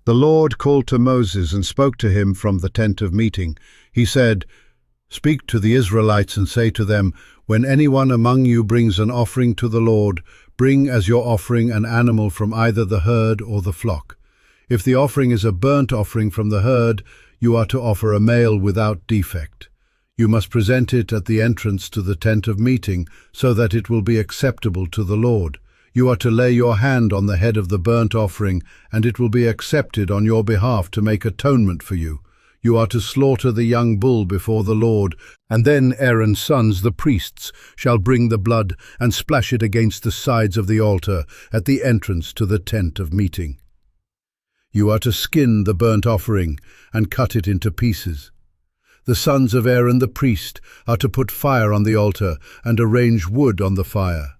The Lord called to Moses and spoke to him from the tent of meeting. He said, "Speak to the Israelites and say to them, when anyone among you brings an offering to the Lord, bring as your offering an animal from either the herd or the flock. If the offering is a burnt offering from the herd, you are to offer a male without defect. You must present it at the entrance to the tent of meeting, so that it will be acceptable to the Lord. You are to lay your hand on the head of the burnt offering, and it will be accepted on your behalf to make atonement for you. You are to slaughter the young bull before the Lord, and then Aaron's sons, the priests, shall bring the blood and splash it against the sides of the altar at the entrance to the tent of meeting. You are to skin the burnt offering and cut it into pieces. The sons of Aaron the priest are to put fire on the altar and arrange wood on the fire.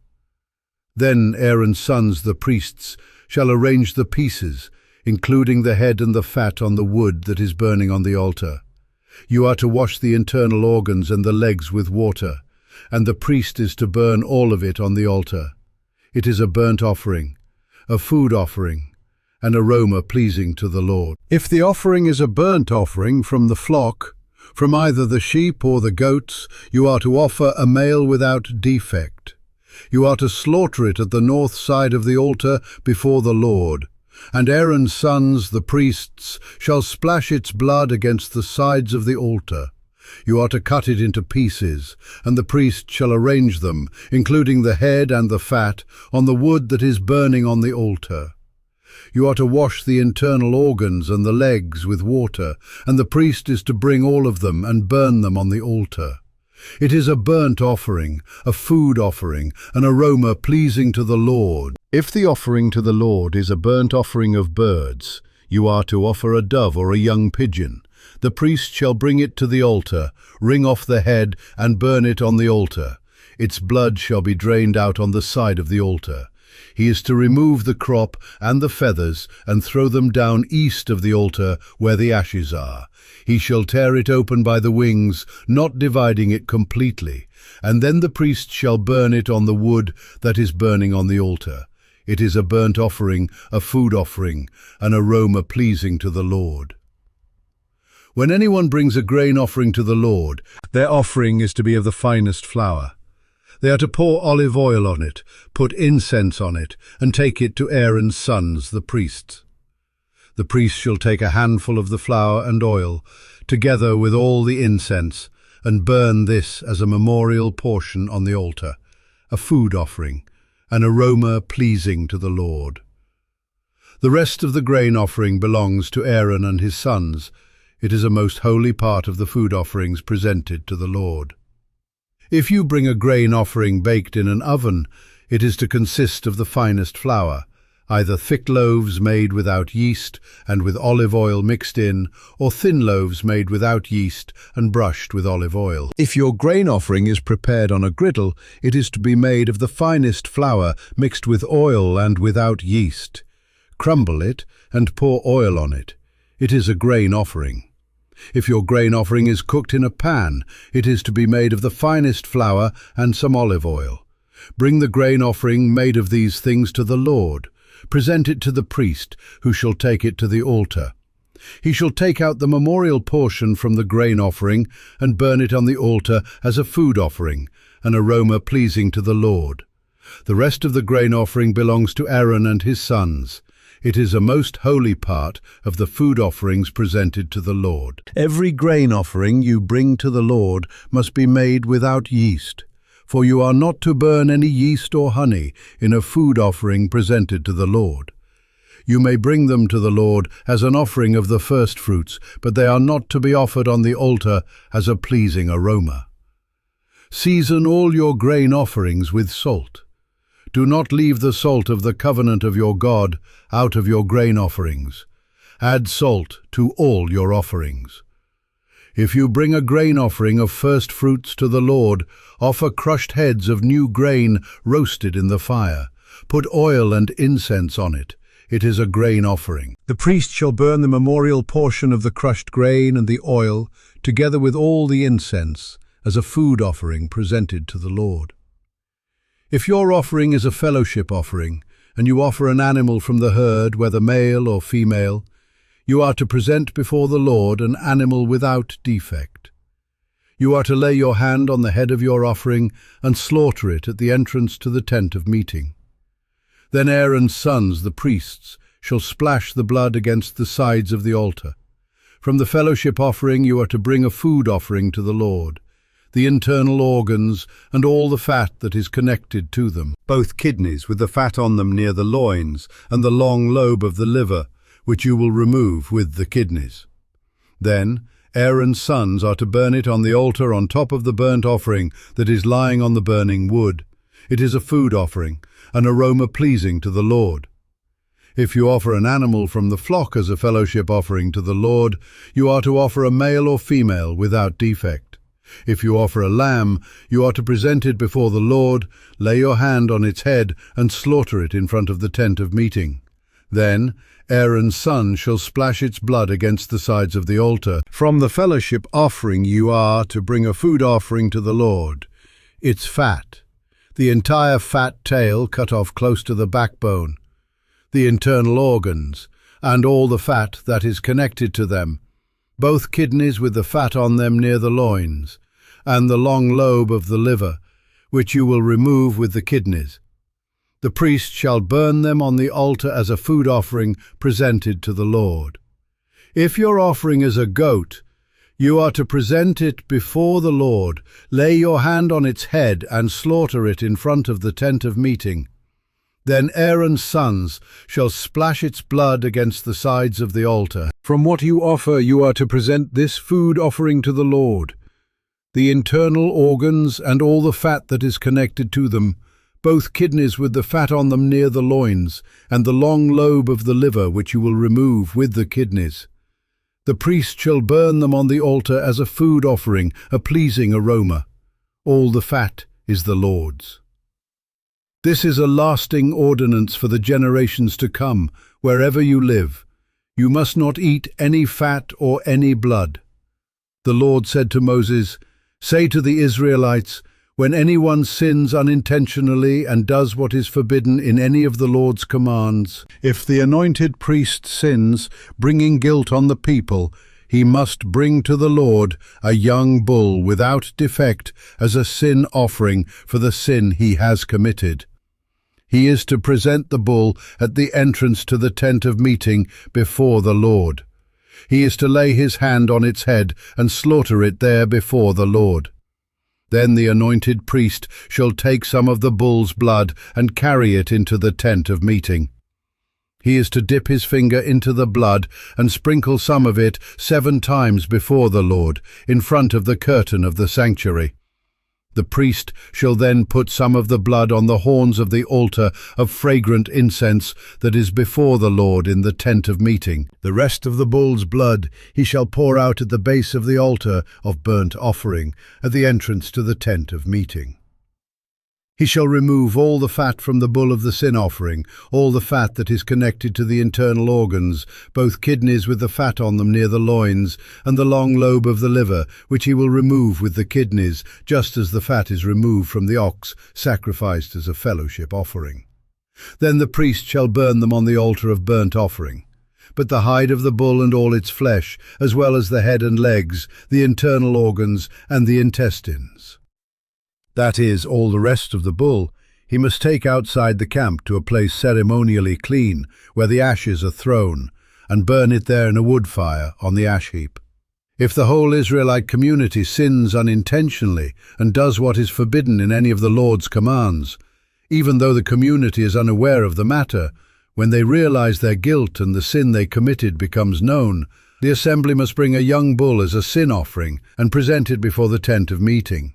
Then Aaron's sons, the priests, shall arrange the pieces, including the head and the fat on the wood that is burning on the altar. You are to wash the internal organs and the legs with water, and the priest is to burn all of it on the altar. It is a burnt offering, a food offering, an aroma pleasing to the Lord. If the offering is a burnt offering from the flock, from either the sheep or the goats, you are to offer a male without defect. You are to slaughter it at the north side of the altar before the Lord, and Aaron's sons, the priests, shall splash its blood against the sides of the altar. You are to cut it into pieces, and the priest shall arrange them, including the head and the fat, on the wood that is burning on the altar. You are to wash the internal organs and the legs with water, and the priest is to bring all of them and burn them on the altar. It is a burnt offering, a food offering, an aroma pleasing to the Lord. If the offering to the Lord is a burnt offering of birds, you are to offer a dove or a young pigeon. The priest shall bring it to the altar, wring off the head, and burn it on the altar. Its blood shall be drained out on the side of the altar. He is to remove the crop and the feathers and throw them down east of the altar where the ashes are. He shall tear it open by the wings, not dividing it completely, and then the priest shall burn it on the wood that is burning on the altar. It is a burnt offering, a food offering, an aroma pleasing to the Lord. When anyone brings a grain offering to the Lord, their offering is to be of the finest flour. They are to pour olive oil on it, put incense on it, and take it to Aaron's sons, the priests. The priest shall take a handful of the flour and oil, together with all the incense, and burn this as a memorial portion on the altar, a food offering, an aroma pleasing to the Lord. The rest of the grain offering belongs to Aaron and his sons. It is a most holy part of the food offerings presented to the Lord. If you bring a grain offering baked in an oven, it is to consist of the finest flour, either thick loaves made without yeast and with olive oil mixed in, or thin loaves made without yeast and brushed with olive oil. If your grain offering is prepared on a griddle, it is to be made of the finest flour mixed with oil and without yeast. Crumble it and pour oil on it. It is a grain offering. If your grain offering is cooked in a pan, it is to be made of the finest flour and some olive oil. Bring the grain offering made of these things to the Lord. Present it to the priest, who shall take it to the altar. He shall take out the memorial portion from the grain offering and burn it on the altar as a food offering, an aroma pleasing to the Lord. The rest of the grain offering belongs to Aaron and his sons. It is a most holy part of the food offerings presented to the Lord. Every grain offering you bring to the Lord must be made without yeast, for you are not to burn any yeast or honey in a food offering presented to the Lord. You may bring them to the Lord as an offering of the first fruits, but they are not to be offered on the altar as a pleasing aroma. Season all your grain offerings with salt. Do not leave the salt of the covenant of your God out of your grain offerings. Add salt to all your offerings. If you bring a grain offering of first fruits to the Lord, offer crushed heads of new grain roasted in the fire. Put oil and incense on it. It is a grain offering. The priest shall burn the memorial portion of the crushed grain and the oil, together with all the incense, as a food offering presented to the Lord. If your offering is a fellowship offering, and you offer an animal from the herd, whether male or female, You are to present before the Lord an animal without defect. You are to lay your hand on the head of your offering and slaughter it at the entrance to the tent of meeting. Then Aaron's sons, the priests, shall splash the blood against the sides of the altar. From the fellowship offering you are to bring a food offering to the Lord, the internal organs and all the fat that is connected to them, both kidneys with the fat on them near the loins, and the long lobe of the liver, which you will remove with the kidneys. Then Aaron's sons are to burn it on the altar on top of the burnt offering that is lying on the burning wood. It is a food offering, an aroma pleasing to the Lord. If you offer an animal from the flock as a fellowship offering to the Lord, you are to offer a male or female without defect. If you offer a lamb, you are to present it before the Lord, lay your hand on its head, and slaughter it in front of the tent of meeting. Then Aaron's son shall splash its blood against the sides of the altar. From the fellowship offering you are to bring a food offering to the Lord. Its fat, the entire fat tail cut off close to the backbone, the internal organs, and all the fat that is connected to them, both kidneys with the fat on them near the loins, and the long lobe of the liver, which you will remove with the kidneys. The priest shall burn them on the altar as a food offering presented to the Lord. If your offering is a goat, you are to present it before the Lord, lay your hand on its head, and slaughter it in front of the tent of meeting. Then Aaron's sons shall splash its blood against the sides of the altar. From what you offer you are to present this food offering to the Lord, the internal organs and all the fat that is connected to them, both kidneys with the fat on them near the loins, and the long lobe of the liver which you will remove with the kidneys. The priest shall burn them on the altar as a food offering, a pleasing aroma. All the fat is the Lord's. This is a lasting ordinance for the generations to come, wherever you live. You must not eat any fat or any blood. The Lord said to Moses, "Say to the Israelites, when anyone sins unintentionally and does what is forbidden in any of the Lord's commands, if the anointed priest sins, bringing guilt on the people, he must bring to the Lord a young bull without defect as a sin offering for the sin he has committed. He is to present the bull at the entrance to the tent of meeting before the Lord. He is to lay his hand on its head and slaughter it there before the Lord. Then the anointed priest shall take some of the bull's blood and carry it into the tent of meeting. He is to dip his finger into the blood and sprinkle some of it 7 times before the Lord, in front of the curtain of the sanctuary. The priest shall then put some of the blood on the horns of the altar of fragrant incense that is before the Lord in the tent of meeting. The rest of the bull's blood he shall pour out at the base of the altar of burnt offering, at the entrance to the tent of meeting. He shall remove all the fat from the bull of the sin offering, all the fat that is connected to the internal organs, both kidneys with the fat on them near the loins, and the long lobe of the liver, which he will remove with the kidneys, just as the fat is removed from the ox sacrificed as a fellowship offering. Then the priest shall burn them on the altar of burnt offering. But the hide of the bull and all its flesh, as well as the head and legs, the internal organs, and the intestines, that is, all the rest of the bull, he must take outside the camp to a place ceremonially clean, where the ashes are thrown, and burn it there in a wood fire on the ash heap. If the whole Israelite community sins unintentionally and does what is forbidden in any of the Lord's commands, even though the community is unaware of the matter, when they realize their guilt and the sin they committed becomes known, the assembly must bring a young bull as a sin offering and present it before the tent of meeting.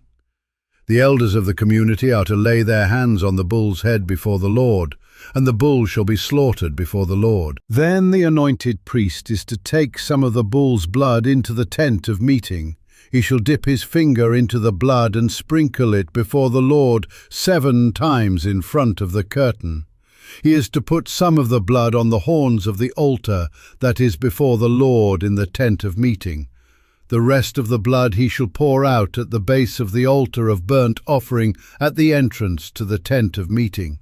The elders of the community are to lay their hands on the bull's head before the Lord, and the bull shall be slaughtered before the Lord. Then the anointed priest is to take some of the bull's blood into the tent of meeting. He shall dip his finger into the blood and sprinkle it before the Lord 7 times in front of the curtain. He is to put some of the blood on the horns of the altar that is before the Lord in the tent of meeting. The rest of the blood he shall pour out at the base of the altar of burnt offering at the entrance to the tent of meeting.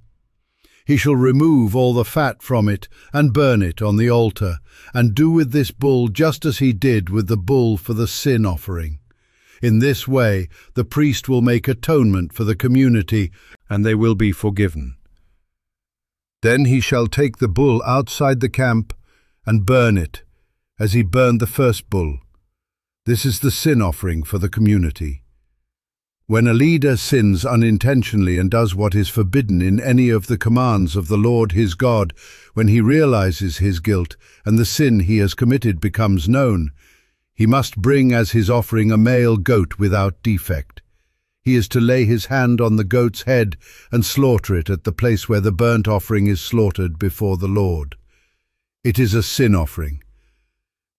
He shall remove all the fat from it and burn it on the altar, and do with this bull just as he did with the bull for the sin offering. In this way the priest will make atonement for the community, and they will be forgiven. Then he shall take the bull outside the camp and burn it, as he burned the first bull. This is the sin offering for the community. When a leader sins unintentionally and does what is forbidden in any of the commands of the Lord his God, when he realizes his guilt and the sin he has committed becomes known, he must bring as his offering a male goat without defect. He is to lay his hand on the goat's head and slaughter it at the place where the burnt offering is slaughtered before the Lord. It is a sin offering.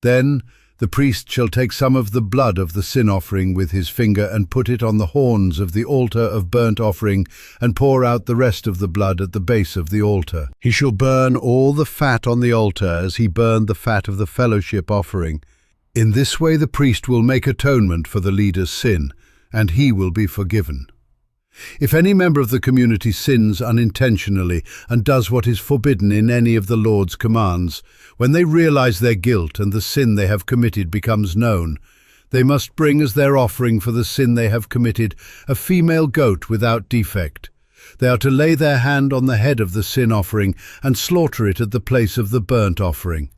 Then the priest shall take some of the blood of the sin offering with his finger and put it on the horns of the altar of burnt offering, and pour out the rest of the blood at the base of the altar. He shall burn all the fat on the altar as he burned the fat of the fellowship offering. In this way the priest will make atonement for the leader's sin, and he will be forgiven. If any member of the community sins unintentionally and does what is forbidden in any of the Lord's commands, when they realize their guilt and the sin they have committed becomes known, they must bring as their offering for the sin they have committed a female goat without defect. They are to lay their hand on the head of the sin offering and slaughter it at the place of the burnt offering.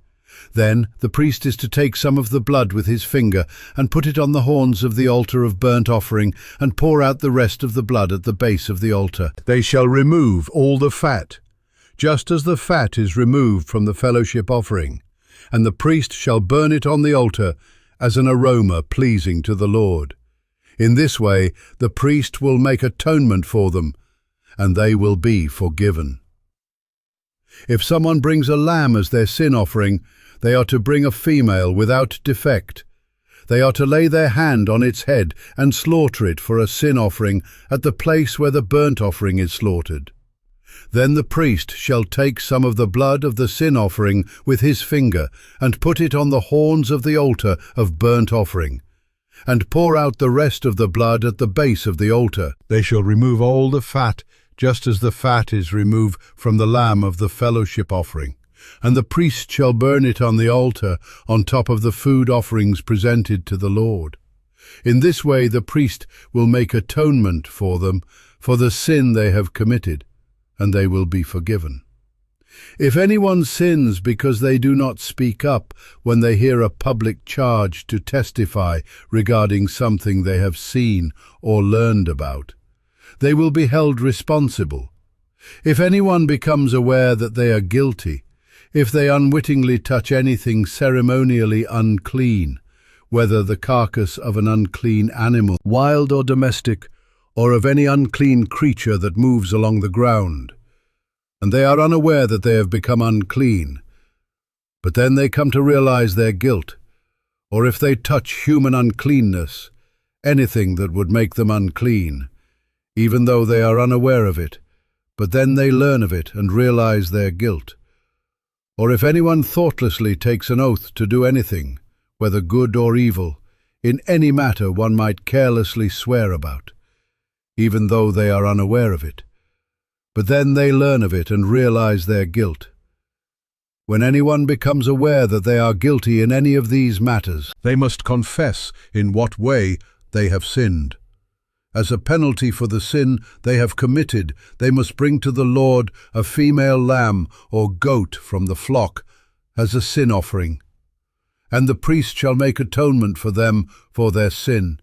Then the priest is to take some of the blood with his finger and put it on the horns of the altar of burnt offering, and pour out the rest of the blood at the base of the altar. They shall remove all the fat, just as the fat is removed from the fellowship offering, and the priest shall burn it on the altar as an aroma pleasing to the Lord. In this way the priest will make atonement for them, and they will be forgiven. If someone brings a lamb as their sin offering, they are to bring a female without defect. They are to lay their hand on its head and slaughter it for a sin offering at the place where the burnt offering is slaughtered. Then the priest shall take some of the blood of the sin offering with his finger and put it on the horns of the altar of burnt offering, and pour out the rest of the blood at the base of the altar. They shall remove all the fat, just as the fat is removed from the lamb of the fellowship offering, and the priest shall burn it on the altar on top of the food offerings presented to the Lord. In this way the priest will make atonement for them for the sin they have committed, and they will be forgiven. If anyone sins because they do not speak up when they hear a public charge to testify regarding something they have seen or learned about, they will be held responsible. If anyone becomes aware that they are guilty, if they unwittingly touch anything ceremonially unclean, whether the carcass of an unclean animal, wild or domestic, or of any unclean creature that moves along the ground, and they are unaware that they have become unclean, but then they come to realize their guilt, or if they touch human uncleanness, anything that would make them unclean, even though they are unaware of it, but then they learn of it and realize their guilt. Or if anyone thoughtlessly takes an oath to do anything, whether good or evil, in any matter one might carelessly swear about, even though they are unaware of it, but then they learn of it and realize their guilt. When anyone becomes aware that they are guilty in any of these matters, they must confess in what way they have sinned. As a penalty for the sin they have committed, they must bring to the Lord a female lamb or goat from the flock as a sin offering, and the priest shall make atonement for them for their sin.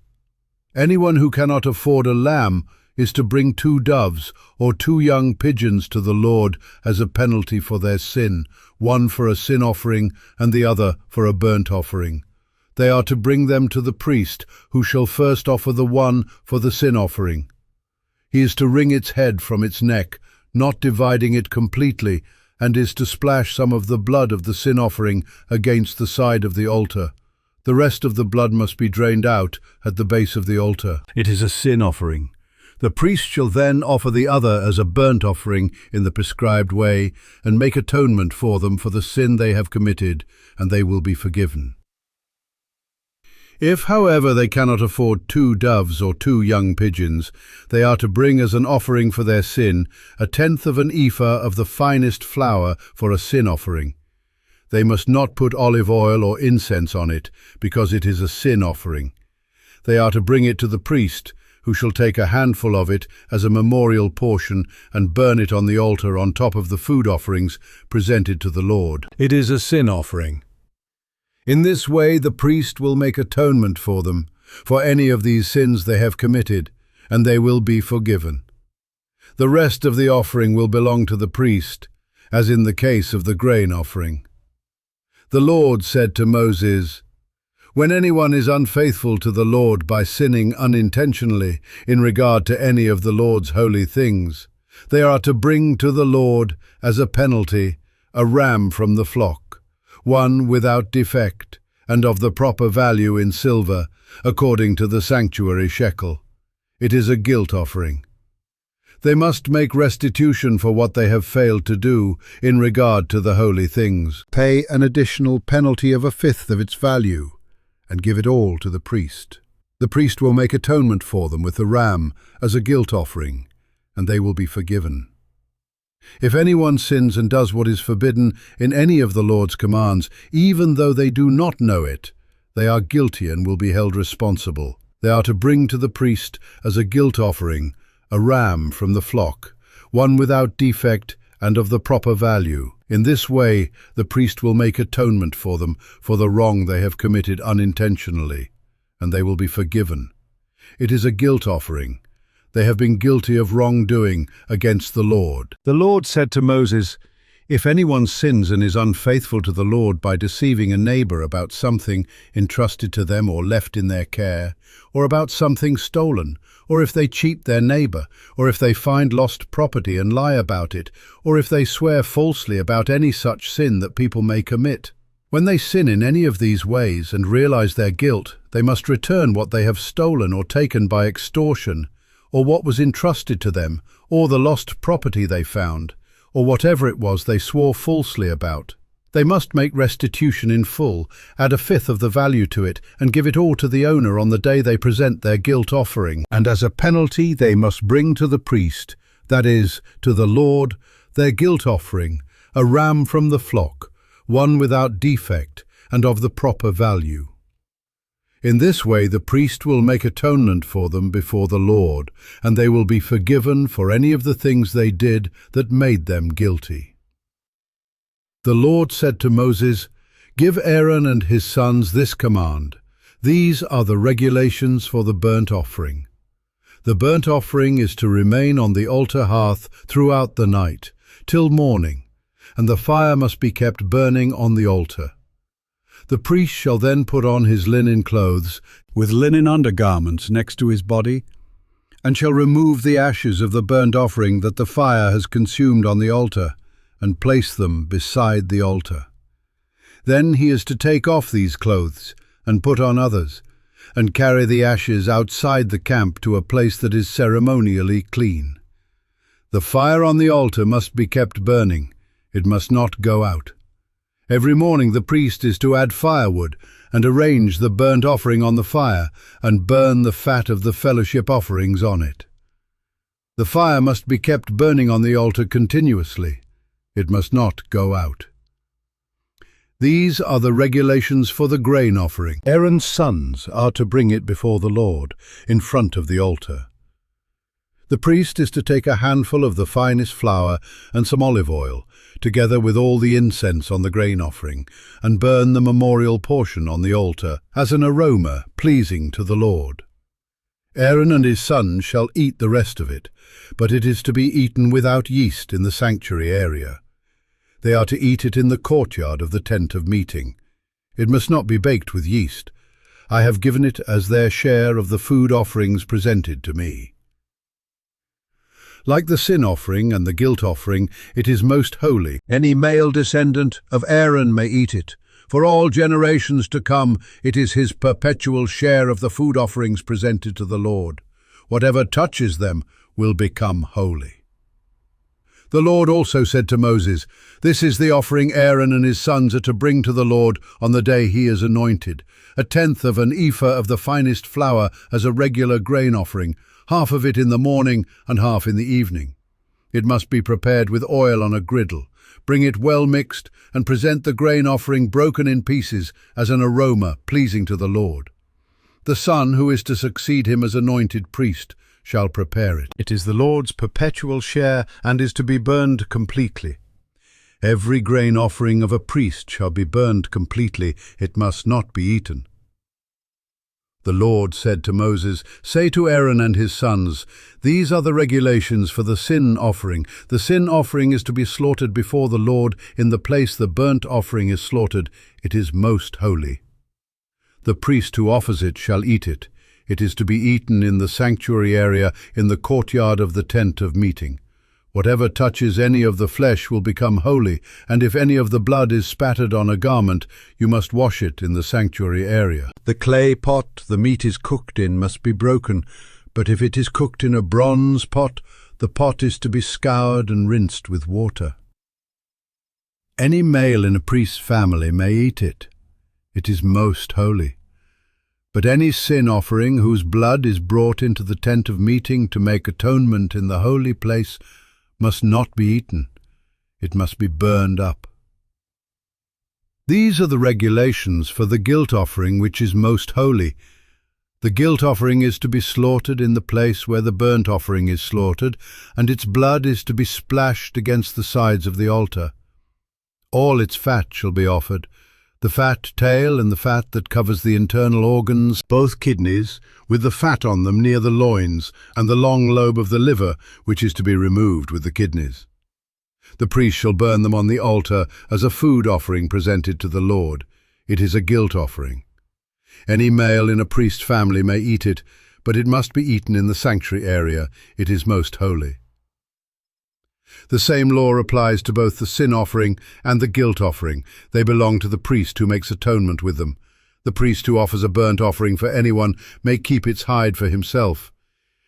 Anyone who cannot afford a lamb is to bring 2 doves or 2 young pigeons to the Lord as a penalty for their sin, one for a sin offering and the other for a burnt offering. They are to bring them to the priest, who shall first offer the one for the sin offering. He is to wring its head from its neck, not dividing it completely, and is to splash some of the blood of the sin offering against the side of the altar. The rest of the blood must be drained out at the base of the altar. It is a sin offering. The priest shall then offer the other as a burnt offering in the prescribed way, and make atonement for them for the sin they have committed, and they will be forgiven. If, however, they cannot afford 2 doves or 2 young pigeons, they are to bring as an offering for their sin 1/10 of an ephah of the finest flour for a sin offering. They must not put olive oil or incense on it, because it is a sin offering. They are to bring it to the priest, who shall take a handful of it as a memorial portion and burn it on the altar on top of the food offerings presented to the Lord. It is a sin offering. In this way the priest will make atonement for them, for any of these sins they have committed, and they will be forgiven. The rest of the offering will belong to the priest, as in the case of the grain offering. The Lord said to Moses, "When anyone is unfaithful to the Lord by sinning unintentionally in regard to any of the Lord's holy things, they are to bring to the Lord, as a penalty, a ram from the flock, one without defect, and of the proper value in silver, according to the sanctuary shekel. It is a guilt offering. They must make restitution for what they have failed to do in regard to the holy things. Pay an additional penalty of 1/5 of its value, and give it all to the priest. The priest will make atonement for them with the ram as a guilt offering, and they will be forgiven. If anyone sins and does what is forbidden in any of the Lord's commands, even though they do not know it, they are guilty and will be held responsible. They are to bring to the priest as a guilt offering a ram from the flock, one without defect and of the proper value. In this way, the priest will make atonement for them for the wrong they have committed unintentionally, and they will be forgiven. It is a guilt offering. They have been guilty of wrongdoing against the Lord. The Lord said to Moses, "If anyone sins and is unfaithful to the Lord by deceiving a neighbor about something entrusted to them or left in their care, or about something stolen, or if they cheat their neighbor, or if they find lost property and lie about it, or if they swear falsely about any such sin that people may commit. When they sin in any of these ways and realize their guilt, they must return what they have stolen or taken by extortion, or what was entrusted to them, or the lost property they found, or whatever it was they swore falsely about. They must make restitution in full, add 1/5 of the value to it, and give it all to the owner on the day they present their guilt offering. And as a penalty they must bring to the priest, that is, to the Lord, their guilt offering, a ram from the flock, one without defect and of the proper value. In this way the priest will make atonement for them before the Lord, and they will be forgiven for any of the things they did that made them guilty." The Lord said to Moses, "Give Aaron and his sons this command. These are the regulations for the burnt offering. The burnt offering is to remain on the altar hearth throughout the night, till morning, and the fire must be kept burning on the altar. The priest shall then put on his linen clothes, with linen undergarments next to his body, and shall remove the ashes of the burnt offering that the fire has consumed on the altar, and place them beside the altar. Then he is to take off these clothes, and put on others, and carry the ashes outside the camp to a place that is ceremonially clean. The fire on the altar must be kept burning, it must not go out. Every morning the priest is to add firewood and arrange the burnt offering on the fire and burn the fat of the fellowship offerings on it. The fire must be kept burning on the altar continuously. It must not go out. These are the regulations for the grain offering. Aaron's sons are to bring it before the Lord, in front of the altar. The priest is to take a handful of the finest flour and some olive oil, together with all the incense on the grain offering, and burn the memorial portion on the altar as an aroma pleasing to the Lord. Aaron and his sons shall eat the rest of it, but it is to be eaten without yeast in the sanctuary area. They are to eat it in the courtyard of the tent of meeting. It must not be baked with yeast. I have given it as their share of the food offerings presented to me. Like the sin offering and the guilt offering, it is most holy. Any male descendant of Aaron may eat it. For all generations to come, it is his perpetual share of the food offerings presented to the Lord. Whatever touches them will become holy. The Lord also said to Moses, "This is the offering Aaron and his sons are to bring to the Lord on the day he is anointed, 1/10 of an ephah of the finest flour as a regular grain offering, half of it in the morning and half in the evening. It must be prepared with oil on a griddle. Bring it well mixed, and present the grain offering broken in pieces as an aroma pleasing to the Lord. The son who is to succeed him as anointed priest shall prepare it. It is the Lord's perpetual share and is to be burned completely. Every grain offering of a priest shall be burned completely. It must not be eaten." The Lord said to Moses, "Say to Aaron and his sons, these are the regulations for the sin offering. The sin offering is to be slaughtered before the Lord in the place the burnt offering is slaughtered. It is most holy. The priest who offers it shall eat it. It is to be eaten in the sanctuary area in the courtyard of the tent of meeting. Whatever touches any of the flesh will become holy, and if any of the blood is spattered on a garment, you must wash it in the sanctuary area. The clay pot the meat is cooked in must be broken, but if it is cooked in a bronze pot, the pot is to be scoured and rinsed with water. Any male in a priest's family may eat it. It is most holy. But any sin offering whose blood is brought into the tent of meeting to make atonement in the holy place must not be eaten. It must be burned up. These are the regulations for the guilt offering, which is most holy. The guilt offering is to be slaughtered in the place where the burnt offering is slaughtered, and its blood is to be splashed against the sides of the altar. All its fat shall be offered, the fat tail and the fat that covers the internal organs, both kidneys, with the fat on them near the loins, and the long lobe of the liver, which is to be removed with the kidneys. The priest shall burn them on the altar as a food offering presented to the Lord. It is a guilt offering. Any male in a priest's family may eat it, but it must be eaten in the sanctuary area. It is most holy. The same law applies to both the sin offering and the guilt offering. They belong to the priest who makes atonement with them. The priest who offers a burnt offering for anyone may keep its hide for himself.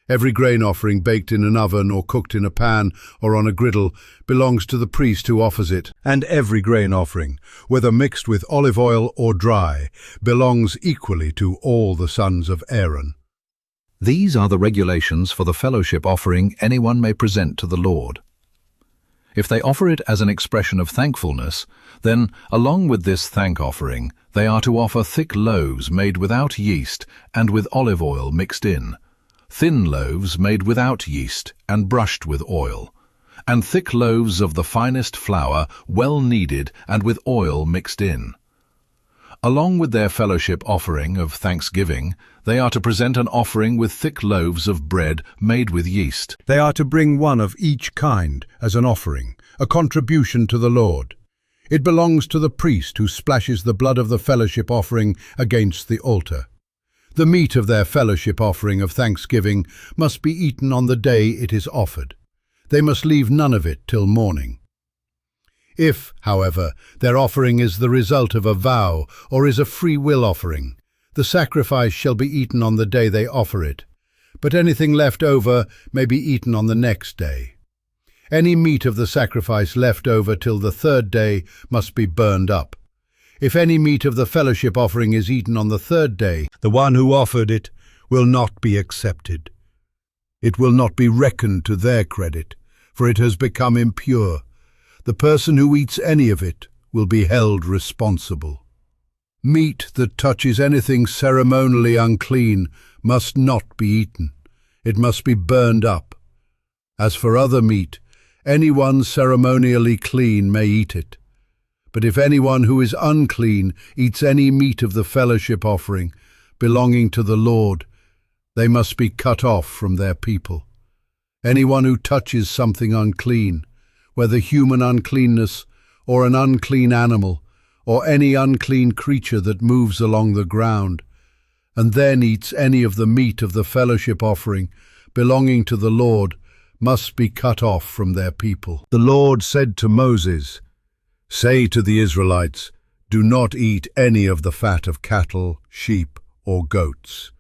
Every grain offering baked in an oven or cooked in a pan or on a griddle belongs to the priest who offers it. And every grain offering, whether mixed with olive oil or dry, belongs equally to all the sons of Aaron. These are the regulations for the fellowship offering anyone may present to the Lord. If they offer it as an expression of thankfulness, then, along with this thank offering, they are to offer thick loaves made without yeast and with olive oil mixed in, thin loaves made without yeast and brushed with oil, and thick loaves of the finest flour, well kneaded and with oil mixed in. Along with their fellowship offering of thanksgiving, they are to present an offering with thick loaves of bread made with yeast. They are to bring one of each kind as an offering, a contribution to the Lord. It belongs to the priest who splashes the blood of the fellowship offering against the altar. The meat of their fellowship offering of thanksgiving must be eaten on the day it is offered. They must leave none of it till morning. If, however, their offering is the result of a vow or is a free will offering, the sacrifice shall be eaten on the day they offer it, but anything left over may be eaten on the next day. Any meat of the sacrifice left over till the third day must be burned up. If any meat of the fellowship offering is eaten on the third day, the one who offered it will not be accepted. It will not be reckoned to their credit, for it has become impure. The person who eats any of it will be held responsible. Meat that touches anything ceremonially unclean must not be eaten. It must be burned up. As for other meat, anyone ceremonially clean may eat it. But if anyone who is unclean eats any meat of the fellowship offering belonging to the Lord, they must be cut off from their people. Anyone who touches something unclean, whether human uncleanness or an unclean animal, or any unclean creature that moves along the ground, and then eats any of the meat of the fellowship offering belonging to the Lord, must be cut off from their people. The Lord said to Moses, "Say to the Israelites, do not eat any of the fat of cattle, sheep, or goats.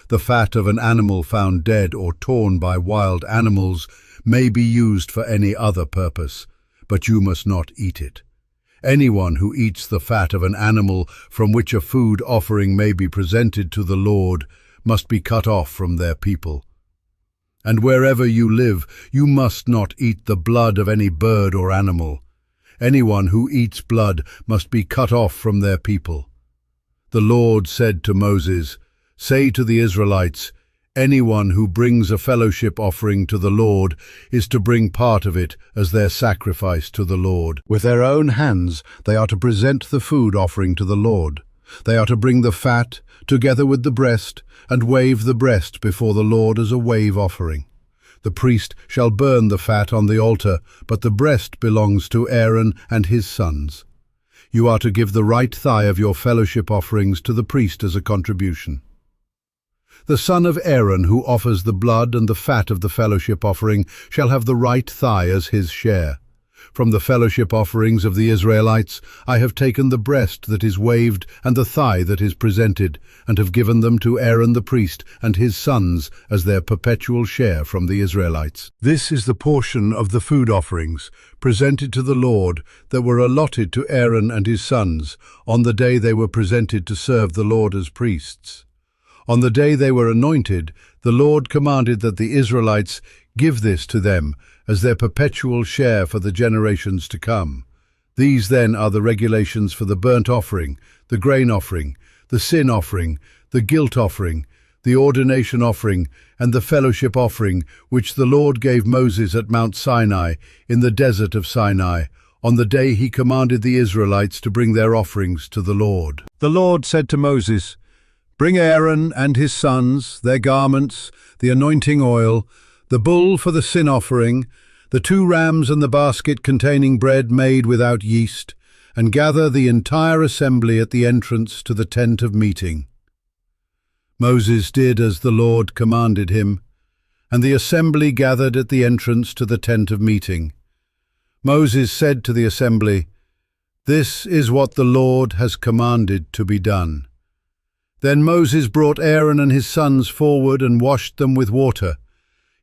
The fat of an animal found dead or torn by wild animals may be used for any other purpose, but you must not eat it. Anyone who eats the fat of an animal from which a food offering may be presented to the Lord must be cut off from their people. And wherever you live, you must not eat the blood of any bird or animal. Anyone who eats blood must be cut off from their people. The Lord said to Moses, "Say to the Israelites, anyone who brings a fellowship offering to the Lord is to bring part of it as their sacrifice to the Lord. With their own hands they are to present the food offering to the Lord. They are to bring the fat, together with the breast, and wave the breast before the Lord as a wave offering. The priest shall burn the fat on the altar, but the breast belongs to Aaron and his sons. You are to give the right thigh of your fellowship offerings to the priest as a contribution. The son of Aaron who offers the blood and the fat of the fellowship offering shall have the right thigh as his share. From the fellowship offerings of the Israelites I have taken the breast that is waved and the thigh that is presented, and have given them to Aaron the priest and his sons as their perpetual share from the Israelites. This is the portion of the food offerings presented to the Lord that were allotted to Aaron and his sons on the day they were presented to serve the Lord as priests. On the day they were anointed, the Lord commanded that the Israelites give this to them as their perpetual share for the generations to come. These then are the regulations for the burnt offering, the grain offering, the sin offering, the guilt offering, the ordination offering, and the fellowship offering, which the Lord gave Moses at Mount Sinai, in the desert of Sinai, on the day he commanded the Israelites to bring their offerings to the Lord. The Lord said to Moses, "Bring Aaron and his sons, their garments, the anointing oil, the bull for the sin offering, the 2 rams and the basket containing bread made without yeast, and gather the entire assembly at the entrance to the tent of meeting." Moses did as the Lord commanded him, and the assembly gathered at the entrance to the tent of meeting. Moses said to the assembly, "This is what the Lord has commanded to be done." Then Moses brought Aaron and his sons forward and washed them with water.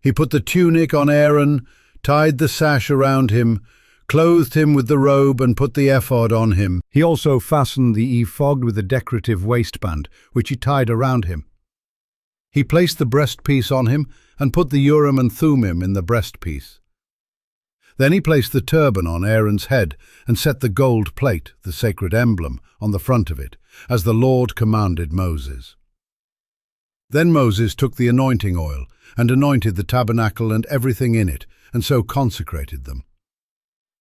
He put the tunic on Aaron, tied the sash around him, clothed him with the robe, and put the ephod on him. He also fastened the ephod with a decorative waistband, which he tied around him. He placed the breastpiece on him and put the Urim and Thummim in the breastpiece. Then he placed the turban on Aaron's head and set the gold plate, the sacred emblem, on the front of it, as the Lord commanded Moses. Then Moses took the anointing oil and anointed the tabernacle and everything in it, and so consecrated them.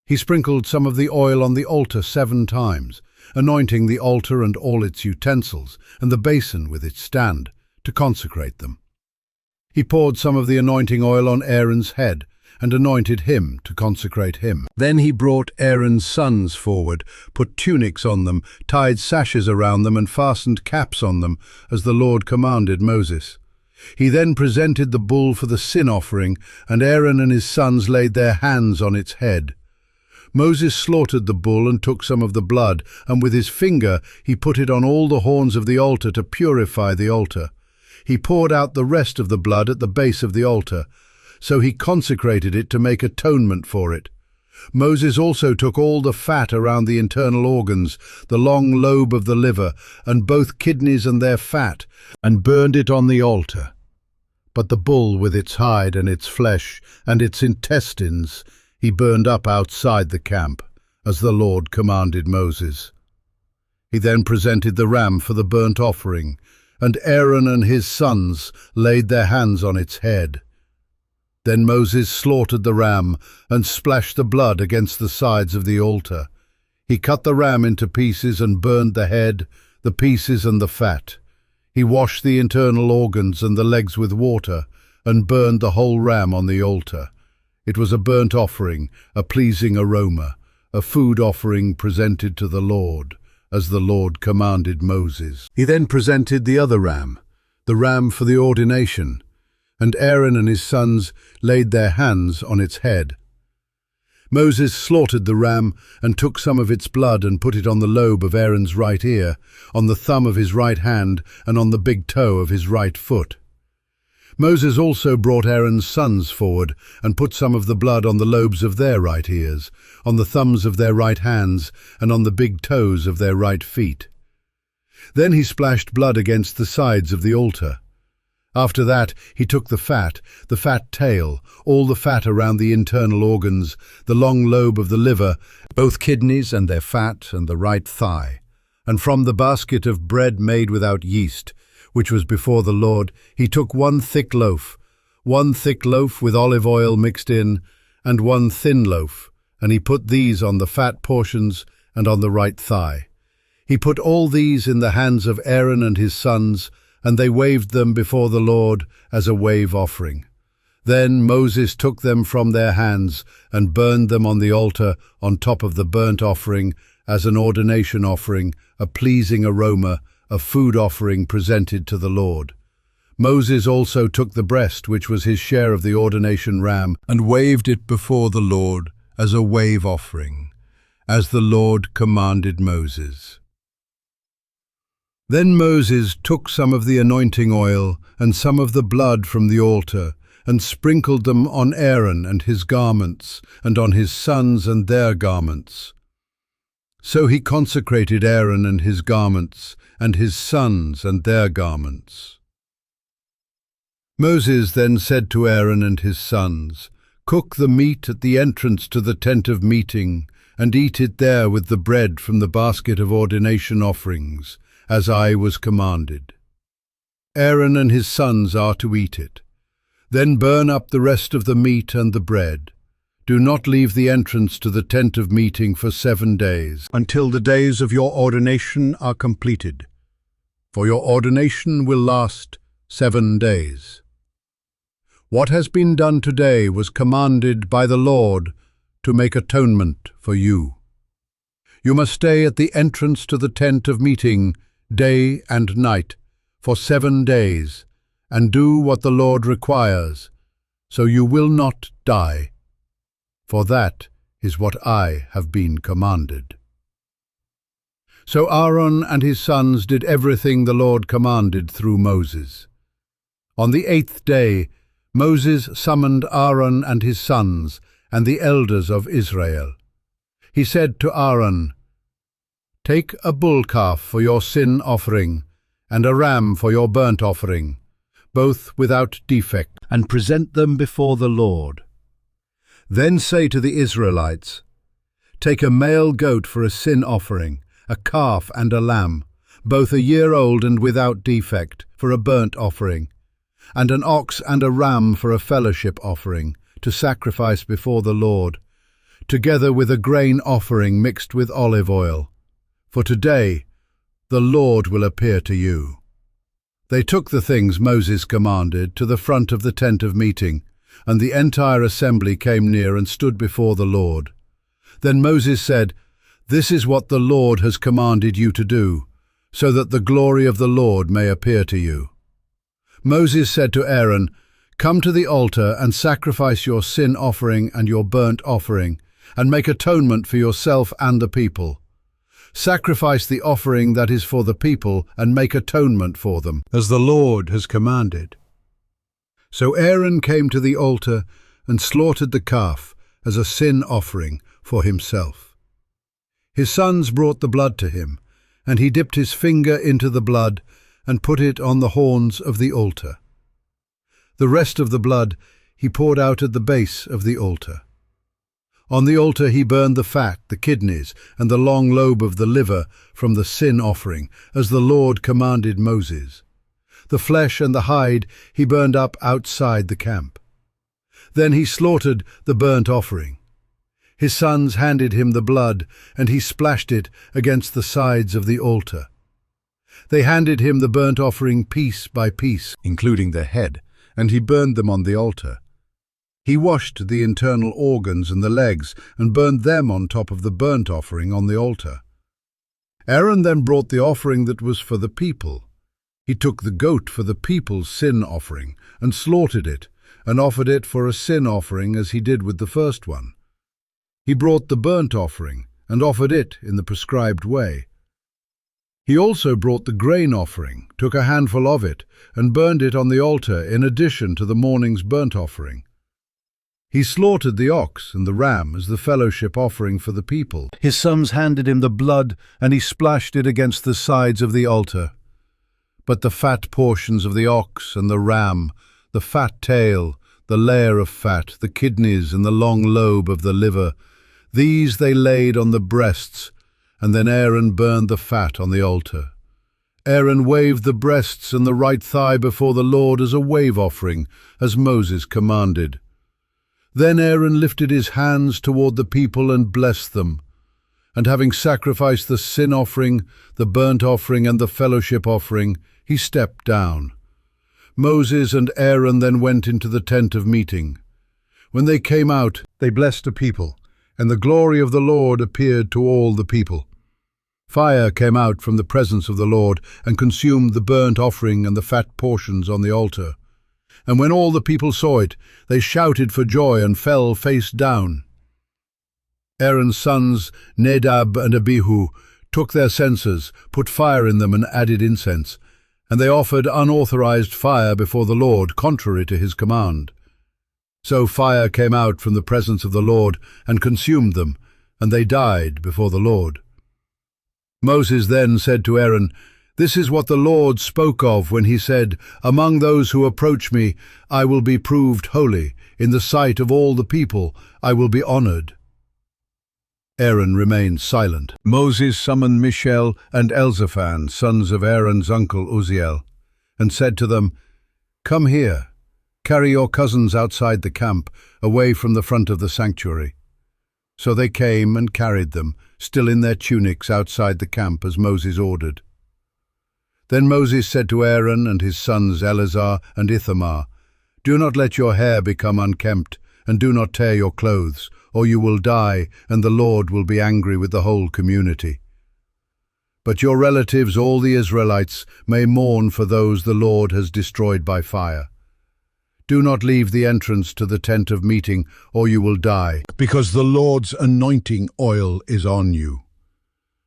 He sprinkled some of the oil on the altar 7 times, anointing the altar and all its utensils, and the basin with its stand, to consecrate them. He poured some of the anointing oil on Aaron's head, and anointed him to consecrate him. Then he brought Aaron's sons forward, put tunics on them, tied sashes around them, and fastened caps on them, as the Lord commanded Moses. He then presented the bull for the sin offering, and Aaron and his sons laid their hands on its head. Moses slaughtered the bull and took some of the blood, and with his finger he put it on all the horns of the altar to purify the altar. He poured out the rest of the blood at the base of the altar. So he consecrated it to make atonement for it. Moses also took all the fat around the internal organs, the long lobe of the liver, and both kidneys and their fat, and burned it on the altar. But the bull with its hide and its flesh and its intestines he burned up outside the camp, as the Lord commanded Moses. He then presented the ram for the burnt offering, and Aaron and his sons laid their hands on its head. Then Moses slaughtered the ram and splashed the blood against the sides of the altar. He cut the ram into pieces and burned the head, the pieces and the fat. He washed the internal organs and the legs with water and burned the whole ram on the altar. It was a burnt offering, a pleasing aroma, a food offering presented to the Lord, as the Lord commanded Moses. He then presented the other ram, the ram for the ordination, and Aaron and his sons laid their hands on its head. Moses slaughtered the ram and took some of its blood and put it on the lobe of Aaron's right ear, on the thumb of his right hand, and on the big toe of his right foot. Moses also brought Aaron's sons forward and put some of the blood on the lobes of their right ears, on the thumbs of their right hands, and on the big toes of their right feet. Then he splashed blood against the sides of the altar. After that he took the fat tail, all the fat around the internal organs, the long lobe of the liver, both kidneys and their fat, and the right thigh. And from the basket of bread made without yeast, which was before the Lord, he took one thick loaf with olive oil mixed in, and one thin loaf, and he put these on the fat portions and on the right thigh. He put all these in the hands of Aaron and his sons, and they waved them before the Lord as a wave offering. Then Moses took them from their hands and burned them on the altar on top of the burnt offering as an ordination offering, a pleasing aroma, a food offering presented to the Lord. Moses also took the breast, which was his share of the ordination ram, and waved it before the Lord as a wave offering, as the Lord commanded Moses. Then Moses took some of the anointing oil and some of the blood from the altar, and sprinkled them on Aaron and his garments, and on his sons and their garments. So he consecrated Aaron and his garments, and his sons and their garments. Moses then said to Aaron and his sons, "Cook the meat at the entrance to the tent of meeting, and eat it there with the bread from the basket of ordination offerings, as I was commanded. Aaron and his sons are to eat it. Then burn up the rest of the meat and the bread. Do not leave the entrance to the tent of meeting for 7 days, until the days of your ordination are completed. For your ordination will last 7 days. What has been done today was commanded by the Lord to make atonement for you. You must stay at the entrance to the tent of meeting day and night for 7 days, and do what the Lord requires, so you will not die. For that is what I have been commanded." So Aaron and his sons did everything the Lord commanded through Moses. On the 8th day, Moses summoned Aaron and his sons and the elders of Israel. He said to Aaron, "Take a bull calf for your sin offering, and a ram for your burnt offering, both without defect, and present them before the Lord. Then say to the Israelites, 'Take a male goat for a sin offering, a calf and a lamb, both a year old and without defect, for a burnt offering, and an ox and a ram for a fellowship offering, to sacrifice before the Lord, together with a grain offering mixed with olive oil. For today the Lord will appear to you.'" They took the things Moses commanded to the front of the tent of meeting, and the entire assembly came near and stood before the Lord. Then Moses said, "This is what the Lord has commanded you to do, so that the glory of the Lord may appear to you." Moses said to Aaron, "Come to the altar and sacrifice your sin offering and your burnt offering, and make atonement for yourself and the people. Sacrifice the offering that is for the people and make atonement for them, as the Lord has commanded." So Aaron came to the altar and slaughtered the calf as a sin offering for himself. His sons brought the blood to him, and he dipped his finger into the blood and put it on the horns of the altar. The rest of the blood he poured out at the base of the altar. On the altar he burned the fat, the kidneys, and the long lobe of the liver from the sin offering, as the Lord commanded Moses. The flesh and the hide he burned up outside the camp. Then he slaughtered the burnt offering. His sons handed him the blood, and he splashed it against the sides of the altar. They handed him the burnt offering piece by piece, including the head, and he burned them on the altar. He washed the internal organs and the legs, and burned them on top of the burnt offering on the altar. Aaron then brought the offering that was for the people. He took the goat for the people's sin offering, and slaughtered it, and offered it for a sin offering as he did with the first one. He brought the burnt offering, and offered it in the prescribed way. He also brought the grain offering, took a handful of it, and burned it on the altar in addition to the morning's burnt offering. He slaughtered the ox and the ram as the fellowship offering for the people. His sons handed him the blood, and he splashed it against the sides of the altar. But the fat portions of the ox and the ram, the fat tail, the layer of fat, the kidneys and the long lobe of the liver, these they laid on the breasts, and then Aaron burned the fat on the altar. Aaron waved the breasts and the right thigh before the Lord as a wave offering, as Moses commanded. Then Aaron lifted his hands toward the people and blessed them. And having sacrificed the sin offering, the burnt offering and the fellowship offering, he stepped down. Moses and Aaron then went into the tent of meeting. When they came out, they blessed the people, and the glory of the Lord appeared to all the people. Fire came out from the presence of the Lord and consumed the burnt offering and the fat portions on the altar. And when all the people saw it, they shouted for joy and fell face down. Aaron's sons, Nadab and Abihu, took their censers, put fire in them and added incense, and they offered unauthorized fire before the Lord, contrary to his command. So fire came out from the presence of the Lord and consumed them, and they died before the Lord. Moses then said to Aaron, "This is what the Lord spoke of when he said, 'Among those who approach me, I will be proved holy. In the sight of all the people, I will be honored.'" Aaron remained silent. Moses summoned Mishael and Elzaphan, sons of Aaron's uncle Uzziel, and said to them, "Come here, carry your cousins outside the camp, away from the front of the sanctuary." So they came and carried them, still in their tunics, outside the camp as Moses ordered. Then Moses said to Aaron and his sons Eleazar and Ithamar, "Do not let your hair become unkempt, and do not tear your clothes, or you will die, and the Lord will be angry with the whole community. But your relatives, all the Israelites, may mourn for those the Lord has destroyed by fire. Do not leave the entrance to the tent of meeting, or you will die, because the Lord's anointing oil is on you."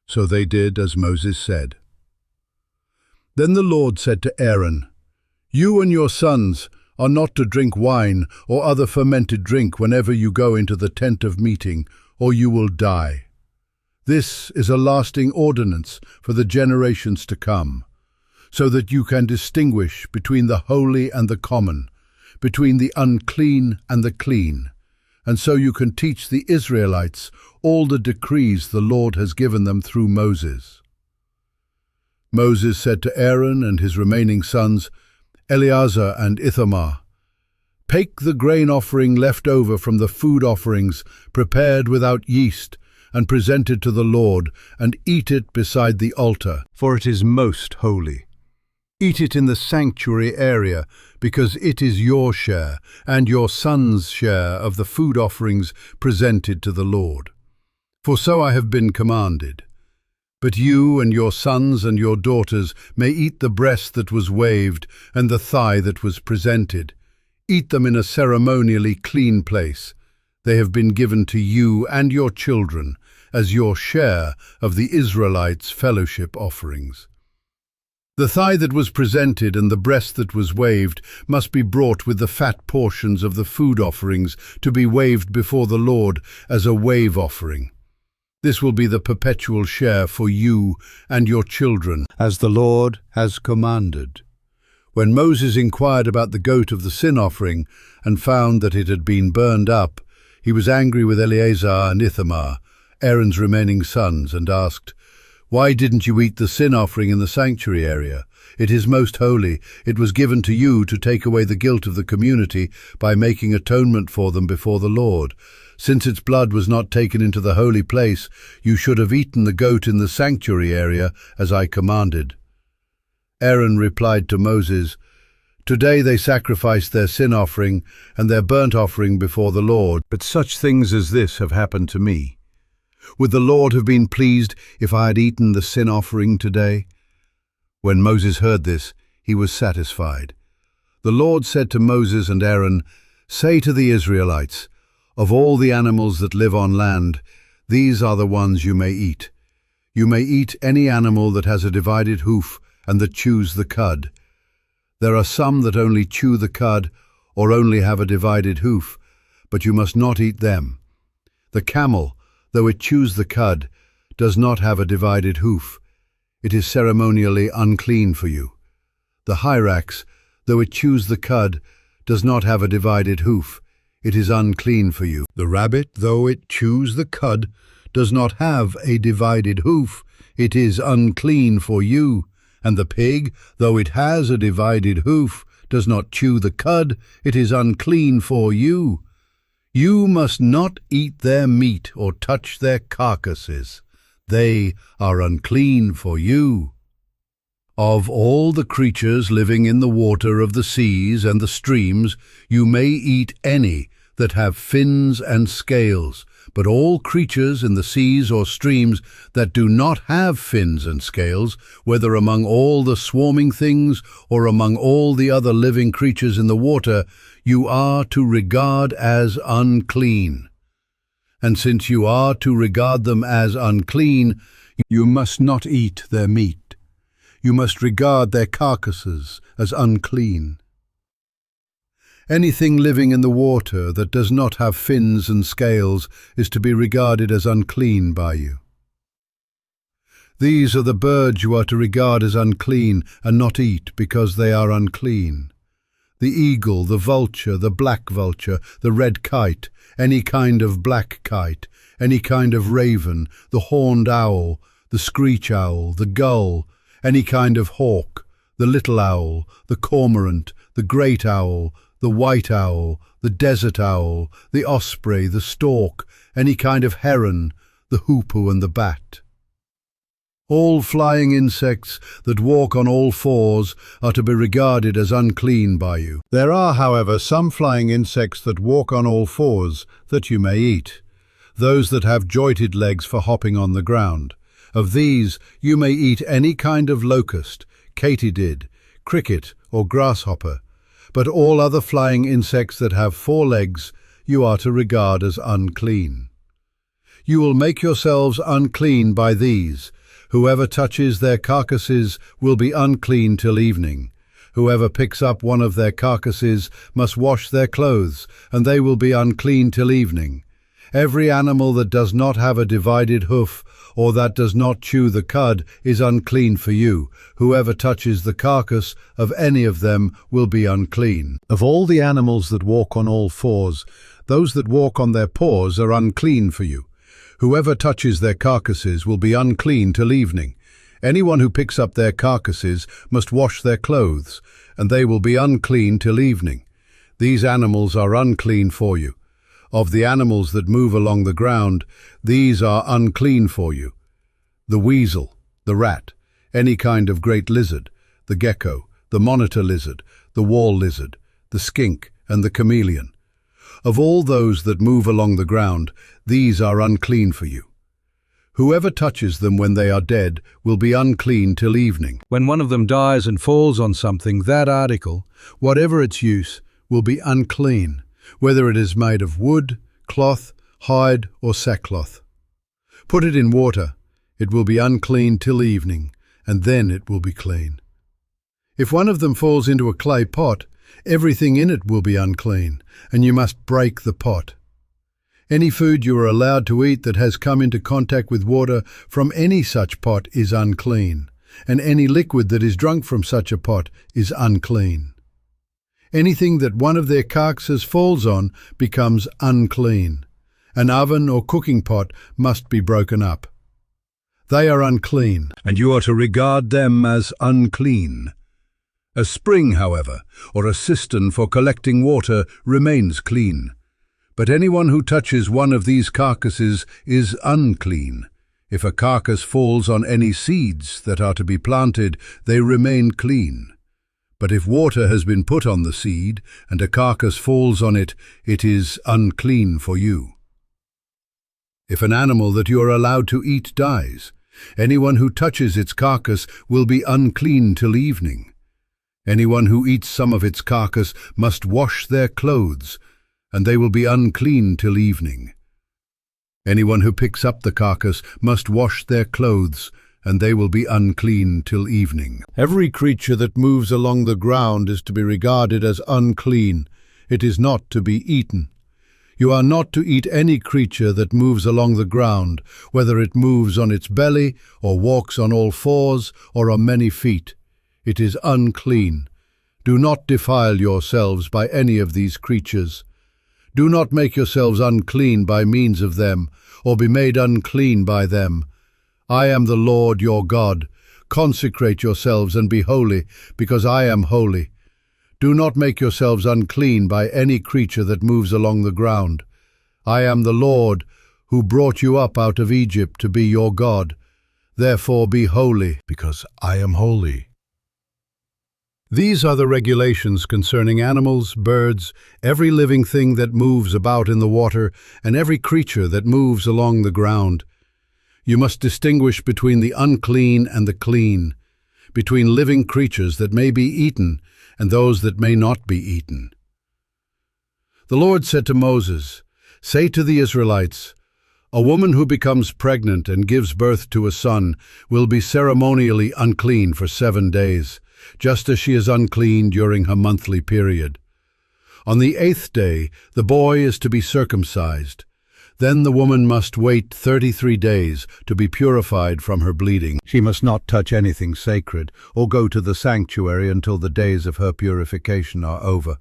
So they did as Moses said. Then the Lord said to Aaron, "You and your sons are not to drink wine or other fermented drink whenever you go into the tent of meeting, or you will die. This is a lasting ordinance for the generations to come, so that you can distinguish between the holy and the common, between the unclean and the clean, and so you can teach the Israelites all the decrees the Lord has given them through Moses." Moses said to Aaron and his remaining sons, Eleazar and Ithamar, "Take the grain offering left over from the food offerings prepared without yeast and presented to the Lord, and eat it beside the altar, for it is most holy. Eat it in the sanctuary area, because it is your share and your son's share of the food offerings presented to the Lord. For so I have been commanded. But you and your sons and your daughters may eat the breast that was waved and the thigh that was presented. Eat them in a ceremonially clean place. They have been given to you and your children as your share of the Israelites' fellowship offerings. The thigh that was presented and the breast that was waved must be brought with the fat portions of the food offerings to be waved before the Lord as a wave offering. This will be the perpetual share for you and your children, as the Lord has commanded." When Moses inquired about the goat of the sin offering and found that it had been burned up, he was angry with Eleazar and Ithamar, Aaron's remaining sons, and asked, "Why didn't you eat the sin offering in the sanctuary area? It is most holy. It was given to you to take away the guilt of the community by making atonement for them before the Lord. Since its blood was not taken into the holy place, you should have eaten the goat in the sanctuary area, as I commanded." Aaron replied to Moses, "Today they sacrificed their sin offering and their burnt offering before the Lord, but such things as this have happened to me. Would the Lord have been pleased if I had eaten the sin offering today?" When Moses heard this, he was satisfied. The Lord said to Moses and Aaron, "Say to the Israelites, of all the animals that live on land, these are the ones you may eat. You may eat any animal that has a divided hoof and that chews the cud. There are some that only chew the cud or only have a divided hoof, but you must not eat them. The camel, though it chews the cud, does not have a divided hoof. It is ceremonially unclean for you. The hyrax, though it chews the cud, does not have a divided hoof. It is unclean for you. The rabbit, though it chews the cud, does not have a divided hoof. It is unclean for you. And the pig, though it has a divided hoof, does not chew the cud. It is unclean for you. You must not eat their meat or touch their carcasses. They are unclean for you. Of all the creatures living in the water of the seas and the streams, you may eat any that have fins and scales, but all creatures in the seas or streams that do not have fins and scales, whether among all the swarming things or among all the other living creatures in the water, you are to regard as unclean. And since you are to regard them as unclean, you must not eat their meat. You must regard their carcasses as unclean. Anything living in the water that does not have fins and scales is to be regarded as unclean by you. These are the birds you are to regard as unclean and not eat because they are unclean: the eagle, the vulture, the black vulture, the red kite, any kind of black kite, any kind of raven, the horned owl, the screech owl, the gull, any kind of hawk, the little owl, the cormorant, the great owl, the white owl, the desert owl, the osprey, the stork, any kind of heron, the hoopoe and the bat. All flying insects that walk on all fours are to be regarded as unclean by you. There are, however, some flying insects that walk on all fours that you may eat, those that have jointed legs for hopping on the ground. Of these you may eat any kind of locust, katydid, cricket or grasshopper, but all other flying insects that have 4 legs you are to regard as unclean. You will make yourselves unclean by these. Whoever touches their carcasses will be unclean till evening. Whoever picks up one of their carcasses must wash their clothes, and they will be unclean till evening. Every animal that does not have a divided hoof, or that does not chew the cud, is unclean for you. Whoever touches the carcass of any of them will be unclean. Of all the animals that walk on all fours, those that walk on their paws are unclean for you. Whoever touches their carcasses will be unclean till evening. Anyone who picks up their carcasses must wash their clothes, and they will be unclean till evening. These animals are unclean for you. Of the animals that move along the ground, these are unclean for you: the weasel, the rat, any kind of great lizard, the gecko, the monitor lizard, the wall lizard, the skink, and the chameleon. Of all those that move along the ground, these are unclean for you. Whoever touches them when they are dead will be unclean till evening. When one of them dies and falls on something, that article, whatever its use, will be unclean, whether it is made of wood, cloth, hide, or sackcloth. Put it in water, it will be unclean till evening, and then it will be clean. If one of them falls into a clay pot, everything in it will be unclean, and you must break the pot. Any food you are allowed to eat that has come into contact with water from any such pot is unclean, and any liquid that is drunk from such a pot is unclean. Anything that one of their carcasses falls on becomes unclean. An oven or cooking pot must be broken up. They are unclean, and you are to regard them as unclean. A spring, however, or a cistern for collecting water remains clean. But anyone who touches one of these carcasses is unclean. If a carcass falls on any seeds that are to be planted, they remain clean. But if water has been put on the seed, and a carcass falls on it, it is unclean for you. If an animal that you are allowed to eat dies, anyone who touches its carcass will be unclean till evening. Anyone who eats some of its carcass must wash their clothes, and they will be unclean till evening. Anyone who picks up the carcass must wash their clothes, and they will be unclean till evening. Every creature that moves along the ground is to be regarded as unclean. It is not to be eaten. You are not to eat any creature that moves along the ground, whether it moves on its belly, or walks on all fours, or on many feet. It is unclean. Do not defile yourselves by any of these creatures. Do not make yourselves unclean by means of them, or be made unclean by them. I am the Lord your God. Consecrate yourselves and be holy, because I am holy. Do not make yourselves unclean by any creature that moves along the ground. I am the Lord, who brought you up out of Egypt to be your God. Therefore be holy, because I am holy. These are the regulations concerning animals, birds, every living thing that moves about in the water, and every creature that moves along the ground. You must distinguish between the unclean and the clean, between living creatures that may be eaten and those that may not be eaten. The Lord said to Moses, "Say to the Israelites, a woman who becomes pregnant and gives birth to a son will be ceremonially unclean for 7 days, just as she is unclean during her monthly period. On the 8th day, the boy is to be circumcised. Then the woman must wait 33 days to be purified from her bleeding. She must not touch anything sacred or go to the sanctuary until the days of her purification are over.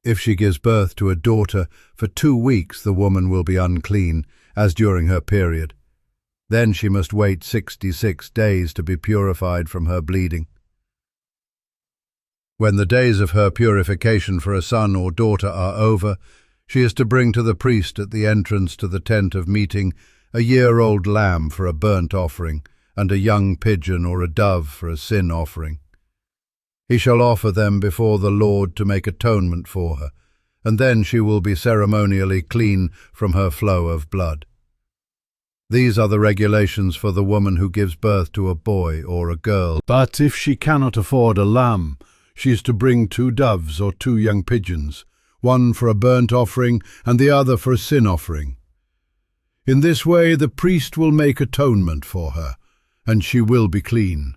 If she gives birth to a daughter, for 2 weeks the woman will be unclean, as during her period. Then she must wait 66 days to be purified from her bleeding. When the days of her purification for a son or daughter are over, she is to bring to the priest at the entrance to the tent of meeting a year-old lamb for a burnt offering, and a young pigeon or a dove for a sin offering. He shall offer them before the Lord to make atonement for her, and then she will be ceremonially clean from her flow of blood. These are the regulations for the woman who gives birth to a boy or a girl. But if she cannot afford a lamb, she is to bring 2 doves or 2 young pigeons, one for a burnt offering and the other for a sin offering. In this way the priest will make atonement for her, and she will be clean.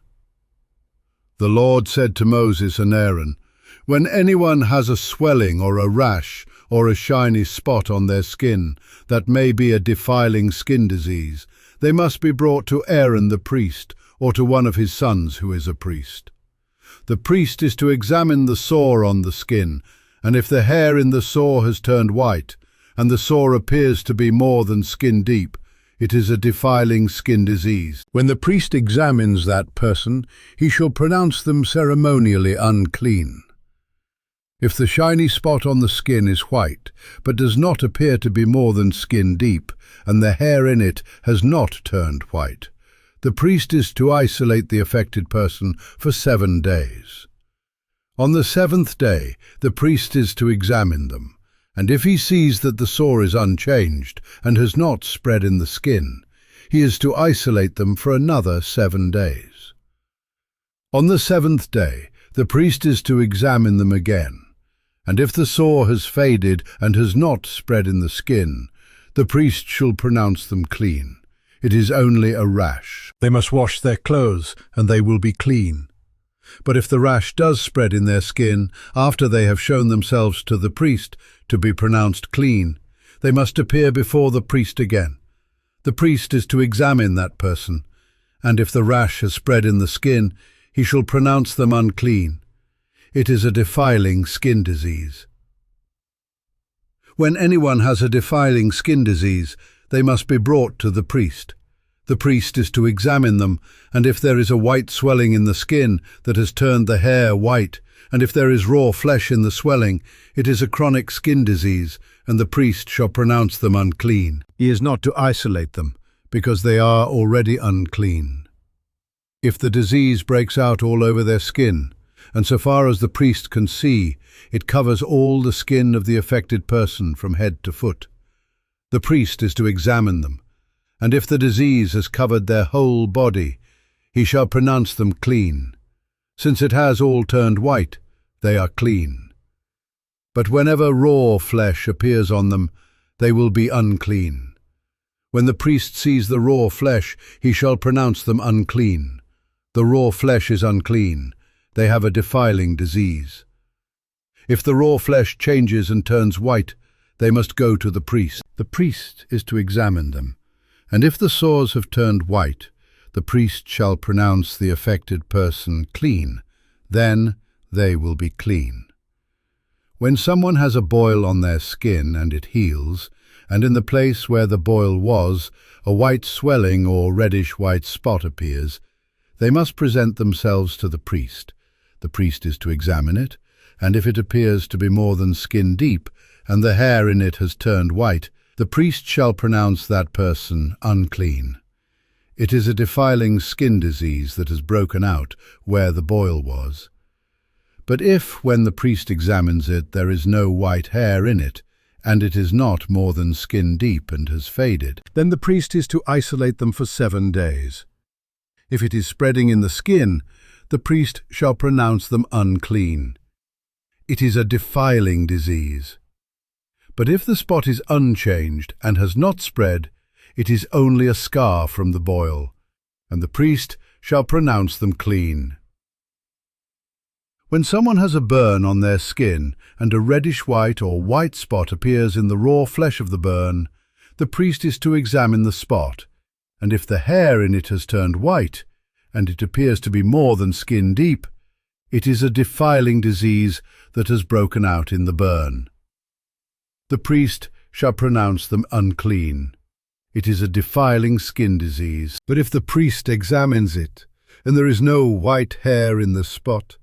The Lord said to Moses and Aaron, "When anyone has a swelling or a rash or a shiny spot on their skin that may be a defiling skin disease, they must be brought to Aaron the priest, or to one of his sons who is a priest. The priest is to examine the sore on the skin, and if the hair in the sore has turned white, and the sore appears to be more than skin deep, it is a defiling skin disease. When the priest examines that person, he shall pronounce them ceremonially unclean. If the shiny spot on the skin is white, but does not appear to be more than skin deep, and the hair in it has not turned white, the priest is to isolate the affected person for 7 days. On the 7th day, the priest is to examine them, and if he sees that the sore is unchanged and has not spread in the skin, he is to isolate them for another 7 days. On the 7th day, the priest is to examine them again, and if the sore has faded and has not spread in the skin, the priest shall pronounce them clean. It is only a rash. They must wash their clothes, and they will be clean. But if the rash does spread in their skin after they have shown themselves to the priest to be pronounced clean, they must appear before the priest again. The priest is to examine that person, and if the rash has spread in the skin, he shall pronounce them unclean. It is a defiling skin disease. When anyone has a defiling skin disease, they must be brought to the priest. The priest is to examine them, and if there is a white swelling in the skin that has turned the hair white, and if there is raw flesh in the swelling, it is a chronic skin disease, and the priest shall pronounce them unclean. He is not to isolate them, because they are already unclean. If the disease breaks out all over their skin, and so far as the priest can see, it covers all the skin of the affected person from head to foot, the priest is to examine them, and if the disease has covered their whole body, he shall pronounce them clean. Since it has all turned white, they are clean. But whenever raw flesh appears on them, they will be unclean. When the priest sees the raw flesh, he shall pronounce them unclean. The raw flesh is unclean. They have a defiling disease. If the raw flesh changes and turns white, they must go to the priest. The priest is to examine them, and if the sores have turned white, the priest shall pronounce the affected person clean. Then they will be clean. When someone has a boil on their skin and it heals, and in the place where the boil was, a white swelling or reddish-white spot appears, they must present themselves to the priest. The priest is to examine it, and if it appears to be more than skin deep, and the hair in it has turned white, the priest shall pronounce that person unclean. It is a defiling skin disease that has broken out where the boil was. But if, when the priest examines it, there is no white hair in it, and it is not more than skin deep and has faded, then the priest is to isolate them for 7 days. If it is spreading in the skin, the priest shall pronounce them unclean. It is a defiling disease. But if the spot is unchanged and has not spread, it is only a scar from the boil, and the priest shall pronounce them clean. When someone has a burn on their skin and a reddish-white or white spot appears in the raw flesh of the burn, the priest is to examine the spot, and if the hair in it has turned white, and it appears to be more than skin deep, it is a defiling disease that has broken out in the burn. The priest shall pronounce them unclean. It is a defiling skin disease. But if the priest examines it, and there is no white hair in the spot,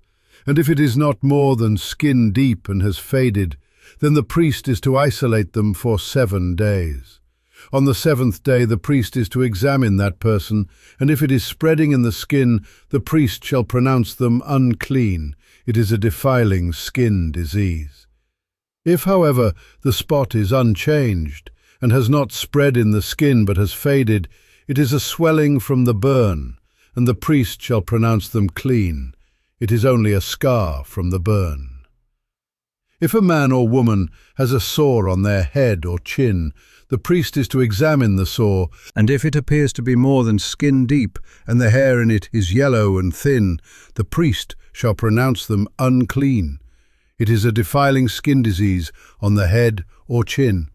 and if it is not more than skin deep and has faded, then the priest is to isolate them for 7 days. On the 7th day the priest is to examine that person, and if it is spreading in the skin, the priest shall pronounce them unclean. It is a defiling skin disease. If, however, the spot is unchanged, and has not spread in the skin but has faded, it is a swelling from the burn, and the priest shall pronounce them clean. It is only a scar from the burn. If a man or woman has a sore on their head or chin, the priest is to examine the sore, and if it appears to be more than skin deep, and the hair in it is yellow and thin, the priest shall pronounce them unclean. It is a defiling skin disease on the head or chin.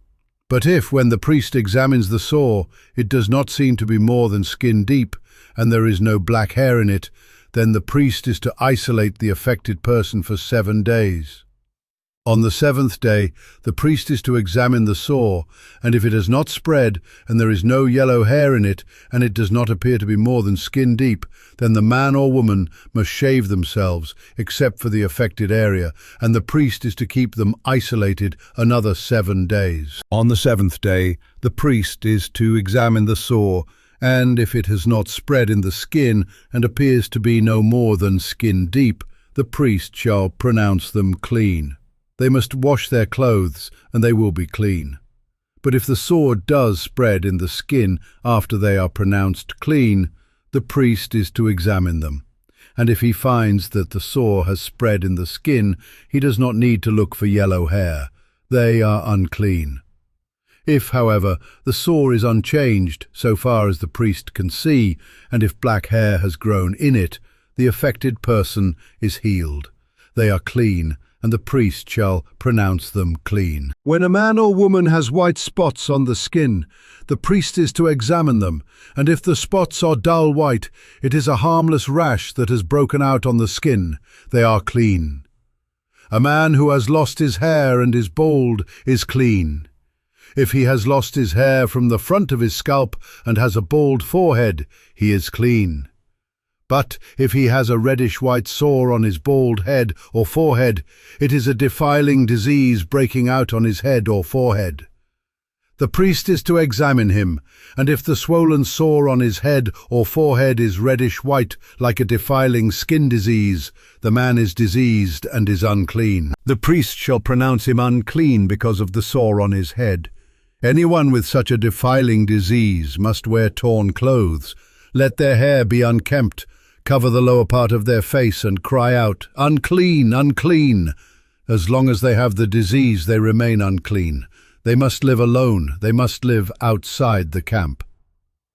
But if, when the priest examines the sore, it does not seem to be more than skin deep, and there is no black hair in it, then the priest is to isolate the affected person for 7 days. On the 7th day, the priest is to examine the sore, and if it has not spread, and there is no yellow hair in it, and it does not appear to be more than skin deep, then the man or woman must shave themselves, except for the affected area, and the priest is to keep them isolated another 7 days. On the 7th day, the priest is to examine the sore, and if it has not spread in the skin, and appears to be no more than skin deep, the priest shall pronounce them clean. They must wash their clothes, and they will be clean. But if the sore does spread in the skin after they are pronounced clean, the priest is to examine them. And if he finds that the sore has spread in the skin, he does not need to look for yellow hair. They are unclean. If, however, the sore is unchanged so far as the priest can see, and if black hair has grown in it, the affected person is healed. They are clean, and the priest shall pronounce them clean. When a man or woman has white spots on the skin, the priest is to examine them, and if the spots are dull white, it is a harmless rash that has broken out on the skin. They are clean. A man who has lost his hair and is bald is clean. If he has lost his hair from the front of his scalp and has a bald forehead, he is clean. But if he has a reddish-white sore on his bald head or forehead, it is a defiling disease breaking out on his head or forehead. The priest is to examine him, and if the swollen sore on his head or forehead is reddish-white like a defiling skin disease, the man is diseased and is unclean. The priest shall pronounce him unclean because of the sore on his head. Anyone with such a defiling disease must wear torn clothes. Let their hair be unkempt, cover the lower part of their face and cry out, "Unclean, unclean!" As long as they have the disease, they remain unclean. They must live alone. They must live outside the camp.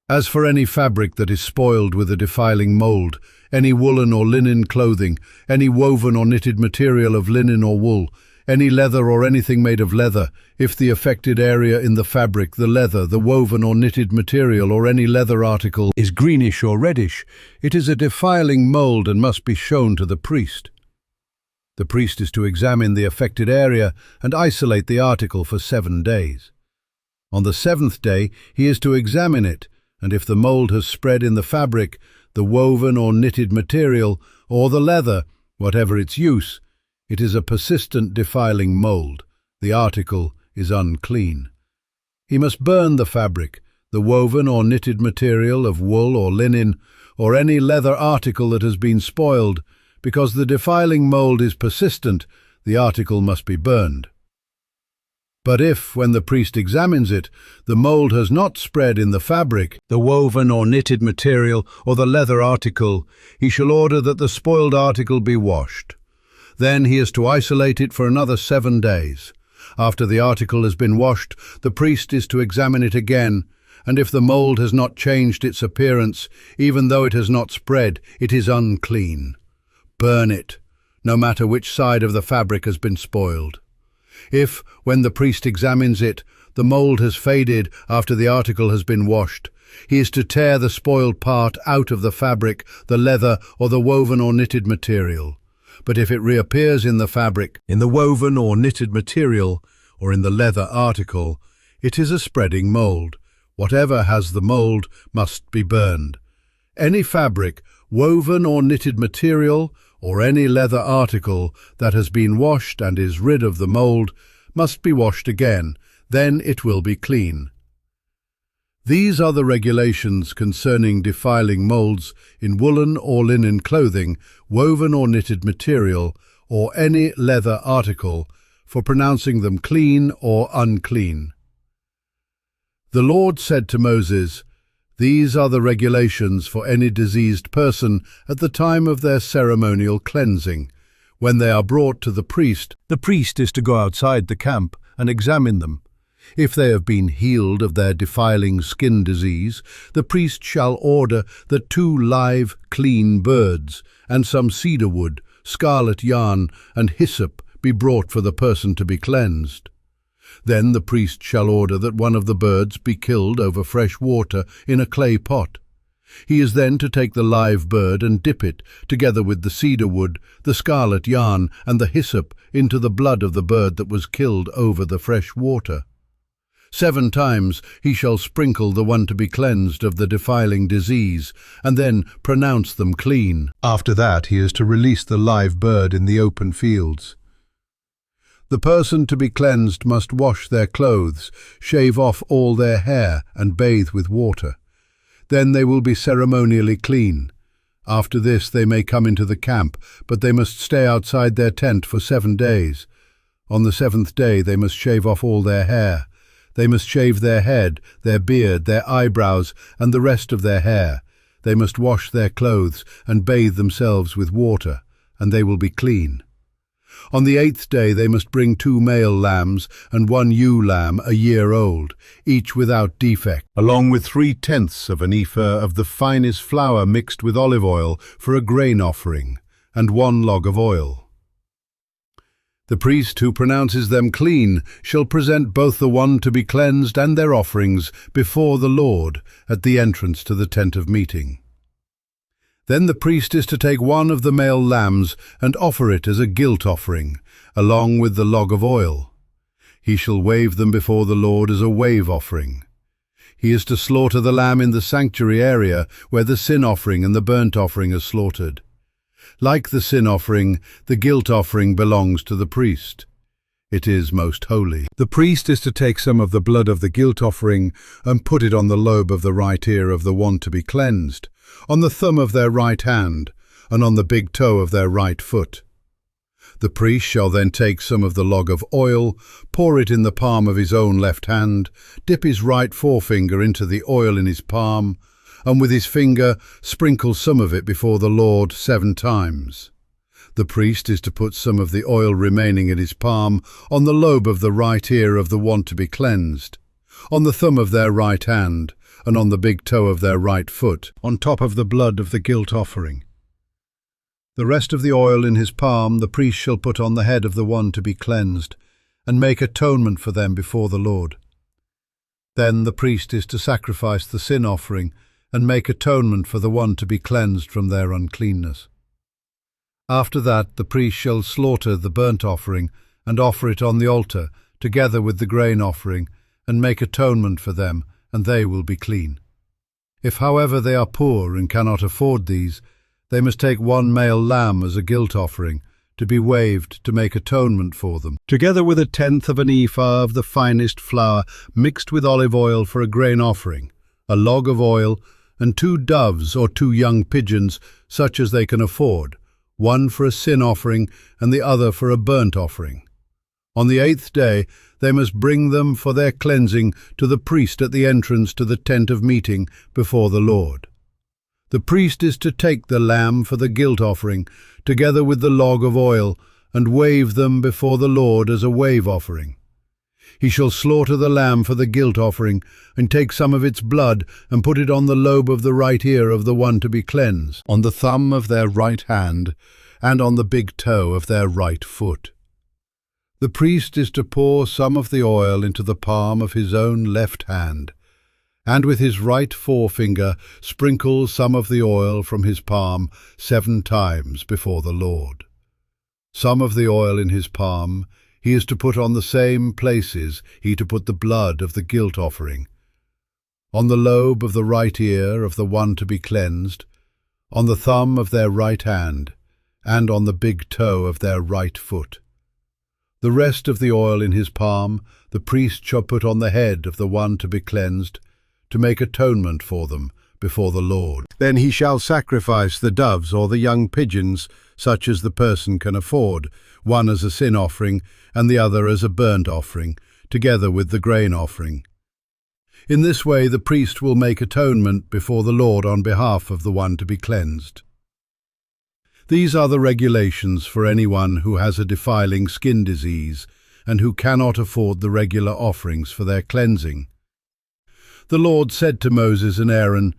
As for any fabric that is spoiled with a defiling mold, any woolen or linen clothing, any woven or knitted material of linen or wool, any leather or anything made of leather, if the affected area in the fabric, the leather, the woven or knitted material, or any leather article is greenish or reddish, it is a defiling mold and must be shown to the priest. The priest is to examine the affected area and isolate the article for 7 days. On the 7th day he is to examine it, and if the mold has spread in the fabric, the woven or knitted material, or the leather, whatever its use, it is a persistent defiling mold. The article is unclean. He must burn the fabric, the woven or knitted material of wool or linen, or any leather article that has been spoiled. Because the defiling mold is persistent, the article must be burned. But if, when the priest examines it, the mold has not spread in the fabric, the woven or knitted material, or the leather article, he shall order that the spoiled article be washed. Then he is to isolate it for another 7 days. After the article has been washed, the priest is to examine it again, and if the mold has not changed its appearance, even though it has not spread, it is unclean. Burn it, no matter which side of the fabric has been spoiled. If, when the priest examines it, the mold has faded after the article has been washed, he is to tear the spoiled part out of the fabric, the leather, or the woven or knitted material. But if it reappears in the fabric, in the woven or knitted material, or in the leather article, it is a spreading mold. Whatever has the mold must be burned. Any fabric, woven or knitted material, or any leather article that has been washed and is rid of the mold must be washed again, then it will be clean. These are the regulations concerning defiling molds in woolen or linen clothing, woven or knitted material, or any leather article, for pronouncing them clean or unclean. The Lord said to Moses, "These are the regulations for any diseased person at the time of their ceremonial cleansing. When they are brought to the priest is to go outside the camp and examine them. If they have been healed of their defiling skin disease, the priest shall order that 2 live, clean birds, and some cedar wood, scarlet yarn, and hyssop be brought for the person to be cleansed. Then the priest shall order that one of the birds be killed over fresh water in a clay pot. He is then to take the live bird and dip it, together with the cedar wood, the scarlet yarn, and the hyssop, into the blood of the bird that was killed over the fresh water. 7 times he shall sprinkle the one to be cleansed of the defiling disease, and then pronounce them clean. After that he is to release the live bird in the open fields. The person to be cleansed must wash their clothes, shave off all their hair, and bathe with water. Then they will be ceremonially clean. After this they may come into the camp, but they must stay outside their tent for 7 days. On the 7th day they must shave off all their hair. They must shave their head, their beard, their eyebrows, and the rest of their hair. They must wash their clothes and bathe themselves with water, and they will be clean. On the 8th day they must bring 2 male lambs and 1 ewe lamb a year old, each without defect, along with 3/10 of an ephah of the finest flour mixed with olive oil for a grain offering, and 1 log of oil. The priest who pronounces them clean shall present both the one to be cleansed and their offerings before the Lord at the entrance to the tent of meeting. Then the priest is to take 1 of the male lambs and offer it as a guilt offering, along with the log of oil. He shall wave them before the Lord as a wave offering. He is to slaughter the lamb in the sanctuary area where the sin offering and the burnt offering are slaughtered. Like the sin offering, the guilt offering belongs to the priest. It is most holy. The priest is to take some of the blood of the guilt offering and put it on the lobe of the right ear of the one to be cleansed, on the thumb of their right hand, and on the big toe of their right foot. The priest shall then take some of the log of oil, pour it in the palm of his own left hand, dip his right forefinger into the oil in his palm, and with his finger sprinkle some of it before the Lord 7 times. The priest is to put some of the oil remaining in his palm on the lobe of the right ear of the one to be cleansed, on the thumb of their right hand, and on the big toe of their right foot, on top of the blood of the guilt offering. The rest of the oil in his palm the priest shall put on the head of the one to be cleansed, and make atonement for them before the Lord. Then the priest is to sacrifice the sin offering, and make atonement for the one to be cleansed from their uncleanness. After that the priest shall slaughter the burnt offering, and offer it on the altar, together with the grain offering, and make atonement for them, and they will be clean. If, however, they are poor and cannot afford these, they must take one male lamb as a guilt offering, to be waved to make atonement for them, together with 1/10 of an ephah of the finest flour mixed with olive oil for a grain offering, a log of oil, and 2 doves or 2 young pigeons, such as they can afford, one for a sin offering and the other for a burnt offering. On the 8th day they must bring them for their cleansing to the priest at the entrance to the tent of meeting before the Lord. The priest is to take the lamb for the guilt offering, together with the log of oil, and wave them before the Lord as a wave offering. He shall slaughter the lamb for the guilt offering, and take some of its blood, and put it on the lobe of the right ear of the one to be cleansed, on the thumb of their right hand, and on the big toe of their right foot. The priest is to pour some of the oil into the palm of his own left hand, and with his right forefinger sprinkle some of the oil from his palm 7 times before the Lord. Some of the oil in his palm he is to put on the same places he to put the blood of the guilt offering, on the lobe of the right ear of the one to be cleansed, on the thumb of their right hand, and on the big toe of their right foot. The rest of the oil in his palm the priest shall put on the head of the one to be cleansed, to make atonement for them before the Lord. Then he shall sacrifice the doves or the young pigeons, such as the person can afford, one as a sin offering and the other as a burnt offering, together with the grain offering. In this way the priest will make atonement before the Lord on behalf of the one to be cleansed. These are the regulations for anyone who has a defiling skin disease and who cannot afford the regular offerings for their cleansing. The Lord said to Moses and Aaron,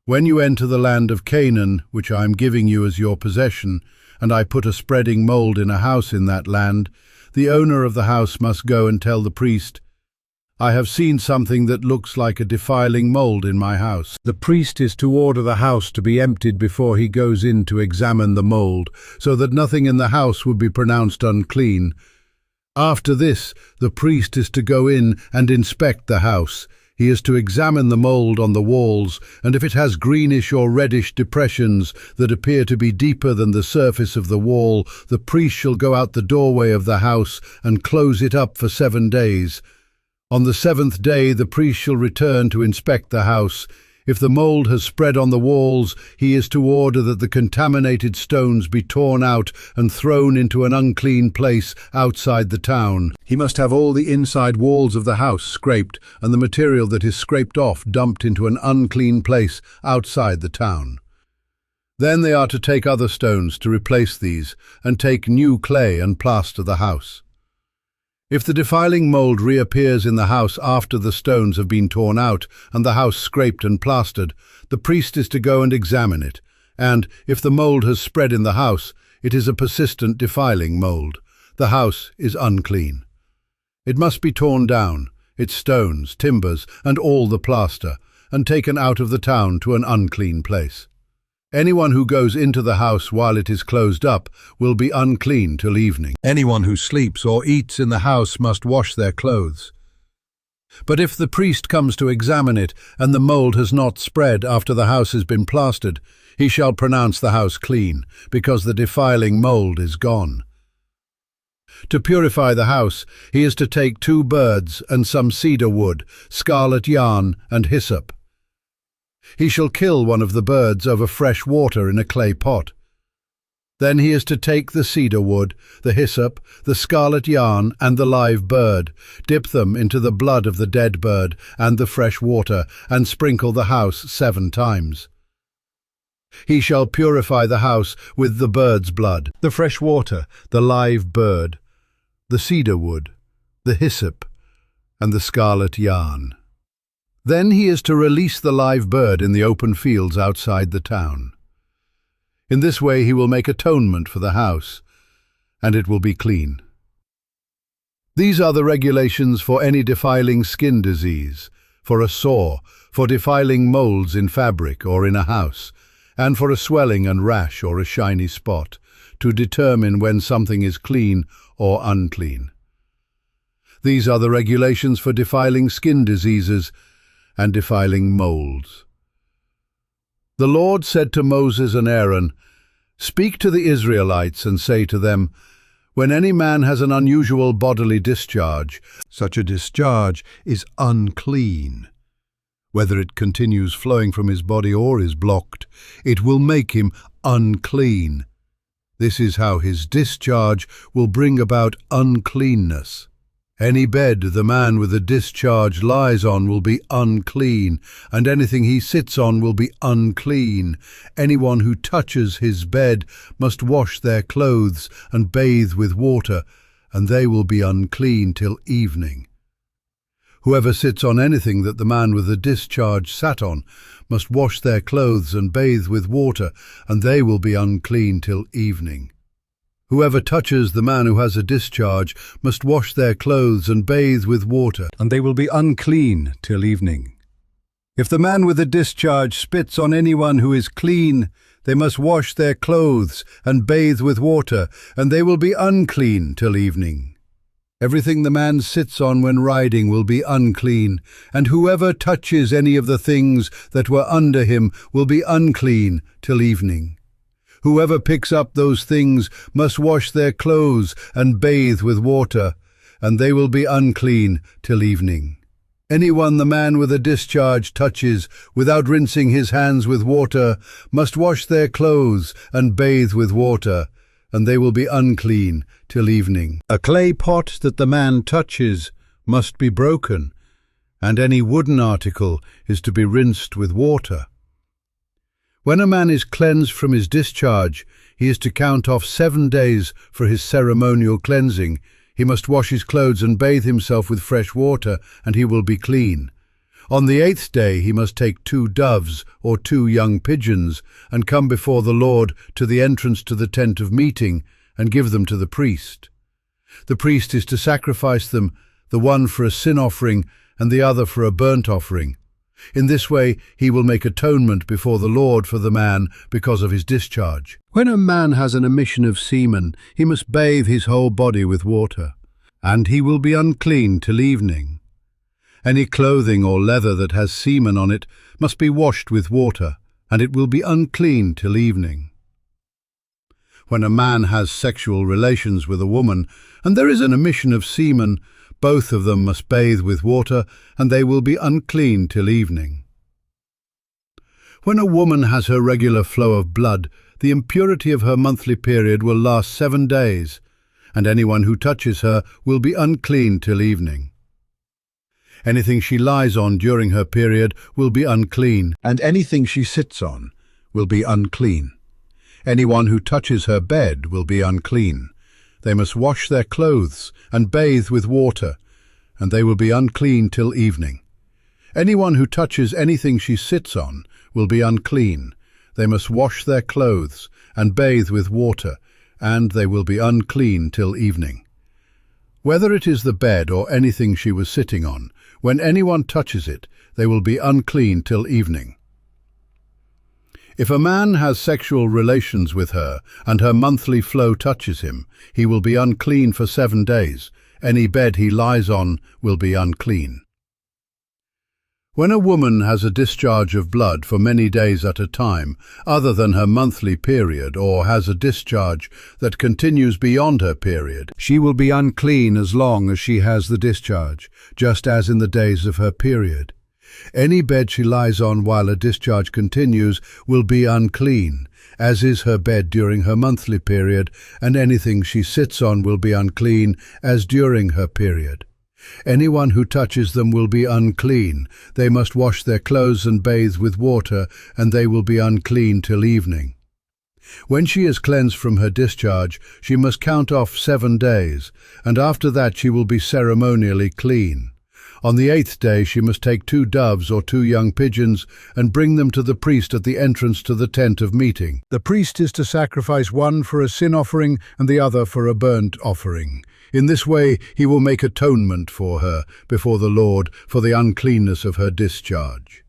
"When you enter the land of Canaan, which I am giving you as your possession, and I put a spreading mold in a house in that land, the owner of the house must go and tell the priest, 'I have seen something that looks like a defiling mold in my house.' The priest is to order the house to be emptied before he goes in to examine the mold, so that nothing in the house would be pronounced unclean. After this, the priest is to go in and inspect the house. He is to examine the mold on the walls, and if it has greenish or reddish depressions that appear to be deeper than the surface of the wall, the priest shall go out the doorway of the house and close it up for 7 days. On the 7th day the priest shall return to inspect the house. If the mold has spread on the walls, he is to order that the contaminated stones be torn out and thrown into an unclean place outside the town. He must have all the inside walls of the house scraped, and the material that is scraped off dumped into an unclean place outside the town. Then they are to take other stones to replace these, and take new clay and plaster the house. If the defiling mold reappears in the house after the stones have been torn out and the house scraped and plastered, the priest is to go and examine it, and, if the mold has spread in the house, it is a persistent defiling mold. The house is unclean. It must be torn down, its stones, timbers, and all the plaster, and taken out of the town to an unclean place. Anyone who goes into the house while it is closed up will be unclean till evening. Anyone who sleeps or eats in the house must wash their clothes. But if the priest comes to examine it, and the mold has not spread after the house has been plastered, he shall pronounce the house clean, because the defiling mold is gone. To purify the house, he is to take 2 birds and some cedar wood, scarlet yarn, and hyssop. He shall kill one of the birds over fresh water in a clay pot. Then he is to take the cedar wood, the hyssop, the scarlet yarn, and the live bird, dip them into the blood of the dead bird and the fresh water, and sprinkle the house 7 times. He shall purify the house with the bird's blood, the fresh water, the live bird, the cedar wood, the hyssop, and the scarlet yarn. Then he is to release the live bird in the open fields outside the town. In this way he will make atonement for the house, and it will be clean. These are the regulations for any defiling skin disease, for a sore, for defiling molds in fabric or in a house, and for a swelling and rash or a shiny spot, to determine when something is clean or unclean. These are the regulations for defiling skin diseases and defiling molds. The Lord said to Moses and Aaron, "Speak to the Israelites and say to them, when any man has an unusual bodily discharge, such a discharge is unclean. Whether it continues flowing from his body or is blocked, it will make him unclean. This is how his discharge will bring about uncleanness. Any bed the man with a discharge lies on will be unclean, and anything he sits on will be unclean. Anyone who touches his bed must wash their clothes and bathe with water, and they will be unclean till evening. Whoever sits on anything that the man with the discharge sat on must wash their clothes and bathe with water, and they will be unclean till evening. Whoever touches the man who has a discharge must wash their clothes and bathe with water, and they will be unclean till evening. If the man with a discharge spits on anyone who is clean, they must wash their clothes and bathe with water, and they will be unclean till evening. Everything the man sits on when riding will be unclean, and whoever touches any of the things that were under him will be unclean till evening. Whoever picks up those things must wash their clothes and bathe with water, and they will be unclean till evening. Anyone the man with a discharge touches without rinsing his hands with water must wash their clothes and bathe with water, and they will be unclean till evening. A clay pot that the man touches must be broken, and any wooden article is to be rinsed with water. When a man is cleansed from his discharge, he is to count off 7 days for his ceremonial cleansing. He must wash his clothes and bathe himself with fresh water, and he will be clean. On the 8th day he must take 2 doves or 2 young pigeons and come before the Lord to the entrance to the tent of meeting and give them to the priest. The priest is to sacrifice them, the one for a sin offering and the other for a burnt offering. In this way he will make atonement before the Lord for the man because of his discharge. When a man has an emission of semen, he must bathe his whole body with water, and he will be unclean till evening. Any clothing or leather that has semen on it must be washed with water, and it will be unclean till evening. When a man has sexual relations with a woman, and there is an emission of semen, both of them must bathe with water, and they will be unclean till evening. When a woman has her regular flow of blood, the impurity of her monthly period will last 7 days, and anyone who touches her will be unclean till evening. Anything she lies on during her period will be unclean, and anything she sits on will be unclean. Anyone who touches her bed will be unclean. They must wash their clothes and bathe with water, and they will be unclean till evening. Anyone who touches anything she sits on will be unclean. They must wash their clothes and bathe with water, and they will be unclean till evening. Whether it is the bed or anything she was sitting on, when anyone touches it, they will be unclean till evening. If a man has sexual relations with her, and her monthly flow touches him, he will be unclean for 7 days. Any bed he lies on will be unclean. When a woman has a discharge of blood for many days at a time, other than her monthly period, or has a discharge that continues beyond her period, she will be unclean as long as she has the discharge, just as in the days of her period. Any bed she lies on while a discharge continues will be unclean, as is her bed during her monthly period, and anything she sits on will be unclean, as during her period. Anyone who touches them will be unclean. They must wash their clothes and bathe with water, and they will be unclean till evening. When she is cleansed from her discharge, she must count off 7 days, and after that she will be ceremonially clean. On the 8th day she must take 2 doves or 2 young pigeons and bring them to the priest at the entrance to the tent of meeting. The priest is to sacrifice one for a sin offering and the other for a burnt offering. In this way he will make atonement for her before the Lord for the uncleanness of her discharge.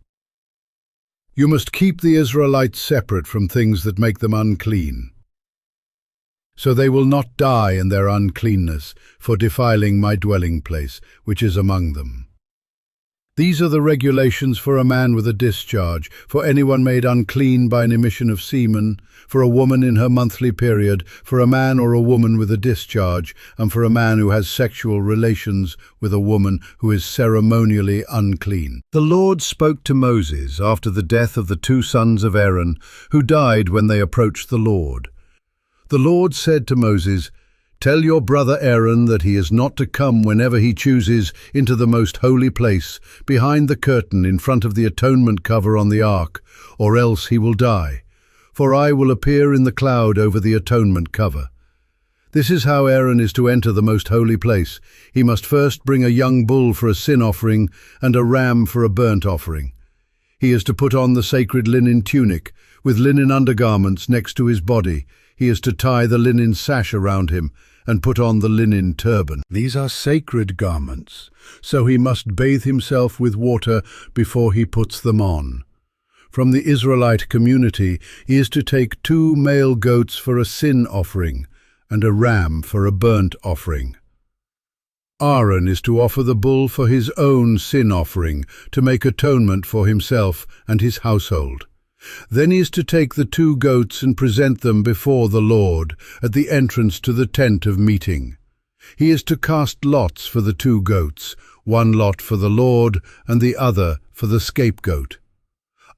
You must keep the Israelites separate from things that make them unclean, so they will not die in their uncleanness for defiling my dwelling place, which is among them. These are the regulations for a man with a discharge, for anyone made unclean by an emission of semen, for a woman in her monthly period, for a man or a woman with a discharge, and for a man who has sexual relations with a woman who is ceremonially unclean. The Lord spoke to Moses after the death of the 2 sons of Aaron, who died when they approached the Lord. The Lord said to Moses, "Tell your brother Aaron that he is not to come whenever he chooses into the most holy place, behind the curtain in front of the atonement cover on the ark, or else he will die. For I will appear in the cloud over the atonement cover." This is how Aaron is to enter the most holy place. He must first bring a young bull for a sin offering and a ram for a burnt offering. He is to put on the sacred linen tunic, with linen undergarments next to his body. He is to tie the linen sash around him and put on the linen turban. These are sacred garments, so he must bathe himself with water before he puts them on. From the Israelite community, he is to take 2 male goats for a sin offering and a ram for a burnt offering. Aaron is to offer the bull for his own sin offering, to make atonement for himself and his household. Then he is to take the 2 goats and present them before the Lord at the entrance to the tent of meeting. He is to cast lots for the 2 goats, 1 lot for the Lord and the other for the scapegoat.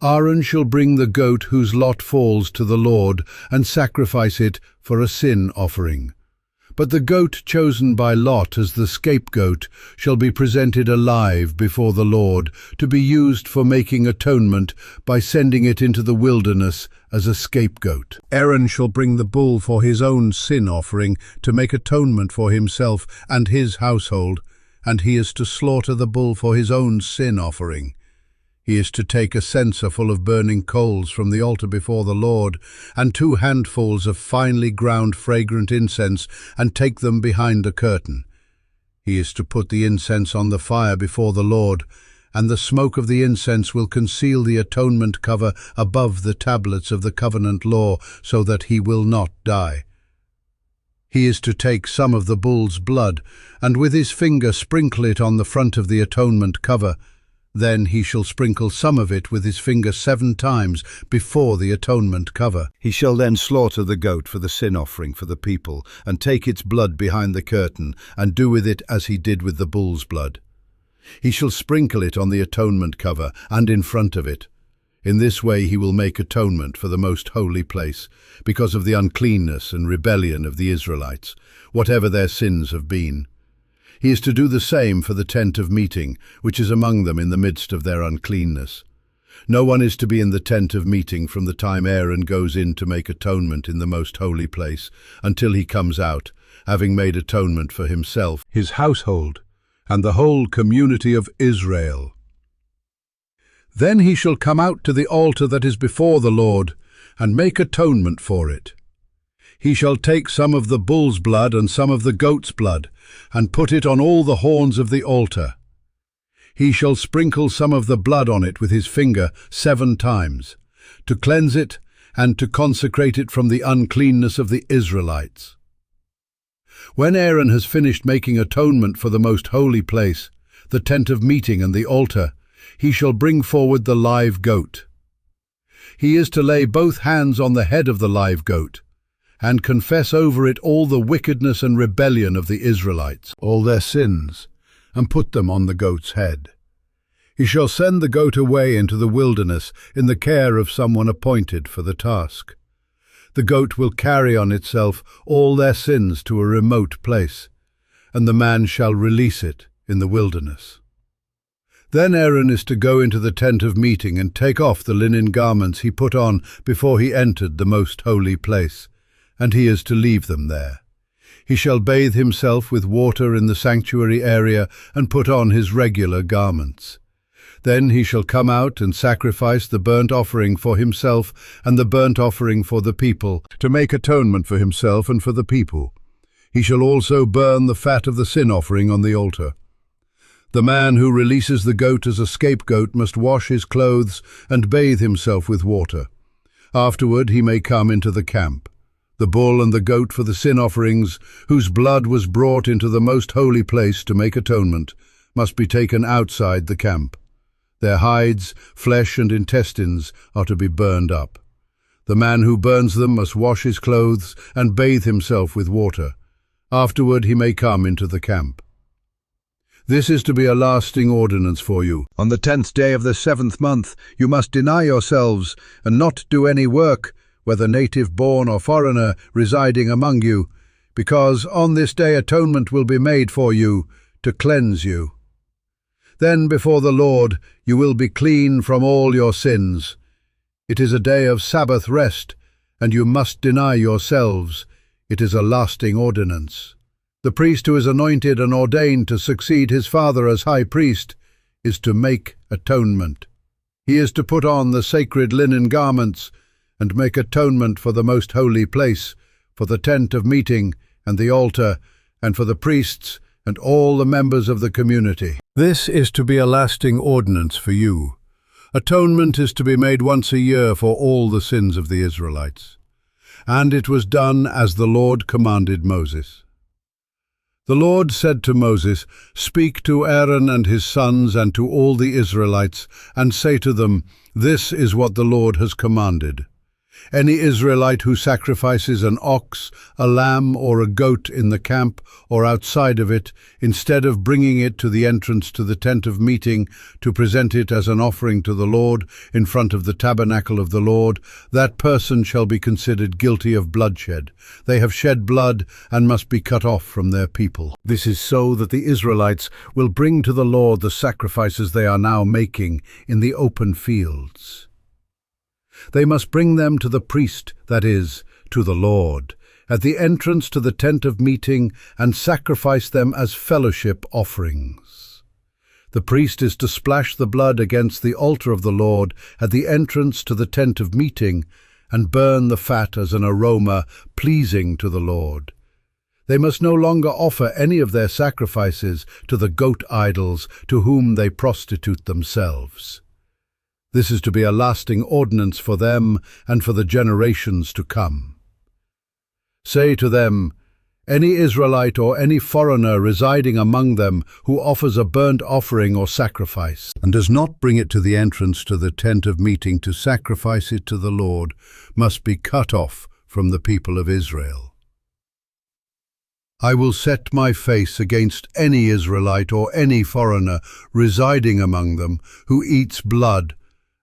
Aaron shall bring the goat whose lot falls to the Lord and sacrifice it for a sin offering. But the goat chosen by lot as the scapegoat shall be presented alive before the Lord, to be used for making atonement by sending it into the wilderness as a scapegoat. Aaron shall bring the bull for his own sin offering to make atonement for himself and his household, and he is to slaughter the bull for his own sin offering. He is to take a censer full of burning coals from the altar before the Lord, and 2 handfuls of finely ground fragrant incense, and take them behind a curtain. He is to put the incense on the fire before the Lord, and the smoke of the incense will conceal the atonement cover above the tablets of the covenant law, so that he will not die. He is to take some of the bull's blood, and with his finger sprinkle it on the front of the atonement cover. Then he shall sprinkle some of it with his finger 7 times before the atonement cover. He shall then slaughter the goat for the sin offering for the people, and take its blood behind the curtain, and do with it as he did with the bull's blood. He shall sprinkle it on the atonement cover and in front of it. In this way he will make atonement for the most holy place, because of the uncleanness and rebellion of the Israelites, whatever their sins have been. He is to do the same for the tent of meeting, which is among them in the midst of their uncleanness. No one is to be in the tent of meeting from the time Aaron goes in to make atonement in the most holy place, until he comes out, having made atonement for himself, his household, and the whole community of Israel. Then he shall come out to the altar that is before the Lord, and make atonement for it. He shall take some of the bull's blood and some of the goat's blood, and put it on all the horns of the altar. He shall sprinkle some of the blood on it with his finger 7 times, to cleanse it and to consecrate it from the uncleanness of the Israelites. When Aaron has finished making atonement for the most holy place, the tent of meeting and the altar, he shall bring forward the live goat. He is to lay both hands on the head of the live goat, and confess over it all the wickedness and rebellion of the Israelites, all their sins, and put them on the goat's head. He shall send the goat away into the wilderness in the care of someone appointed for the task. The goat will carry on itself all their sins to a remote place, and the man shall release it, in the wilderness. Then Aaron is to go into the tent of meeting and take off the linen garments he put on before he entered the most holy place, and he is to leave them there. He shall bathe himself with water in the sanctuary area and put on his regular garments. Then he shall come out and sacrifice the burnt offering for himself and the burnt offering for the people, to make atonement for himself and for the people. He shall also burn the fat of the sin offering on the altar. The man who releases the goat as a scapegoat must wash his clothes and bathe himself with water. Afterward he may come into the camp. The bull and the goat for the sin offerings, whose blood was brought into the most holy place to make atonement, must be taken outside the camp. Their hides, flesh and intestines are to be burned up. The man who burns them must wash his clothes and bathe himself with water. Afterward he may come into the camp. This is to be a lasting ordinance for you. On the 10th day of the 7th month you must deny yourselves and not do any work, whether native-born or foreigner residing among you, because on this day atonement will be made for you, to cleanse you. Then before the Lord you will be clean from all your sins. It is a day of Sabbath rest, and you must deny yourselves. It is a lasting ordinance. The priest who is anointed and ordained to succeed his father as high priest is to make atonement. He is to put on the sacred linen garments and make atonement for the most holy place, for the tent of meeting and the altar, and for the priests and all the members of the community. This is to be a lasting ordinance for you. Atonement is to be made once a year for all the sins of the Israelites. And it was done as the Lord commanded Moses. The Lord said to Moses, "Speak to Aaron and his sons and to all the Israelites, and say to them, 'This is what the Lord has commanded. Any Israelite who sacrifices an ox, a lamb or a goat in the camp or outside of it, instead of bringing it to the entrance to the tent of meeting to present it as an offering to the Lord in front of the tabernacle of the Lord, that person shall be considered guilty of bloodshed. They have shed blood and must be cut off from their people.' This is so that the Israelites will bring to the Lord the sacrifices they are now making in the open fields. They must bring them to the priest, that is, to the Lord, at the entrance to the tent of meeting, and sacrifice them as fellowship offerings. The priest is to splash the blood against the altar of the Lord at the entrance to the tent of meeting, and burn the fat as an aroma pleasing to the Lord. They must no longer offer any of their sacrifices to the goat idols to whom they prostitute themselves. This is to be a lasting ordinance for them and for the generations to come. Say to them, 'Any Israelite or any foreigner residing among them who offers a burnt offering or sacrifice, and does not bring it to the entrance to the tent of meeting to sacrifice it to the Lord, must be cut off from the people of Israel. I will set my face against any Israelite or any foreigner residing among them who eats blood,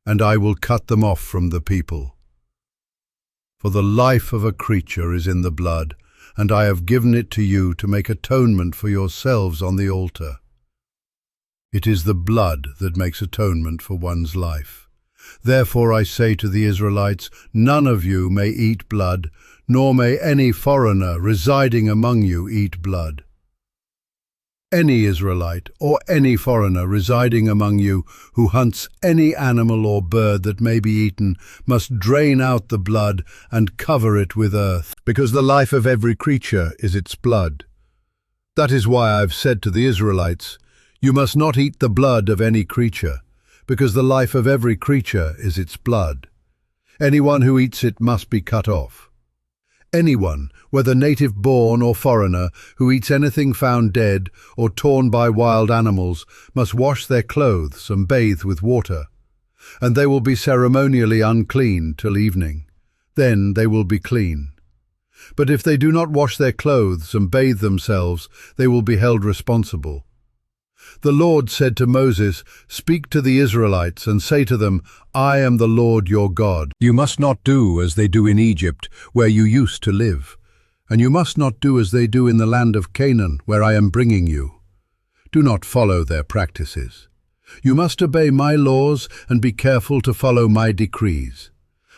and I will cut them off from the people. For the life of a creature is in the blood, and I have given it to you to make atonement for yourselves on the altar. It is the blood that makes atonement for one's life. Therefore I say to the Israelites, none of you may eat blood, nor may any foreigner residing among you eat blood. Any Israelite or any foreigner residing among you who hunts any animal or bird that may be eaten must drain out the blood and cover it with earth, because the life of every creature is its blood. That is why I have said to the Israelites, you must not eat the blood of any creature, because the life of every creature is its blood. Anyone who eats it must be cut off. Anyone, whether native-born or foreigner, who eats anything found dead or torn by wild animals, must wash their clothes and bathe with water, and they will be ceremonially unclean till evening. Then they will be clean. But if they do not wash their clothes and bathe themselves, they will be held responsible. The Lord said to Moses, "Speak to the Israelites and say to them, I am the Lord your God. You must not do as they do in Egypt, where you used to live, and you must not do as they do in the land of Canaan, where I am bringing you. Do not follow their practices. You must obey my laws and be careful to follow my decrees.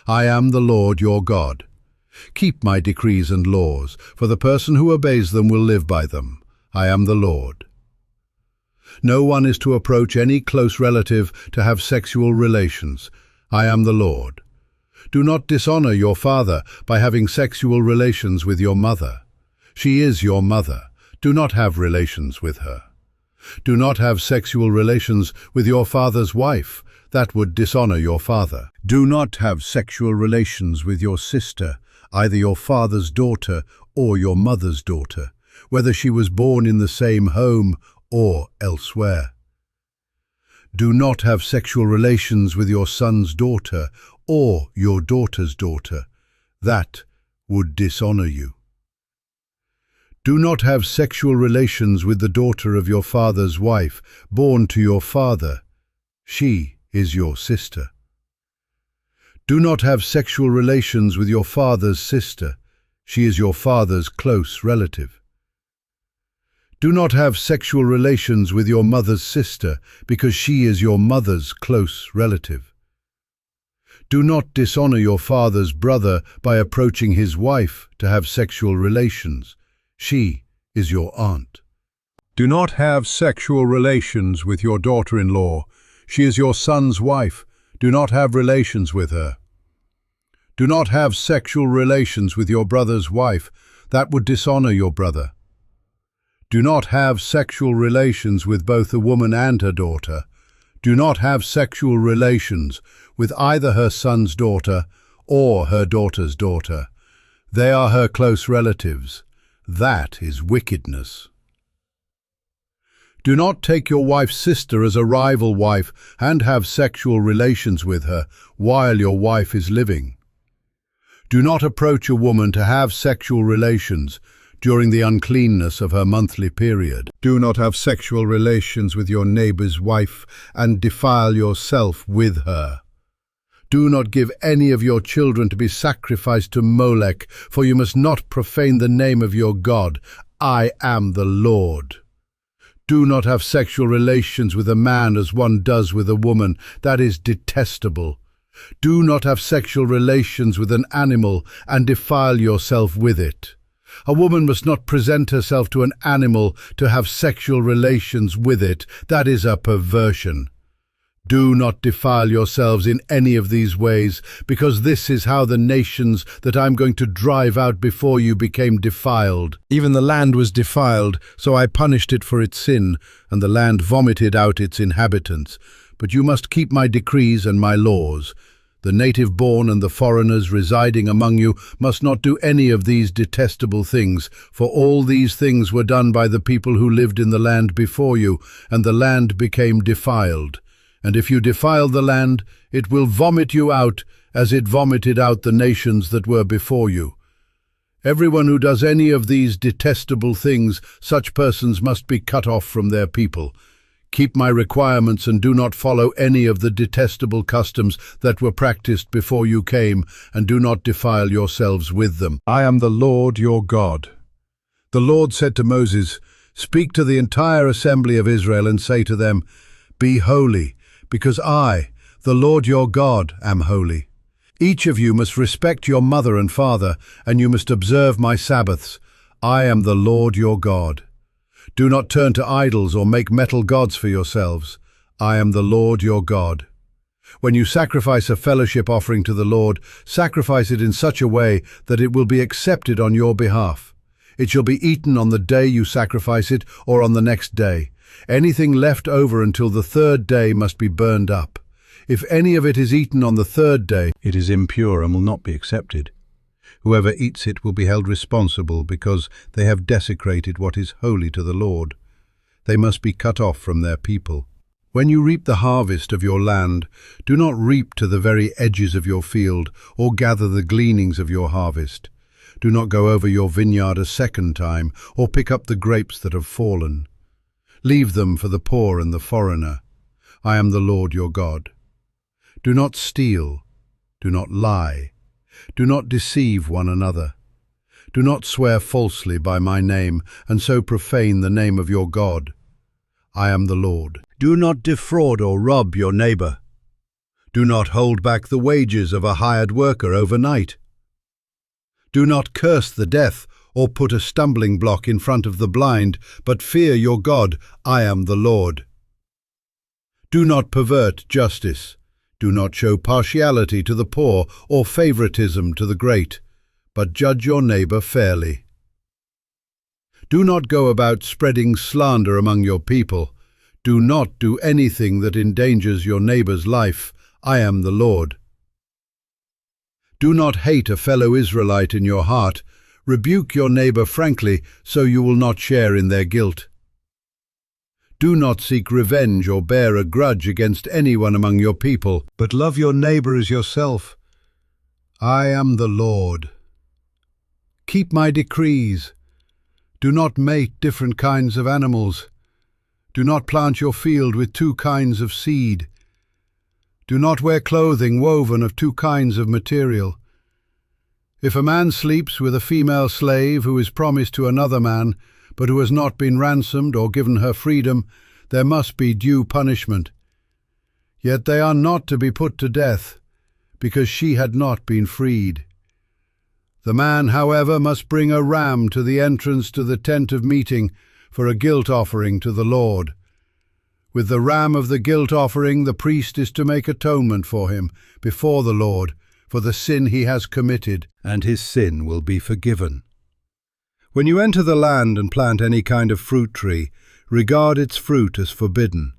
I am the Lord your God. Keep my decrees and laws, for the person who obeys them will live by them. I am the Lord. No one is to approach any close relative to have sexual relations. I am the Lord. Do not dishonor your father by having sexual relations with your mother. She is your mother. Do not have relations with her. Do not have sexual relations with your father's wife. That would dishonor your father. Do not have sexual relations with your sister, either your father's daughter or your mother's daughter, whether she was born in the same home or elsewhere. Do not have sexual relations with your son's daughter or your daughter's daughter. That would dishonor you. Do not have sexual relations with the daughter of your father's wife, born to your father. She is your sister. Do not have sexual relations with your father's sister. She is your father's close relative. Do not have sexual relations with your mother's sister, because she is your mother's close relative. Do not dishonor your father's brother by approaching his wife to have sexual relations. She is your aunt. Do not have sexual relations with your daughter-in-law. She is your son's wife. Do not have relations with her. Do not have sexual relations with your brother's wife. That would dishonor your brother. Do not have sexual relations with both a woman and her daughter. Do not have sexual relations with either her son's daughter or her daughter's daughter. They are her close relatives. That is wickedness. Do not take your wife's sister as a rival wife and have sexual relations with her while your wife is living. Do not approach a woman to have sexual relations during the uncleanness of her monthly period. Do not have sexual relations with your neighbor's wife and defile yourself with her. Do not give any of your children to be sacrificed to Molech, for you must not profane the name of your God. I am the Lord. Do not have sexual relations with a man as one does with a woman. That is detestable. Do not have sexual relations with an animal and defile yourself with it. A woman must not present herself to an animal to have sexual relations with it. That is a perversion. Do not defile yourselves in any of these ways, because this is how the nations that I'm going to drive out before you became defiled. Even the land was defiled, so I punished it for its sin, and the land vomited out its inhabitants. But you must keep my decrees and my laws. The native-born and the foreigners residing among you must not do any of these detestable things, for all these things were done by the people who lived in the land before you, and the land became defiled. And if you defile the land, it will vomit you out, as it vomited out the nations that were before you. Everyone who does any of these detestable things, such persons must be cut off from their people. Keep my requirements and do not follow any of the detestable customs that were practiced before you came, and do not defile yourselves with them. I am the Lord your God. The Lord said to Moses, "Speak to the entire assembly of Israel and say to them, 'Be holy, because I, the Lord your God, am holy. Each of you must respect your mother and father, and you must observe my Sabbaths. I am the Lord your God. Do not turn to idols or make metal gods for yourselves. I am the Lord your God. When you sacrifice a fellowship offering to the Lord, sacrifice it in such a way that it will be accepted on your behalf. It shall be eaten on the day you sacrifice it or on the next day. Anything left over until the third day must be burned up. If any of it is eaten on the third day, it is impure and will not be accepted. Whoever eats it will be held responsible because they have desecrated what is holy to the Lord. They must be cut off from their people. When you reap the harvest of your land, do not reap to the very edges of your field or gather the gleanings of your harvest. Do not go over your vineyard a second time or pick up the grapes that have fallen. Leave them for the poor and the foreigner. I am the Lord your God. Do not steal. Do not lie. Do not deceive one another. Do not swear falsely by my name and so profane the name of your God. I am the Lord. Do not defraud or rob your neighbor. Do not hold back the wages of a hired worker overnight. Do not curse the deaf or put a stumbling block in front of the blind, but fear your God. I am the Lord. Do not pervert justice. Do not show partiality to the poor or favoritism to the great, but judge your neighbor fairly. Do not go about spreading slander among your people. Do not do anything that endangers your neighbor's life. I am the Lord. Do not hate a fellow Israelite in your heart. Rebuke your neighbor frankly, so you will not share in their guilt. Do not seek revenge or bear a grudge against anyone among your people, but love your neighbor as yourself. I am the Lord. Keep my decrees. Do not mate different kinds of animals. Do not plant your field with two kinds of seed. Do not wear clothing woven of two kinds of material. If a man sleeps with a female slave who is promised to another man, but who has not been ransomed or given her freedom, there must be due punishment. Yet they are not to be put to death, because she had not been freed. The man, however, must bring a ram to the entrance to the tent of meeting for a guilt offering to the Lord. With the ram of the guilt offering, the priest is to make atonement for him before the Lord for the sin he has committed, and his sin will be forgiven. When you enter the land and plant any kind of fruit tree, regard its fruit as forbidden.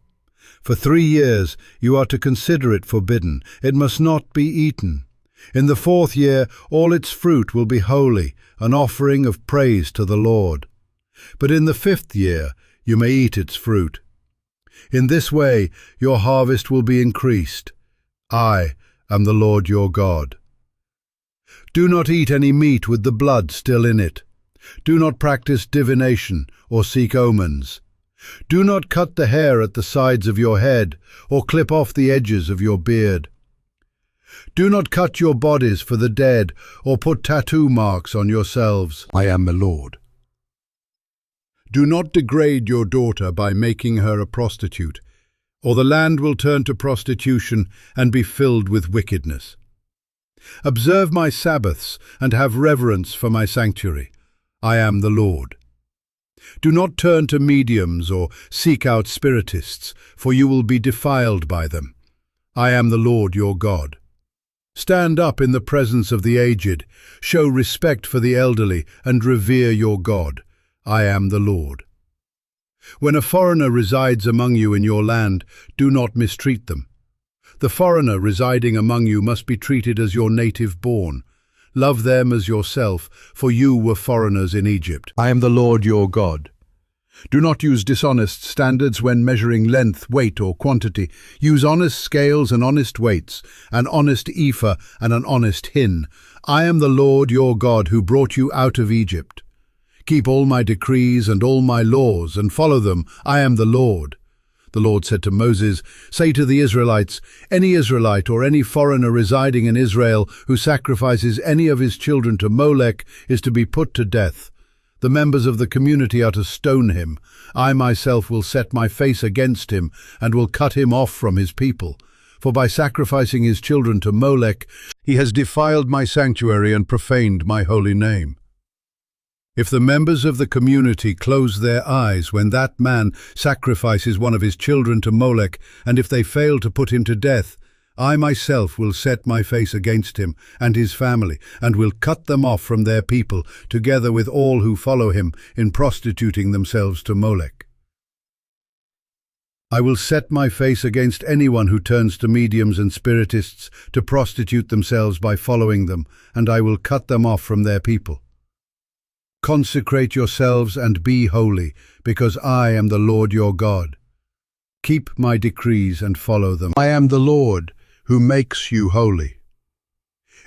For 3 years you are to consider it forbidden. It must not be eaten. In the 4th year all its fruit will be holy, an offering of praise to the Lord. But in the 5th year you may eat its fruit. In this way your harvest will be increased. I am the Lord your God. Do not eat any meat with the blood still in it. Do not practice divination or seek omens. Do not cut the hair at the sides of your head or clip off the edges of your beard. Do not cut your bodies for the dead or put tattoo marks on yourselves. I am the Lord. Do not degrade your daughter by making her a prostitute, or the land will turn to prostitution and be filled with wickedness. Observe my Sabbaths and have reverence for my sanctuary. I am the Lord. Do not turn to mediums or seek out spiritists, for you will be defiled by them. I am the Lord your God. Stand up in the presence of the aged, show respect for the elderly, and revere your God. I am the Lord. When a foreigner resides among you in your land, do not mistreat them. The foreigner residing among you must be treated as your native born. Love them as yourself, for you were foreigners in Egypt. I am the Lord your God. Do not use dishonest standards when measuring length, weight, or quantity. Use honest scales and honest weights, an honest ephah and an honest hin. I am the Lord your God who brought you out of Egypt. Keep all my decrees and all my laws and follow them. I am the Lord. The Lord said to Moses, "Say to the Israelites, any Israelite or any foreigner residing in Israel who sacrifices any of his children to Molech is to be put to death. The members of the community are to stone him. I myself will set my face against him and will cut him off from his people. For by sacrificing his children to Molech, he has defiled my sanctuary and profaned my holy name. If the members of the community close their eyes when that man sacrifices one of his children to Molech, and if they fail to put him to death, I myself will set my face against him and his family, and will cut them off from their people, together with all who follow him in prostituting themselves to Molech. I will set my face against anyone who turns to mediums and spiritists to prostitute themselves by following them, and I will cut them off from their people. Consecrate yourselves and be holy, because I am the Lord your God. Keep my decrees and follow them. I am the Lord who makes you holy.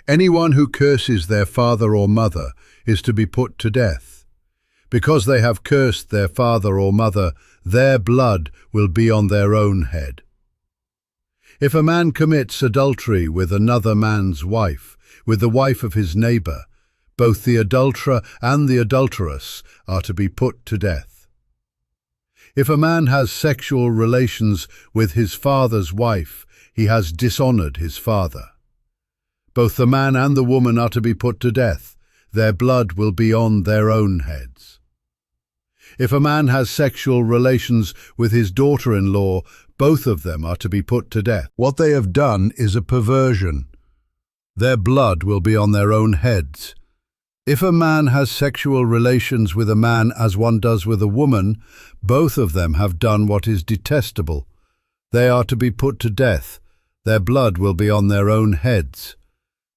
Anyone who curses their father or mother is to be put to death. Because they have cursed their father or mother, their blood will be on their own head. If a man commits adultery with another man's wife, with the wife of his neighbor, both the adulterer and the adulteress are to be put to death. If a man has sexual relations with his father's wife, he has dishonored his father. Both the man and the woman are to be put to death. Their blood will be on their own heads. If a man has sexual relations with his daughter-in-law, both of them are to be put to death. What they have done is a perversion. Their blood will be on their own heads. If a man has sexual relations with a man as one does with a woman, both of them have done what is detestable. They are to be put to death. Their blood will be on their own heads.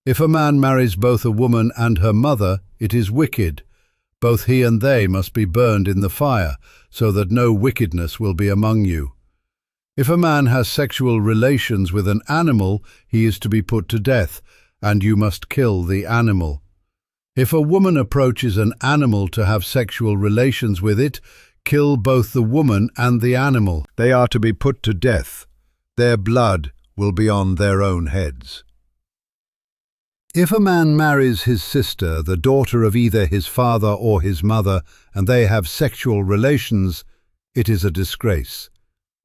If a man marries both a woman and her mother, it is wicked. Both he and they must be burned in the fire, so that no wickedness will be among you. If a man has sexual relations with an animal, he is to be put to death, and you must kill the animal. If a woman approaches an animal to have sexual relations with it, kill both the woman and the animal. They are to be put to death. Their blood will be on their own heads. If a man marries his sister, the daughter of either his father or his mother, and they have sexual relations, it is a disgrace.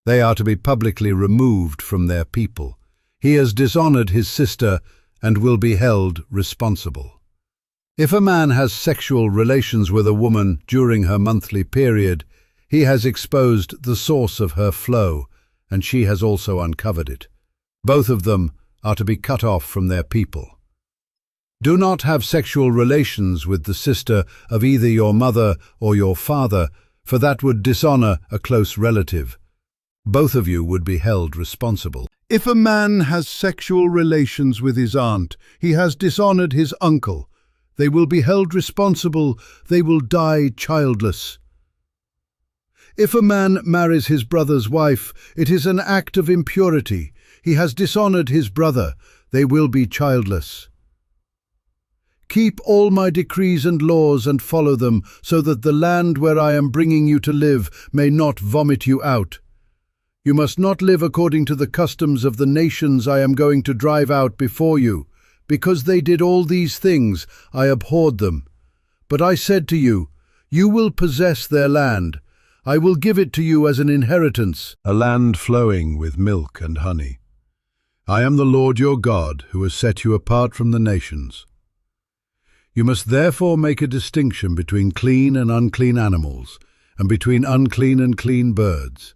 They are to be publicly removed from their people. He has dishonored his sister and will be held responsible. If a man has sexual relations with a woman during her monthly period, he has exposed the source of her flow, and she has also uncovered it. Both of them are to be cut off from their people. Do not have sexual relations with the sister of either your mother or your father, for that would dishonor a close relative. Both of you would be held responsible. If a man has sexual relations with his aunt, he has dishonored his uncle. They will be held responsible. They will die childless. If a man marries his brother's wife, it is an act of impurity. He has dishonored his brother. They will be childless. Keep all my decrees and laws and follow them, so that the land where I am bringing you to live may not vomit you out. You must not live according to the customs of the nations I am going to drive out before you. Because they did all these things, I abhorred them. But I said to you, you will possess their land. I will give it to you as an inheritance, a land flowing with milk and honey. I am the Lord your God, who has set you apart from the nations. You must therefore make a distinction between clean and unclean animals, and between unclean and clean birds.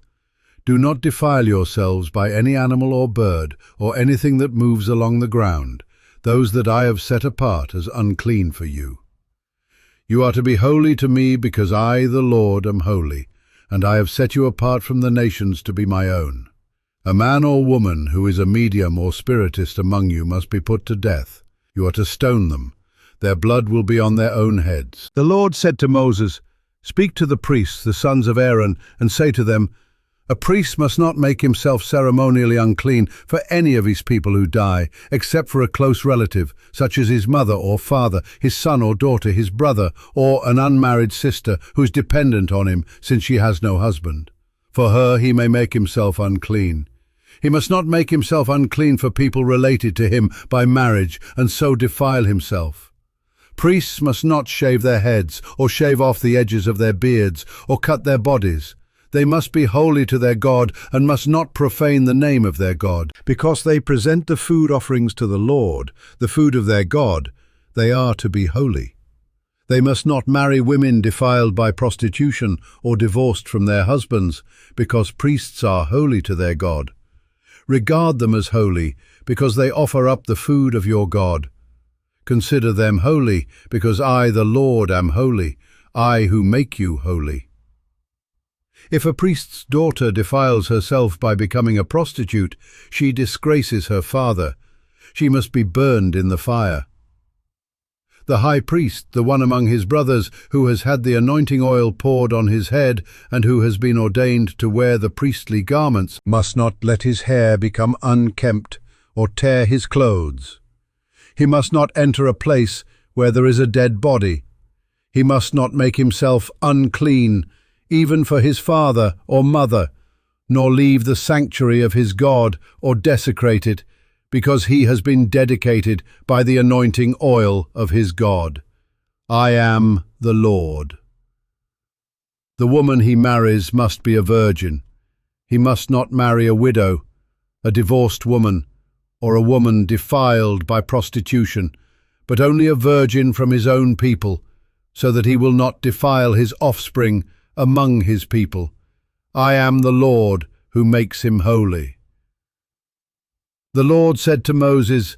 Do not defile yourselves by any animal or bird, or anything that moves along the ground, those that I have set apart as unclean for you. You are to be holy to me, because I, the Lord, am holy, and I have set you apart from the nations to be my own. A man or woman who is a medium or spiritist among you must be put to death. You are to stone them. Their blood will be on their own heads. The Lord said to Moses, Speak to the priests, the sons of Aaron, and say to them, A priest must not make himself ceremonially unclean for any of his people who die, except for a close relative, such as his mother or father, his son or daughter, his brother, or an unmarried sister who is dependent on him, since she has no husband. For her he may make himself unclean. He must not make himself unclean for people related to him by marriage, and so defile himself. Priests must not shave their heads, or shave off the edges of their beards, or cut their bodies. They must be holy to their God, and must not profane the name of their God. Because they present the food offerings to the Lord, the food of their God, they are to be holy. They must not marry women defiled by prostitution or divorced from their husbands, because priests are holy to their God. Regard them as holy, because they offer up the food of your God. Consider them holy, because I, the Lord, am holy, I who make you holy. If a priest's daughter defiles herself by becoming a prostitute, she disgraces her father. She must be burned in the fire. The high priest, the one among his brothers, who has had the anointing oil poured on his head and who has been ordained to wear the priestly garments, must not let his hair become unkempt or tear his clothes. He must not enter a place where there is a dead body. He must not make himself unclean, even for his father or mother, nor leave the sanctuary of his God or desecrate it, because he has been dedicated by the anointing oil of his God. I am the Lord. The woman he marries must be a virgin. He must not marry a widow, a divorced woman, or a woman defiled by prostitution, but only a virgin from his own people, so that he will not defile his offspring among his people. I am the Lord who makes him holy. The Lord said to Moses,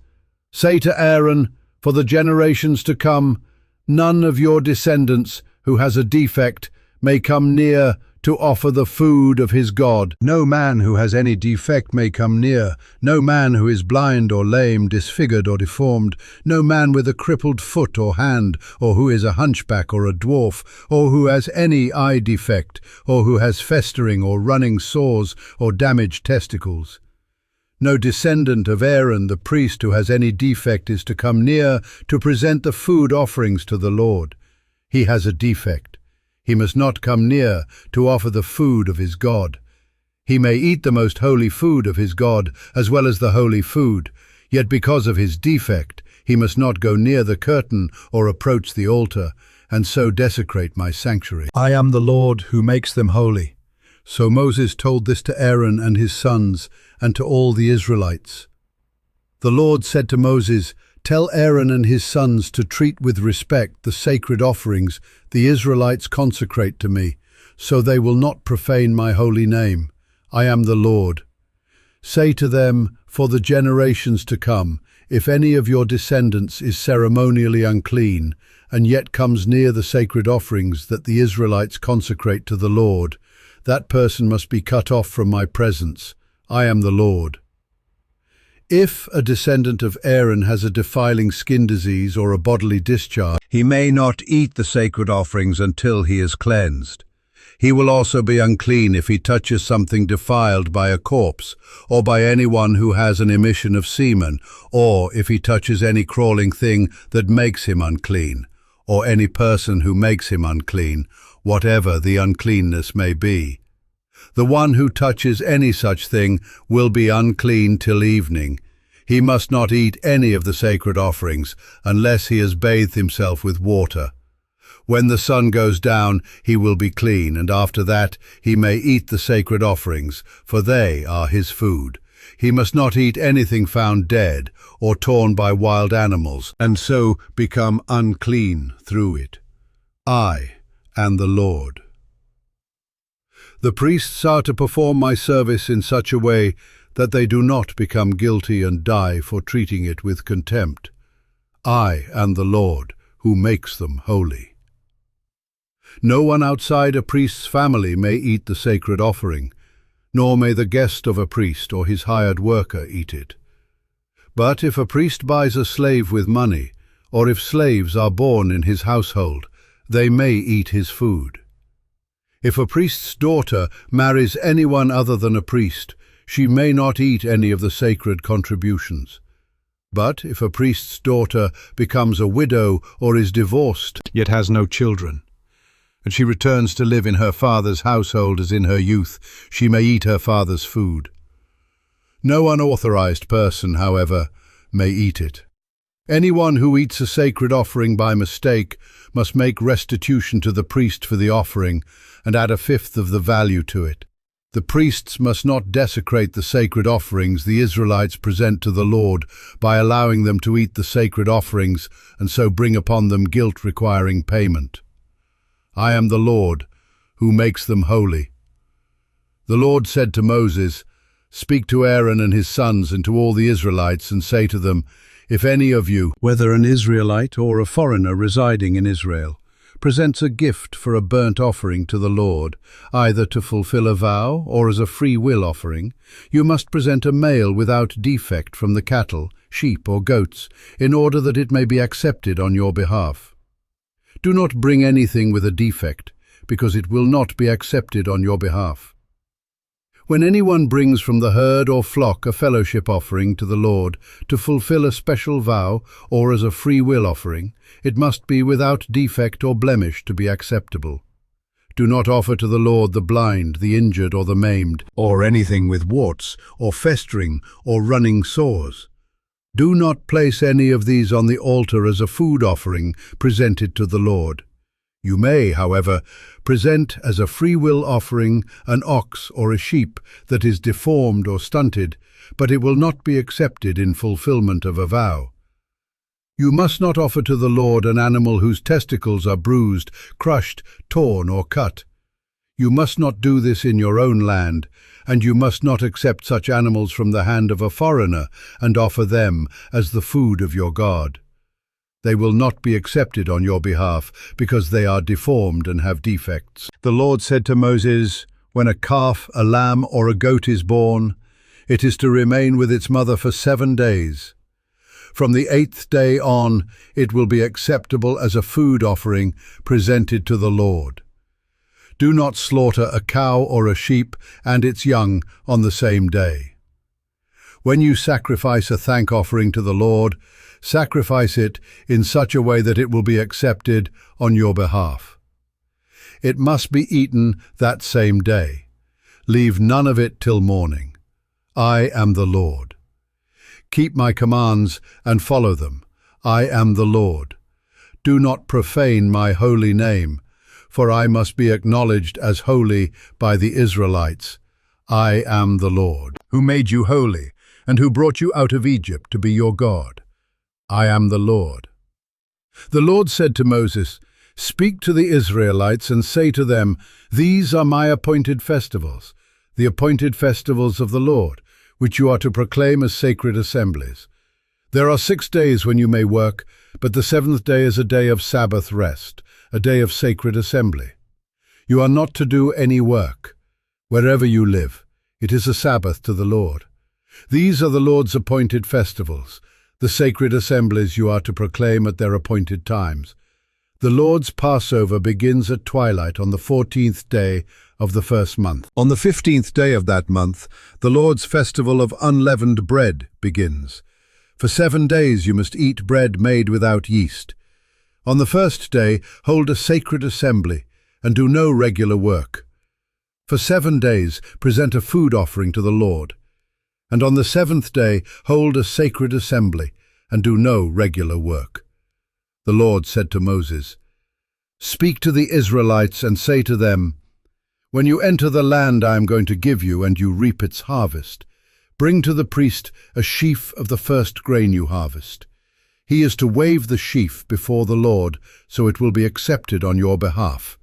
"Say to Aaron, for the generations to come, none of your descendants who has a defect may come near to offer the food of his God. No man who has any defect may come near, no man who is blind or lame, disfigured or deformed, no man with a crippled foot or hand, or who is a hunchback or a dwarf, or who has any eye defect, or who has festering or running sores or damaged testicles. No descendant of Aaron the priest who has any defect is to come near to present the food offerings to the Lord. He has a defect. He must not come near to offer the food of his God. He may eat the most holy food of his God as well as the holy food, yet because of his defect he must not go near the curtain or approach the altar, and so desecrate my sanctuary. I am the Lord who makes them holy." So Moses told this to Aaron and his sons, and to all the Israelites. The Lord said to Moses, "Tell Aaron and his sons to treat with respect the sacred offerings the Israelites consecrate to me, so they will not profane my holy name. I am the Lord. Say to them, for the generations to come, if any of your descendants is ceremonially unclean, and yet comes near the sacred offerings that the Israelites consecrate to the Lord, that person must be cut off from my presence. I am the Lord. If a descendant of Aaron has a defiling skin disease or a bodily discharge, he may not eat the sacred offerings until he is cleansed. He will also be unclean if he touches something defiled by a corpse, or by anyone who has an emission of semen, or if he touches any crawling thing that makes him unclean, or any person who makes him unclean, whatever the uncleanness may be. The one who touches any such thing will be unclean till evening. He must not eat any of the sacred offerings unless he has bathed himself with water. When the sun goes down, he will be clean, and after that he may eat the sacred offerings, for they are his food. He must not eat anything found dead or torn by wild animals, and so become unclean through it. I am the Lord. The priests are to perform my service in such a way that they do not become guilty and die for treating it with contempt. I am the Lord who makes them holy. No one outside a priest's family may eat the sacred offering, nor may the guest of a priest or his hired worker eat it. But if a priest buys a slave with money, or if slaves are born in his household, they may eat his food. If a priest's daughter marries anyone other than a priest, she may not eat any of the sacred contributions. But if a priest's daughter becomes a widow or is divorced, yet has no children, and she returns to live in her father's household as in her youth, she may eat her father's food. No unauthorized person, however, may eat it. Anyone who eats a sacred offering by mistake must make restitution to the priest for the offering and add a fifth of the value to it. The priests must not desecrate the sacred offerings the Israelites present to the Lord by allowing them to eat the sacred offerings and so bring upon them guilt requiring payment. I am the Lord who makes them holy. The Lord said to Moses, "Speak to Aaron and his sons and to all the Israelites and say to them, if any of you, whether an Israelite or a foreigner residing in Israel, presents a gift for a burnt offering to the Lord, either to fulfill a vow or as a free will offering, you must present a male without defect from the cattle, sheep or goats, in order that it may be accepted on your behalf. Do not bring anything with a defect, because it will not be accepted on your behalf. When anyone brings from the herd or flock a fellowship offering to the Lord to fulfill a special vow or as a free will offering, it must be without defect or blemish to be acceptable. Do not offer to the Lord the blind, the injured or the maimed, or anything with warts or festering or running sores. Do not place any of these on the altar as a food offering presented to the Lord. You may, however, present as a free-will offering an ox or a sheep that is deformed or stunted, but it will not be accepted in fulfillment of a vow. You must not offer to the Lord an animal whose testicles are bruised, crushed, torn, or cut. You must not do this in your own land, and you must not accept such animals from the hand of a foreigner and offer them as the food of your God. They will not be accepted on your behalf, because they are deformed and have defects. The Lord said to Moses, "When a calf, a lamb, or a goat is born, it is to remain with its mother for 7 days. From the 8th day on, it will be acceptable as a food offering presented to the Lord. Do not slaughter a cow or a sheep and its young on the same day. When you sacrifice a thank offering to the Lord, sacrifice it in such a way that it will be accepted on your behalf. It must be eaten that same day. Leave none of it till morning. I am the Lord. Keep my commands and follow them. I am the Lord. Do not profane my holy name, for I must be acknowledged as holy by the Israelites. I am the Lord, who made you holy, and who brought you out of Egypt to be your God. I am the Lord." The Lord said to Moses, "Speak to the Israelites and say to them, 'These are my appointed festivals, the appointed festivals of the Lord, which you are to proclaim as sacred assemblies. There are 6 days when you may work, but the 7th day is a day of Sabbath rest, a day of sacred assembly. You are not to do any work. Wherever you live, it is a Sabbath to the Lord. These are the Lord's appointed festivals, the sacred assemblies you are to proclaim at their appointed times. The Lord's Passover begins at twilight on the 14th day of the first month. On the 15th day of that month, the Lord's festival of unleavened bread begins. For 7 days you must eat bread made without yeast. On the first day, hold a sacred assembly and do no regular work. For 7 days, present a food offering to the Lord. And on the 7th day, hold a sacred assembly and do no regular work. The Lord said to Moses, "Speak to the Israelites and say to them, 'When you enter the land I am going to give you and you reap its harvest, bring to the priest a sheaf of the first grain you harvest. He is to wave the sheaf before the Lord, so it will be accepted on your behalf.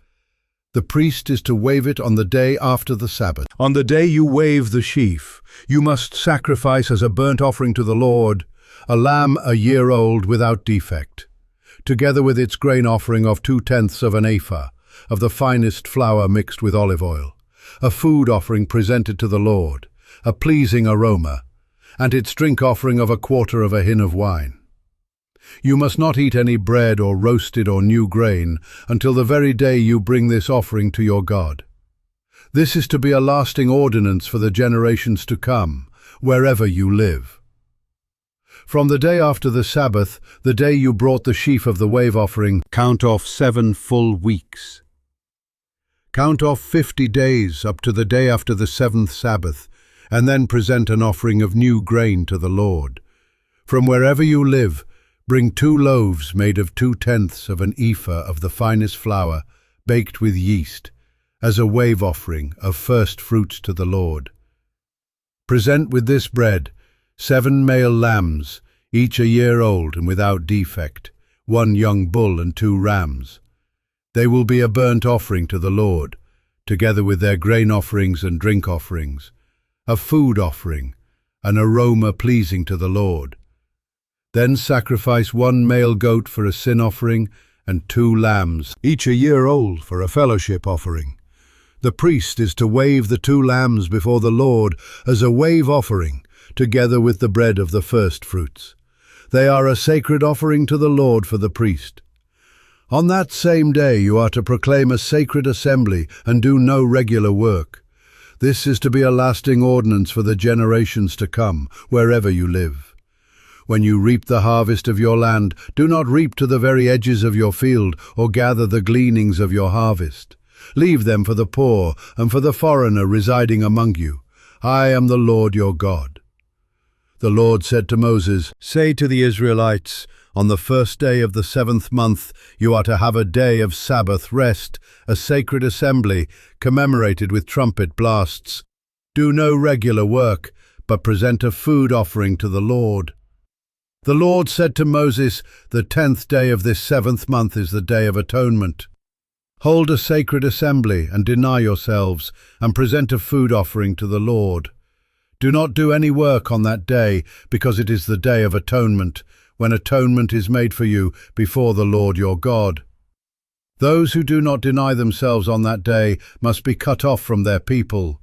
The priest is to wave it on the day after the Sabbath. On the day you wave the sheaf, you must sacrifice as a burnt offering to the Lord a lamb a year old without defect, together with its grain offering of 2/10 of an ephah of the finest flour mixed with olive oil, a food offering presented to the Lord, a pleasing aroma, and its drink offering of 1/4 of a hin of wine. You must not eat any bread or roasted or new grain until the very day you bring this offering to your God. This is to be a lasting ordinance for the generations to come, wherever you live. From the day after the Sabbath, the day you brought the sheaf of the wave offering, count off 7 full weeks. Count off 50 days up to the day after the 7th Sabbath, and then present an offering of new grain to the Lord. From wherever you live, bring 2 loaves made of 2/10 of an ephah of the finest flour, baked with yeast, as a wave offering of first fruits to the Lord. Present with this bread 7 male lambs, each a year old and without defect, 1 young bull and 2 rams. They will be a burnt offering to the Lord, together with their grain offerings and drink offerings, a food offering, an aroma pleasing to the Lord. Then sacrifice 1 male goat for a sin offering and 2 lambs, each a year old, for a fellowship offering. The priest is to wave the 2 lambs before the Lord as a wave offering, together with the bread of the first fruits. They are a sacred offering to the Lord for the priest. On that same day you are to proclaim a sacred assembly and do no regular work. This is to be a lasting ordinance for the generations to come, wherever you live. When you reap the harvest of your land, do not reap to the very edges of your field or gather the gleanings of your harvest. Leave them for the poor and for the foreigner residing among you. I am the Lord your God." The Lord said to Moses, "Say to the Israelites, On the first day of the 7th month, you are to have a day of Sabbath rest, a sacred assembly, commemorated with trumpet blasts. Do no regular work, but present a food offering to the Lord. The Lord said to Moses, "The 10th day of this 7th month is the Day of Atonement. Hold a sacred assembly and deny yourselves, and present a food offering to the Lord. Do not do any work on that day, because it is the Day of Atonement, when atonement is made for you before the Lord your God. Those who do not deny themselves on that day must be cut off from their people.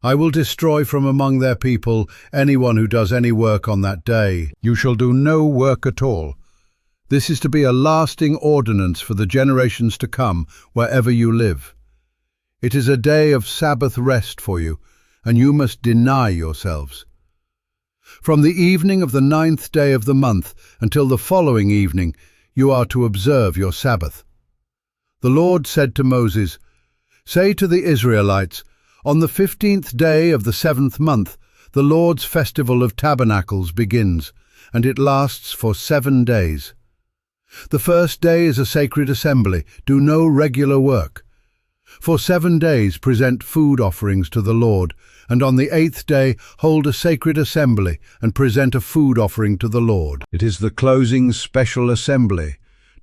I will destroy from among their people anyone who does any work on that day. You shall do no work at all. This is to be a lasting ordinance for the generations to come, wherever you live. It is a day of Sabbath rest for you, and you must deny yourselves. From the evening of the 9th day of the month until the following evening, you are to observe your Sabbath." The Lord said to Moses, "Say to the Israelites, on the 15th day of the 7th month, the Lord's festival of tabernacles begins, and it lasts for 7 days. The first day is a sacred assembly. Do no regular work. For 7 days present food offerings to the Lord, and on the 8th day hold a sacred assembly and present a food offering to the Lord. It is the closing special assembly.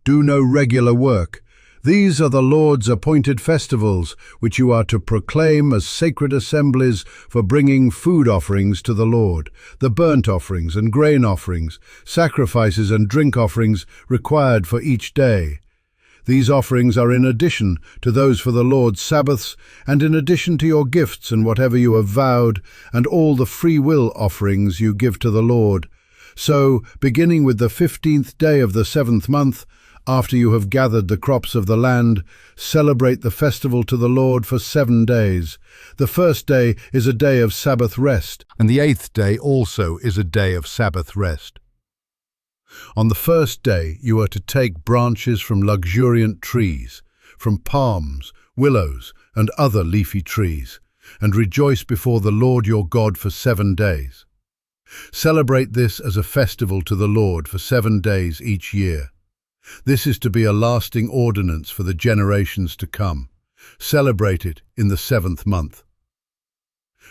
Do no regular work. These are the Lord's appointed festivals, which you are to proclaim as sacred assemblies for bringing food offerings to the Lord, the burnt offerings and grain offerings, sacrifices and drink offerings required for each day. These offerings are in addition to those for the Lord's Sabbaths, and in addition to your gifts and whatever you have vowed, and all the free will offerings you give to the Lord. So, beginning with the 15th day of the 7th month, after you have gathered the crops of the land, celebrate the festival to the Lord for 7 days. The first day is a day of Sabbath rest, and the 8th day also is a day of Sabbath rest. On the first day you are to take branches from luxuriant trees, from palms, willows, and other leafy trees, and rejoice before the Lord your God for 7 days. Celebrate this as a festival to the Lord for 7 days each year. This is to be a lasting ordinance for the generations to come. Celebrate it in the 7th month.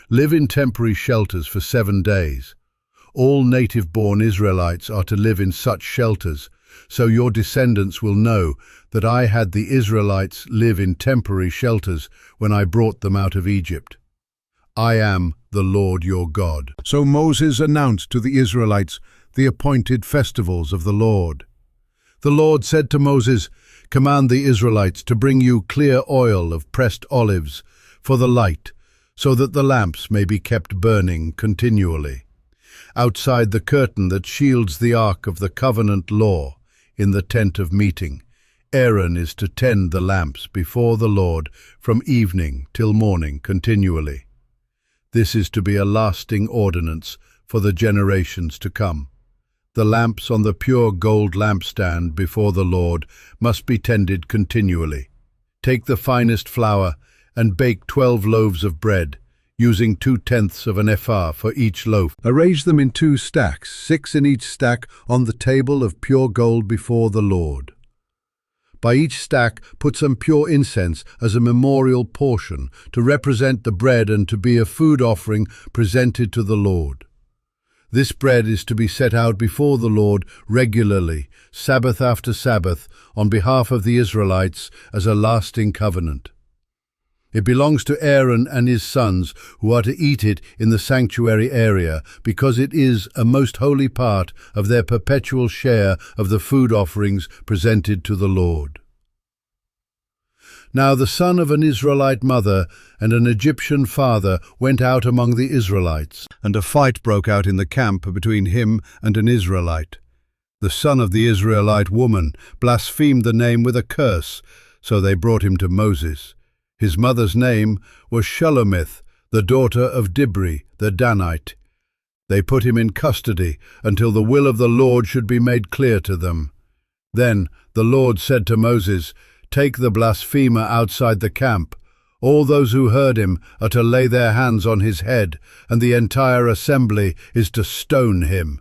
Live in temporary shelters for 7 days. All native-born Israelites are to live in such shelters, so your descendants will know that I had the Israelites live in temporary shelters when I brought them out of Egypt. I am the Lord your God." So Moses announced to the Israelites the appointed festivals of the Lord. The Lord said to Moses, "Command the Israelites to bring you clear oil of pressed olives for the light, so that the lamps may be kept burning continually. Outside the curtain that shields the ark of the covenant law, in the tent of meeting, Aaron is to tend the lamps before the Lord from evening till morning continually. This is to be a lasting ordinance for the generations to come. The lamps on the pure gold lampstand before the Lord must be tended continually. Take the finest flour and bake 12 loaves of bread, using 2/10 of an ephah for each loaf. Arrange them in 2 stacks, 6 in each stack, on the table of pure gold before the Lord. By each stack put some pure incense as a memorial portion to represent the bread and to be a food offering presented to the Lord. This bread is to be set out before the Lord regularly, Sabbath after Sabbath, on behalf of the Israelites as a lasting covenant. It belongs to Aaron and his sons, who are to eat it in the sanctuary area, because it is a most holy part of their perpetual share of the food offerings presented to the Lord. Now the son of an Israelite mother and an Egyptian father went out among the Israelites, and a fight broke out in the camp between him and an Israelite. The son of the Israelite woman blasphemed the name with a curse, so they brought him to Moses. His mother's name was Shelomith, the daughter of Dibri, the Danite. They put him in custody until the will of the Lord should be made clear to them. Then the Lord said to Moses, "Take the blasphemer outside the camp. All those who heard him are to lay their hands on his head, and the entire assembly is to stone him.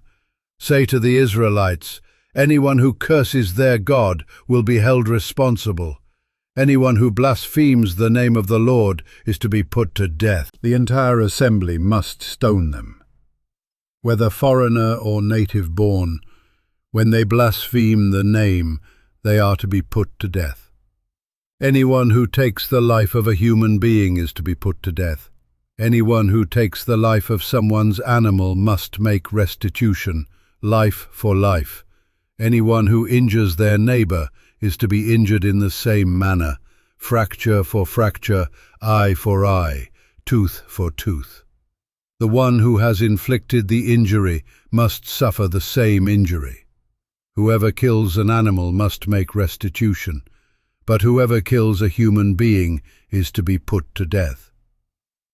Say to the Israelites, Anyone who curses their God will be held responsible. Anyone who blasphemes the name of the Lord is to be put to death. The entire assembly must stone them. Whether foreigner or native born, when they blaspheme the name, they are to be put to death. Anyone who takes the life of a human being is to be put to death. Anyone who takes the life of someone's animal must make restitution, life for life. Anyone who injures their neighbor is to be injured in the same manner, fracture for fracture, eye for eye, tooth for tooth. The one who has inflicted the injury must suffer the same injury. Whoever kills an animal must make restitution, but whoever kills a human being is to be put to death.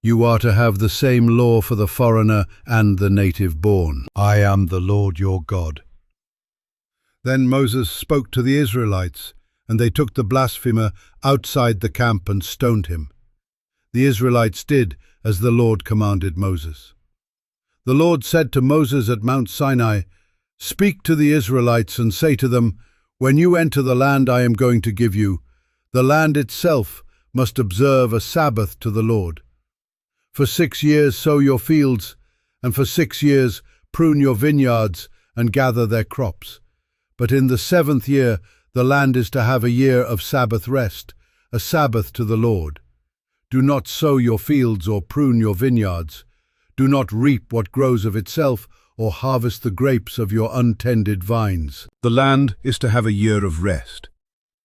You are to have the same law for the foreigner and the native born. I am the Lord your God. Then Moses spoke to the Israelites, and they took the blasphemer outside the camp and stoned him. The Israelites did as the Lord commanded Moses. The Lord said to Moses at Mount Sinai, "Speak to the Israelites and say to them, when you enter the land I am going to give you, the land itself must observe a Sabbath to the Lord. For 6 years sow your fields, and for 6 years prune your vineyards and gather their crops. But in the 7th year the land is to have a year of Sabbath rest, a Sabbath to the Lord. Do not sow your fields or prune your vineyards. Do not reap what grows of itself, or harvest the grapes of your untended vines. The land is to have a year of rest.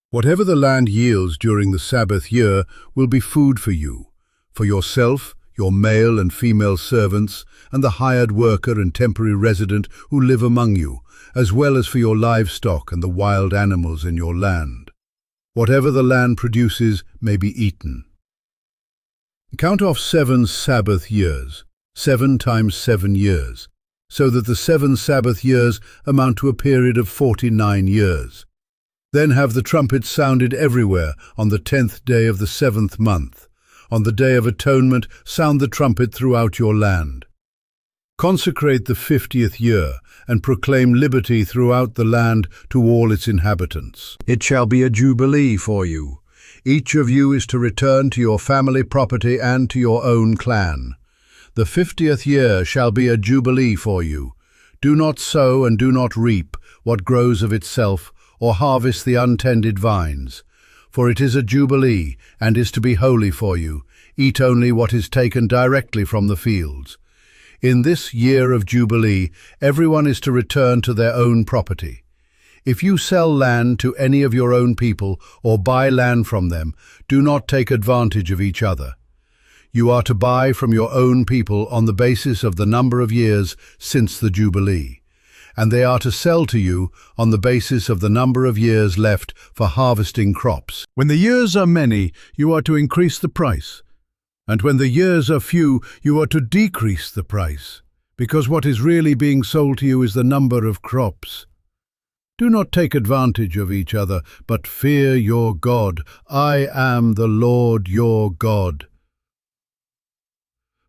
Whatever the land yields during the Sabbath year will be food for you, for yourself, your male and female servants, and the hired worker and temporary resident who live among you, as well as for your livestock and the wild animals in your land. Whatever the land produces may be eaten. Count off 7 Sabbath years, 7 times 7 years, so that the 7 Sabbath years amount to a period of 49 years. Then have the trumpets sounded everywhere on the 10th day of the 7th month. On the Day of Atonement, sound the trumpet throughout your land. Consecrate the 50th year, and proclaim liberty throughout the land to all its inhabitants. It shall be a jubilee for you. Each of you is to return to your family property and to your own clan. The 50th year shall be a jubilee for you. Do not sow and do not reap what grows of itself, or harvest the untended vines. For it is a jubilee, and is to be holy for you. Eat only what is taken directly from the fields. In this year of jubilee, everyone is to return to their own property. If you sell land to any of your own people, or buy land from them, do not take advantage of each other. You are to buy from your own people on the basis of the number of years since the jubilee, and they are to sell to you on the basis of the number of years left for harvesting crops. When the years are many, you are to increase the price, and when the years are few, you are to decrease the price, because what is really being sold to you is the number of crops. Do not take advantage of each other, but fear your God. I am the Lord your God.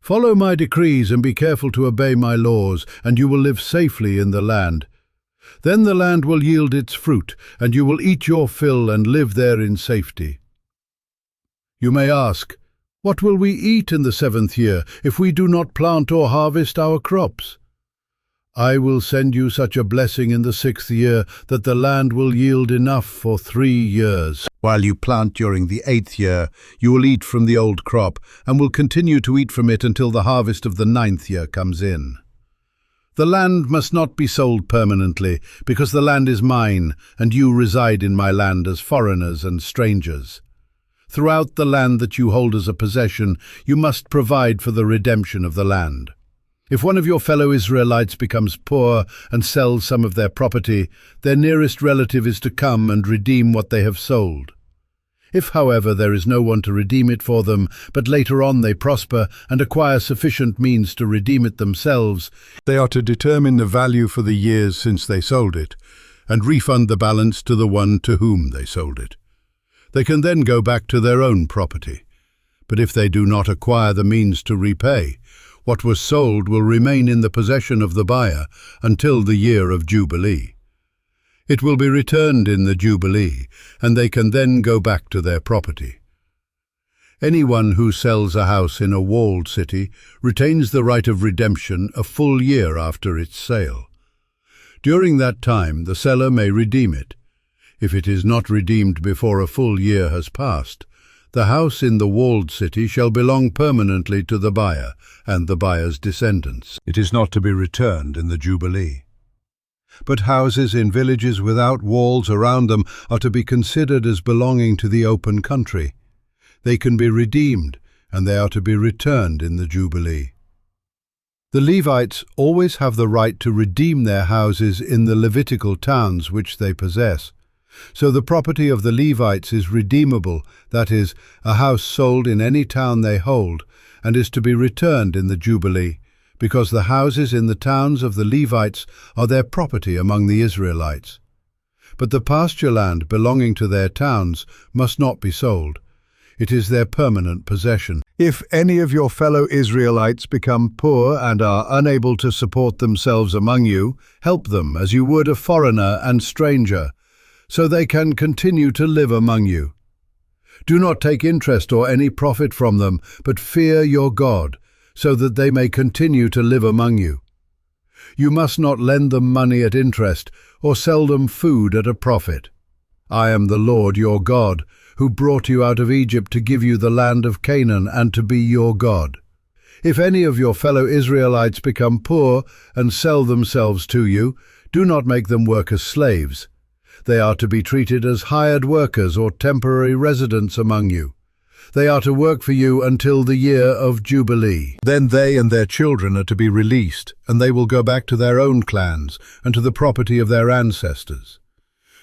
Follow my decrees and be careful to obey my laws, and you will live safely in the land. Then the land will yield its fruit, and you will eat your fill and live there in safety. You may ask, what will we eat in the 7th year if we do not plant or harvest our crops? I will send you such a blessing in the 6th year that the land will yield enough for 3 years. While you plant during the 8th year, you will eat from the old crop, and will continue to eat from it until the harvest of the 9th year comes in. The land must not be sold permanently, because the land is mine, and you reside in my land as foreigners and strangers. Throughout the land that you hold as a possession, you must provide for the redemption of the land. If one of your fellow Israelites becomes poor and sells some of their property, their nearest relative is to come and redeem what they have sold. If, however, there is no one to redeem it for them, but later on they prosper and acquire sufficient means to redeem it themselves, they are to determine the value for the years since they sold it, and refund the balance to the one to whom they sold it. They can then go back to their own property. But if they do not acquire the means to repay, what was sold will remain in the possession of the buyer until the year of Jubilee. It will be returned in the Jubilee, and they can then go back to their property. Anyone who sells a house in a walled city retains the right of redemption a full year after its sale. During that time, the seller may redeem it. If it is not redeemed before a full year has passed, the house in the walled city shall belong permanently to the buyer and the buyer's descendants. It is not to be returned in the Jubilee. But houses in villages without walls around them are to be considered as belonging to the open country. They can be redeemed, and they are to be returned in the Jubilee. The Levites always have the right to redeem their houses in the Levitical towns which they possess. So the property of the Levites is redeemable, that is, a house sold in any town they hold, and is to be returned in the Jubilee, because the houses in the towns of the Levites are their property among the Israelites. But the pasture land belonging to their towns must not be sold. It is their permanent possession. If any of your fellow Israelites become poor and are unable to support themselves among you, help them as you would a foreigner and stranger, so they can continue to live among you. Do not take interest or any profit from them, but fear your God, so that they may continue to live among you. You must not lend them money at interest, or sell them food at a profit. I am the Lord your God, who brought you out of Egypt to give you the land of Canaan and to be your God. If any of your fellow Israelites become poor and sell themselves to you, do not make them work as slaves. They are to be treated as hired workers or temporary residents among you. They are to work for you until the year of Jubilee. Then they and their children are to be released, and they will go back to their own clans and to the property of their ancestors.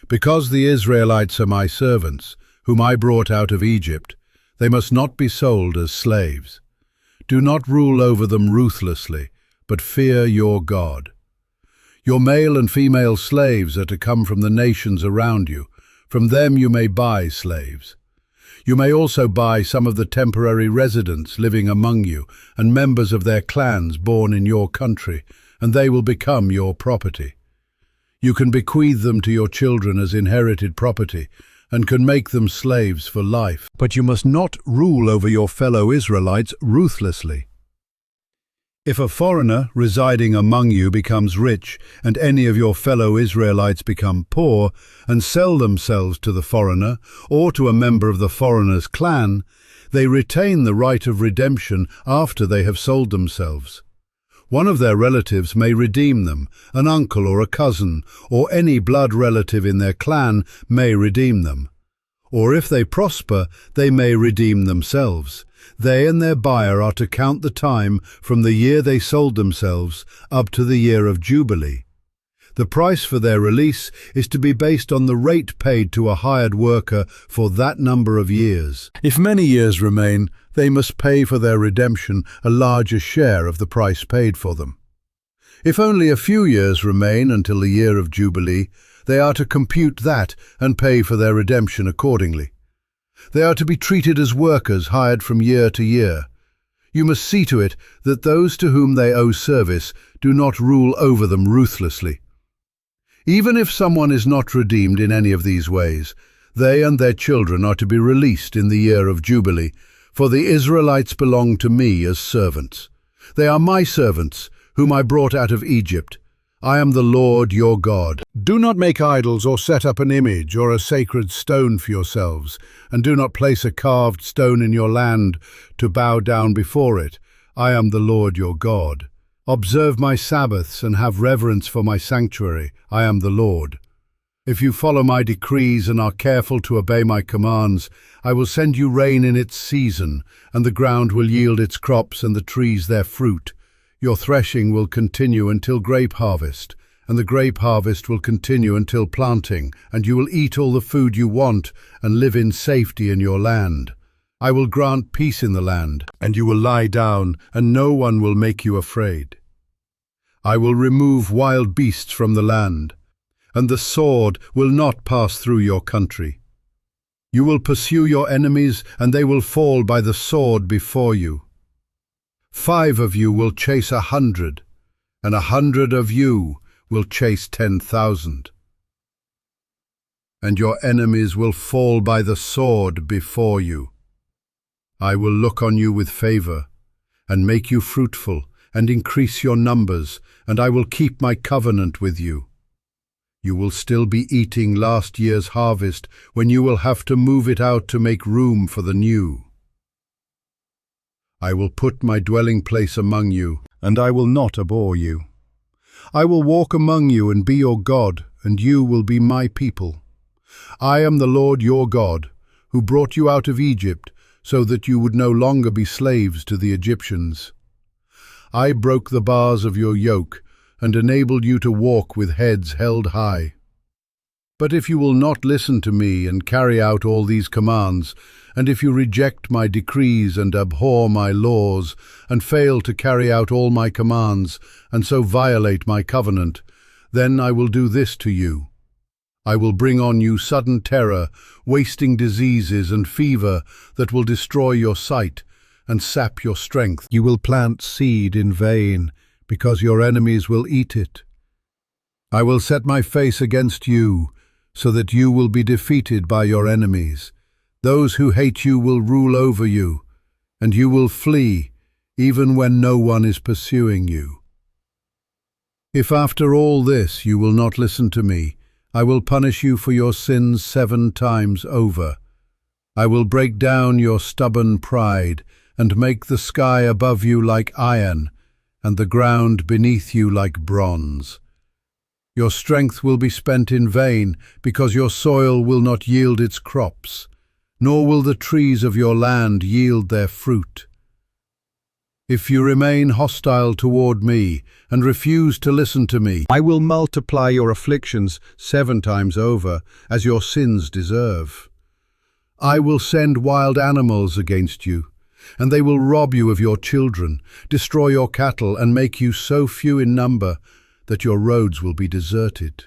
Because the Israelites are my servants, whom I brought out of Egypt, they must not be sold as slaves. Do not rule over them ruthlessly, but fear your God. Your male and female slaves are to come from the nations around you. From them you may buy slaves. You may also buy some of the temporary residents living among you and members of their clans born in your country, and they will become your property. You can bequeath them to your children as inherited property, and can make them slaves for life. But you must not rule over your fellow Israelites ruthlessly. If a foreigner residing among you becomes rich, and any of your fellow Israelites become poor, and sell themselves to the foreigner, or to a member of the foreigner's clan, they retain the right of redemption after they have sold themselves. One of their relatives may redeem them, an uncle or a cousin, or any blood relative in their clan may redeem them. Or if they prosper, they may redeem themselves. They and their buyer are to count the time from the year they sold themselves up to the year of Jubilee. The price for their release is to be based on the rate paid to a hired worker for that number of years. If many years remain, they must pay for their redemption a larger share of the price paid for them. If only a few years remain until the year of Jubilee, they are to compute that and pay for their redemption accordingly. They are to be treated as workers hired from year to year. You must see to it that those to whom they owe service do not rule over them ruthlessly. Even if someone is not redeemed in any of these ways, they and their children are to be released in the year of Jubilee, for the Israelites belong to me as servants. They are my servants, whom I brought out of Egypt. I am the Lord your God. Do not make idols or set up an image or a sacred stone for yourselves, and do not place a carved stone in your land to bow down before it. I am the Lord your God. Observe my Sabbaths and have reverence for my sanctuary. I am the Lord. If you follow my decrees and are careful to obey my commands, I will send you rain in its season, and the ground will yield its crops and the trees their fruit. Your threshing will continue until grape harvest, and the grape harvest will continue until planting, and you will eat all the food you want and live in safety in your land. I will grant peace in the land, and you will lie down, and no one will make you afraid. I will remove wild beasts from the land, and the sword will not pass through your country. You will pursue your enemies, and they will fall by the sword before you. 5 of you will chase 100, and 100 of you will chase 10,000. and your enemies will fall by the sword before you. I will look on you with favor, and make you fruitful, and increase your numbers, and I will keep my covenant with you. You will still be eating last year's harvest when you will have to move it out to make room for the new. I will put my dwelling place among you, and I will not abhor you. I will walk among you and be your God, and you will be my people. I am the Lord your God, who brought you out of Egypt, so that you would no longer be slaves to the Egyptians. I broke the bars of your yoke, and enabled you to walk with heads held high. But if you will not listen to me and carry out all these commands, and if you reject my decrees and abhor my laws, and fail to carry out all my commands, and so violate my covenant, then I will do this to you. I will bring on you sudden terror, wasting diseases and fever that will destroy your sight and sap your strength. You will plant seed in vain, because your enemies will eat it. I will set my face against you, so that you will be defeated by your enemies. Those who hate you will rule over you, and you will flee, even when no one is pursuing you. If after all this you will not listen to me, I will punish you for your sins 7 times over. I will break down your stubborn pride, and make the sky above you like iron, and the ground beneath you like bronze. Your strength will be spent in vain, because your soil will not yield its crops, nor will the trees of your land yield their fruit. If you remain hostile toward me, and refuse to listen to me, I will multiply your afflictions 7 times over, as your sins deserve. I will send wild animals against you, and they will rob you of your children, destroy your cattle, and make you so few in number that your roads will be deserted.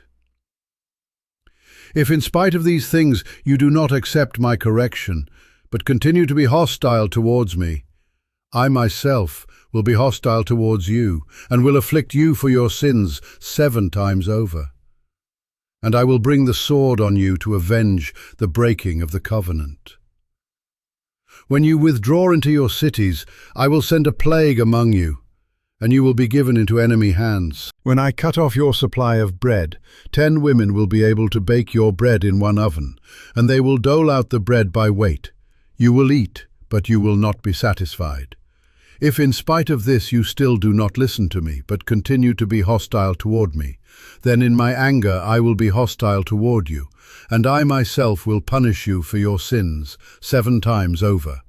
If in spite of these things you do not accept my correction, but continue to be hostile towards me, I myself will be hostile towards you, and will afflict you for your sins 7 times over. And I will bring the sword on you to avenge the breaking of the covenant. When you withdraw into your cities, I will send a plague among you, and you will be given into enemy hands. When I cut off your supply of bread, 10 women will be able to bake your bread in one oven, and they will dole out the bread by weight. You will eat, but you will not be satisfied. If in spite of this you still do not listen to me, but continue to be hostile toward me, then in my anger I will be hostile toward you, and I myself will punish you for your sins 7 times over.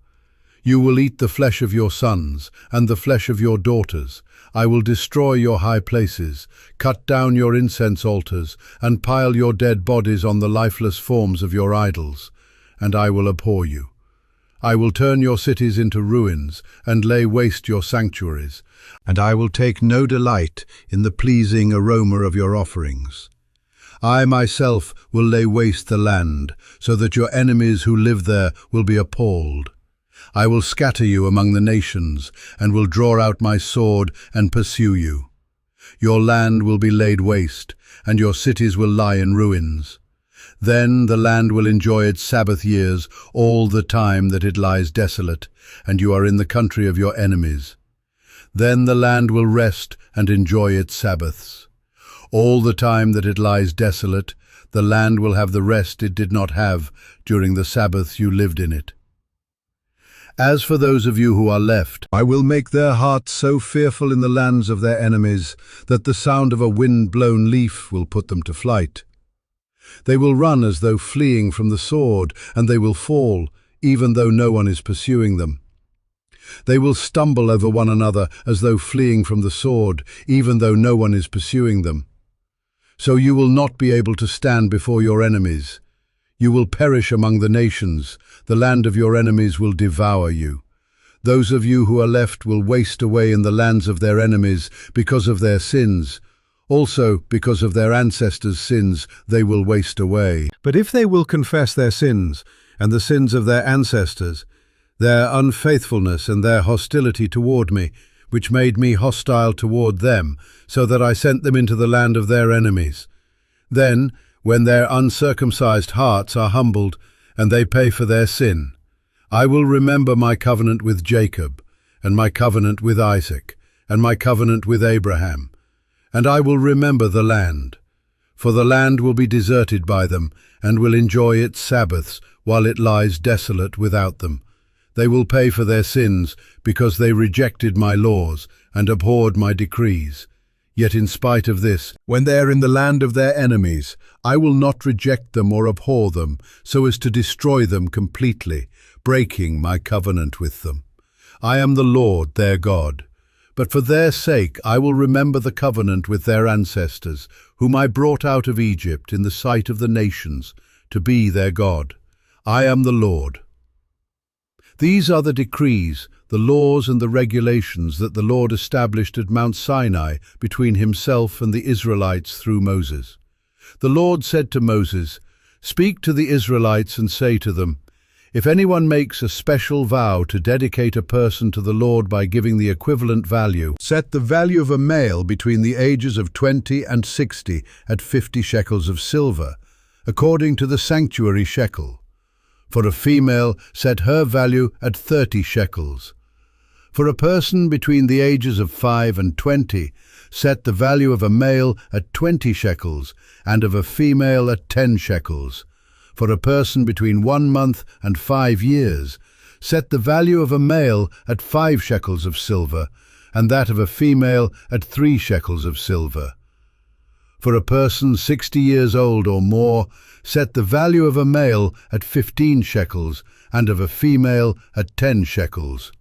You will eat the flesh of your sons, and the flesh of your daughters. I will destroy your high places, cut down your incense altars, and pile your dead bodies on the lifeless forms of your idols, and I will abhor you. I will turn your cities into ruins, and lay waste your sanctuaries, and I will take no delight in the pleasing aroma of your offerings. I myself will lay waste the land, so that your enemies who live there will be appalled. I will scatter you among the nations, and will draw out my sword and pursue you. Your land will be laid waste, and your cities will lie in ruins. Then the land will enjoy its Sabbath years all the time that it lies desolate, and you are in the country of your enemies. Then the land will rest and enjoy its Sabbaths. All the time that it lies desolate, the land will have the rest it did not have during the Sabbaths you lived in it. As for those of you who are left, I will make their hearts so fearful in the lands of their enemies that the sound of a wind-blown leaf will put them to flight. They will run as though fleeing from the sword, and they will fall, even though no one is pursuing them. They will stumble over one another as though fleeing from the sword, even though no one is pursuing them. So you will not be able to stand before your enemies. You will perish among the nations. The land of your enemies will devour you. Those of you who are left will waste away in the lands of their enemies because of their sins. Also, because of their ancestors' sins, they will waste away. But if they will confess their sins, and the sins of their ancestors, their unfaithfulness and their hostility toward me, which made me hostile toward them, so that I sent them into the land of their enemies, then, when their uncircumcised hearts are humbled, and they pay for their sin. I will remember my covenant with Jacob, and my covenant with Isaac, and my covenant with Abraham. And I will remember the land. For the land will be deserted by them, and will enjoy its Sabbaths, while it lies desolate without them. They will pay for their sins, because they rejected my laws, and abhorred my decrees. Yet in spite of this, when they are in the land of their enemies, I will not reject them or abhor them, so as to destroy them completely, breaking my covenant with them. I am the Lord their God. But for their sake I will remember the covenant with their ancestors, whom I brought out of Egypt in the sight of the nations, to be their God. I am the Lord. These are the decrees, the laws and the regulations that the Lord established at Mount Sinai between himself and the Israelites through Moses. The Lord said to Moses, "Speak to the Israelites and say to them, if anyone makes a special vow to dedicate a person to the Lord by giving the equivalent value, set the value of a male between the ages of 20 and 60 at 50 shekels of silver, according to the sanctuary shekel. For a female, set her value at 30 shekels. For a person between the ages of 5 and 20, set the value of a male at 20 shekels, and of a female at 10 shekels. For a person between 1 month and 5 years, set the value of a male at 5 shekels of silver, and that of a female at 3 shekels of silver. For a person 60 years old or more, set the value of a male at 15 shekels, and of a female at 10 shekels.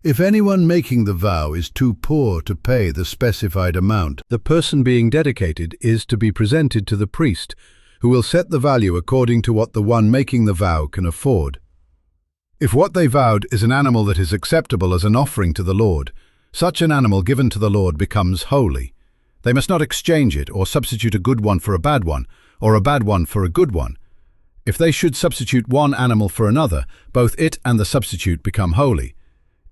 If anyone making the vow is too poor to pay the specified amount, the person being dedicated is to be presented to the priest, who will set the value according to what the one making the vow can afford. If what they vowed is an animal that is acceptable as an offering to the Lord, such an animal given to the Lord becomes holy. They must not exchange it or substitute a good one for a bad one, or a bad one for a good one. If they should substitute one animal for another, both it and the substitute become holy.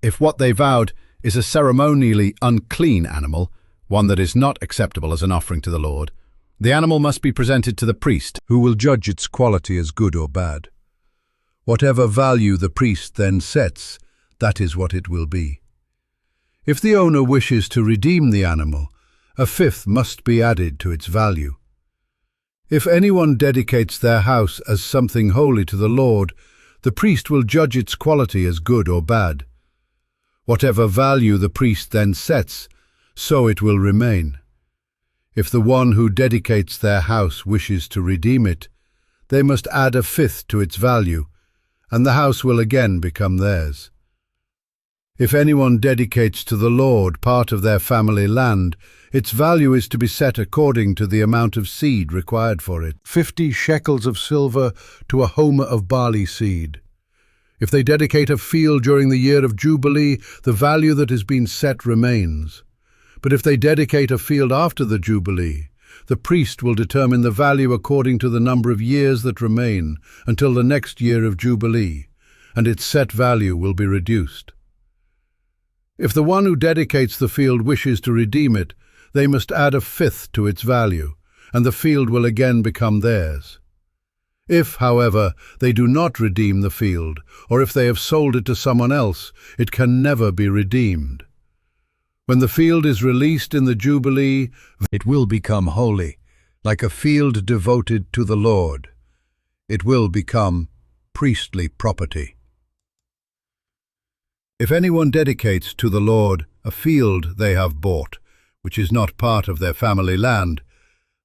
If what they vowed is a ceremonially unclean animal, one that is not acceptable as an offering to the Lord, the animal must be presented to the priest, who will judge its quality as good or bad. Whatever value the priest then sets, that is what it will be. If the owner wishes to redeem the animal, a fifth must be added to its value. If anyone dedicates their house as something holy to the Lord, the priest will judge its quality as good or bad. Whatever value the priest then sets, so it will remain. If the one who dedicates their house wishes to redeem it, they must add a fifth to its value, and the house will again become theirs. If anyone dedicates to the Lord part of their family land, its value is to be set according to the amount of seed required for it, 50 shekels of silver to a homer of barley seed. If they dedicate a field during the year of Jubilee, the value that has been set remains. But if they dedicate a field after the Jubilee, the priest will determine the value according to the number of years that remain until the next year of Jubilee, and its set value will be reduced. If the one who dedicates the field wishes to redeem it, they must add a fifth to its value, and the field will again become theirs. If, however, they do not redeem the field, or if they have sold it to someone else, it can never be redeemed. When the field is released in the Jubilee, it will become holy, like a field devoted to the Lord. It will become priestly property. If anyone dedicates to the Lord a field they have bought, which is not part of their family land,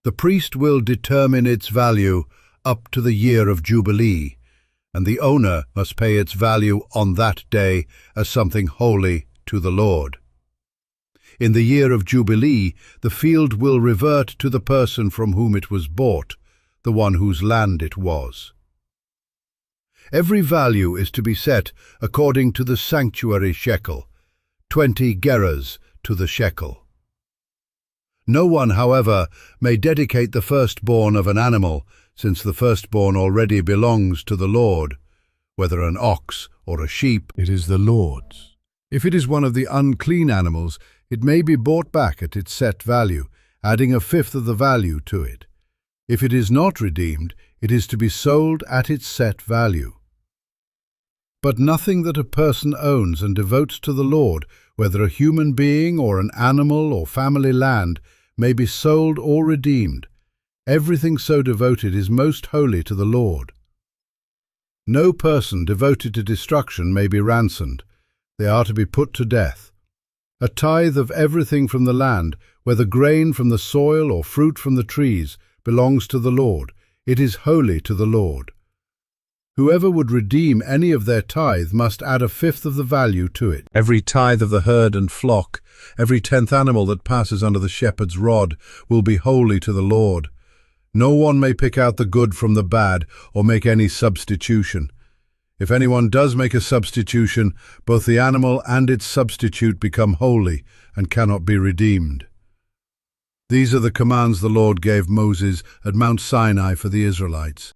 the priest will determine its value up to the year of Jubilee, and the owner must pay its value on that day as something holy to the Lord. In the year of Jubilee, the field will revert to the person from whom it was bought, the one whose land it was. Every value is to be set according to the sanctuary shekel, 20 gerahs to the shekel. No one, however, may dedicate the firstborn of an animal, since the firstborn already belongs to the Lord. Whether an ox or a sheep, it is the Lord's. If it is one of the unclean animals, it may be bought back at its set value, adding a fifth of the value to it. If it is not redeemed, it is to be sold at its set value. But nothing that a person owns and devotes to the Lord, whether a human being or an animal or family land, may be sold or redeemed. Everything so devoted is most holy to the Lord. No person devoted to destruction may be ransomed. They are to be put to death. A tithe of everything from the land, whether grain from the soil or fruit from the trees, belongs to the Lord. It is holy to the Lord. Whoever would redeem any of their tithe must add 1/5 of the value to it. Every tithe of the herd and flock, every 10th animal that passes under the shepherd's rod, will be holy to the Lord. No one may pick out the good from the bad or make any substitution. If anyone does make a substitution, both the animal and its substitute become holy and cannot be redeemed. These are the commands the Lord gave Moses at Mount Sinai for the Israelites.